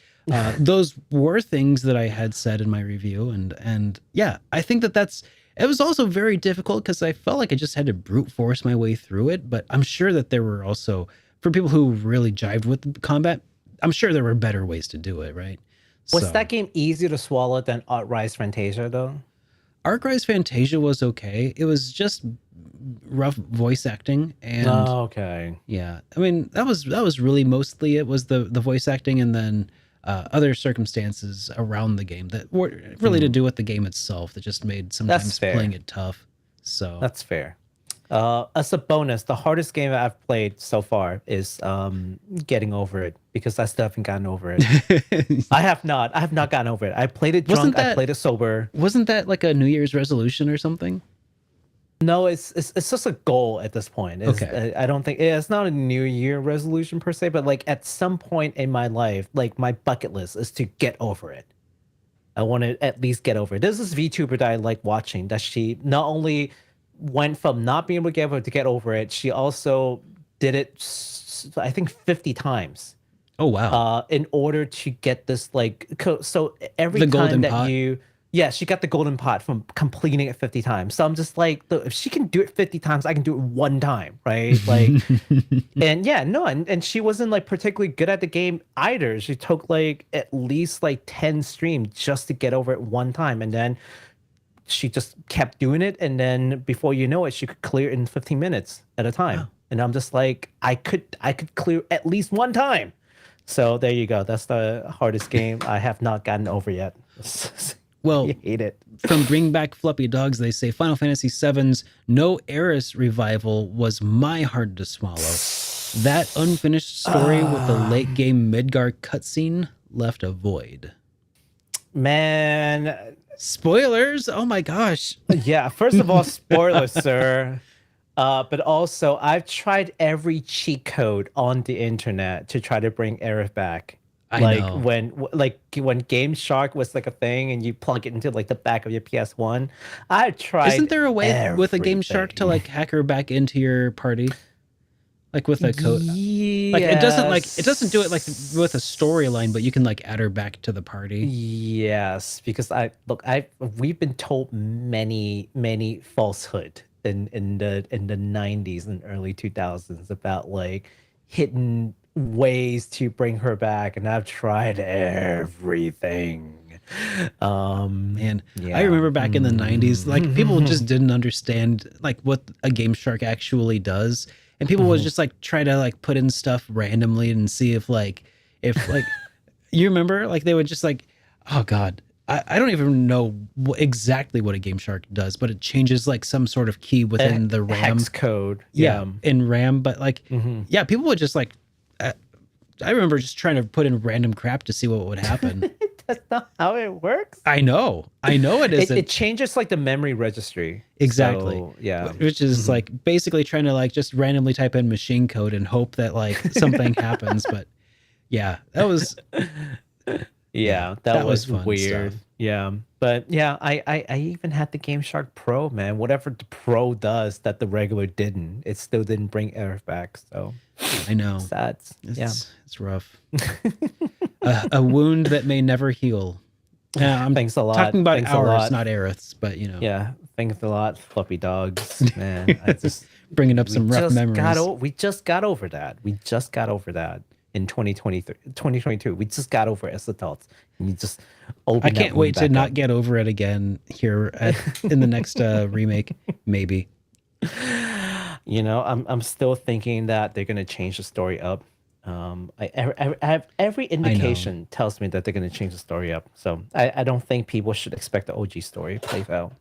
Those were things that I had said in my review, and yeah, I think it was also very difficult because I felt like I just had to brute force my way through it. But I'm sure that there were also, for people who really jived with the combat, I'm sure there were better ways to do it, right? Was that game easier to swallow than Rise Fantasia though? Rise Fantasia was okay. It was just rough voice acting, and okay. yeah, I mean that was really mostly it was the voice acting, and then other circumstances around the game that were really to do with the game itself that just made sometimes playing it tough. So that's fair. As a bonus, the hardest game I've played so far is getting over it, because I still haven't gotten over it. I have not gotten over it. I played it drunk, I played it sober. Wasn't that like a New Year's resolution or something? No, it's just a goal at this point. Okay. I don't think it's not a New Year resolution per se, but like at some point in my life, like my bucket list is to get over it. I want to at least get over it. There's this VTuber that I like watching, that she not only went from not being able to get over it, she also did it, I think 50 times. Oh wow. In order to get this, like, so every time that she got the golden pot from completing it 50 times. So I'm just like, if she can do it 50 times, I can do it one time, right? Like, and yeah, no, and she wasn't like particularly good at the game either. She took like at least like 10 streams just to get over it one time, and then she just kept doing it, and then before you know it, she could clear it in 15 minutes at a time. Wow. And I'm just like, I could clear at least one time. So there you go. That's the hardest game I have not gotten over yet. Well, I hate it. From Bring Back Fluffy Dogs, they say Final Fantasy VII's No Eris revival was my hard to swallow. That unfinished story with the late game Midgar cutscene left a void. Man, spoilers! Oh my gosh. Yeah, first of all, spoilers, sir. But also, I've tried every cheat code on the internet to try to bring Aerith back. I know. when Game Shark was like a thing, and you plug it into like the back of your PS1. I tried. Isn't there a way everything. with a Game Shark to like hack her back into your party? Like with a code, like it doesn't do it like with a storyline, but you can like add her back to the party. Yes, because we've been told many falsehood in the 90s and early 2000s about like hidden ways to bring her back, and I've tried everything. And I remember back in the 90s, like people just didn't understand like what a Game Shark actually does. And people would just like try to like put in stuff randomly and see if you remember, like they would just like, oh God, I don't even know exactly what a Game Shark does, but it changes like some sort of key within the RAM hex code. Yeah, in RAM. But like, yeah, people would just like, I remember just trying to put in random crap to see what would happen. That's not how it works. I know it isn't. It changes like the memory registry. Exactly. So, yeah. Which is like basically trying to like just randomly type in machine code and hope that like something happens. But yeah, that was that was fun weird. Stuff. Yeah. But yeah, I even had the Game Shark Pro, man. Whatever the Pro does that the regular didn't, it still didn't bring Aerith back. So I know. Sad. It's rough. A wound that may never heal. I'm thanks a lot. Talking about thanks ours, not Aerith's, but you know. Yeah, thanks a lot, fluffy dogs. Man, I just bringing up some rough memories. We just got over that. We just got over that in 2022. We just got over it as adults. And you just I can't wait to not get over it again here in the next remake, maybe. You know, I'm still thinking that they're gonna change the story up. I have every indication tells me that they're going to change the story up. So I don't think people should expect the OG story plays out.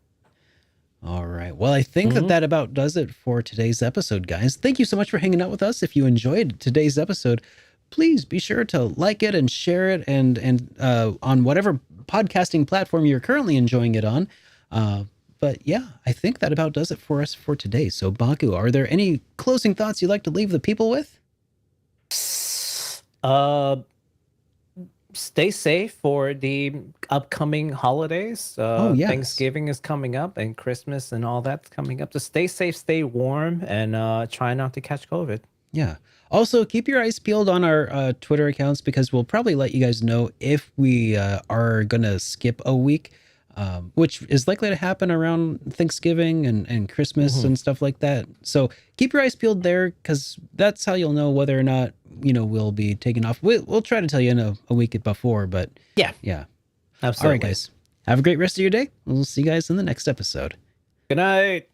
All right. Well, I think that about does it for today's episode, guys. Thank you so much for hanging out with us. If you enjoyed today's episode, please be sure to like it and share it and on whatever podcasting platform you're currently enjoying it on. But yeah, I think that about does it for us for today. So Baku, are there any closing thoughts you'd like to leave the people with? Stay safe for the upcoming holidays. Yes. Thanksgiving is coming up and Christmas and all that's coming up. Just stay safe, stay warm, and try not to catch COVID. Yeah. Also, keep your eyes peeled on our Twitter accounts because we'll probably let you guys know if we are going to skip a week, which is likely to happen around Thanksgiving and Christmas and stuff like that. So keep your eyes peeled there because that's how you'll know whether or not, we'll be taking off. We'll try to tell you in a week before, but yeah. Absolutely. All right, guys. Have a great rest of your day. We'll see you guys in the next episode. Good night.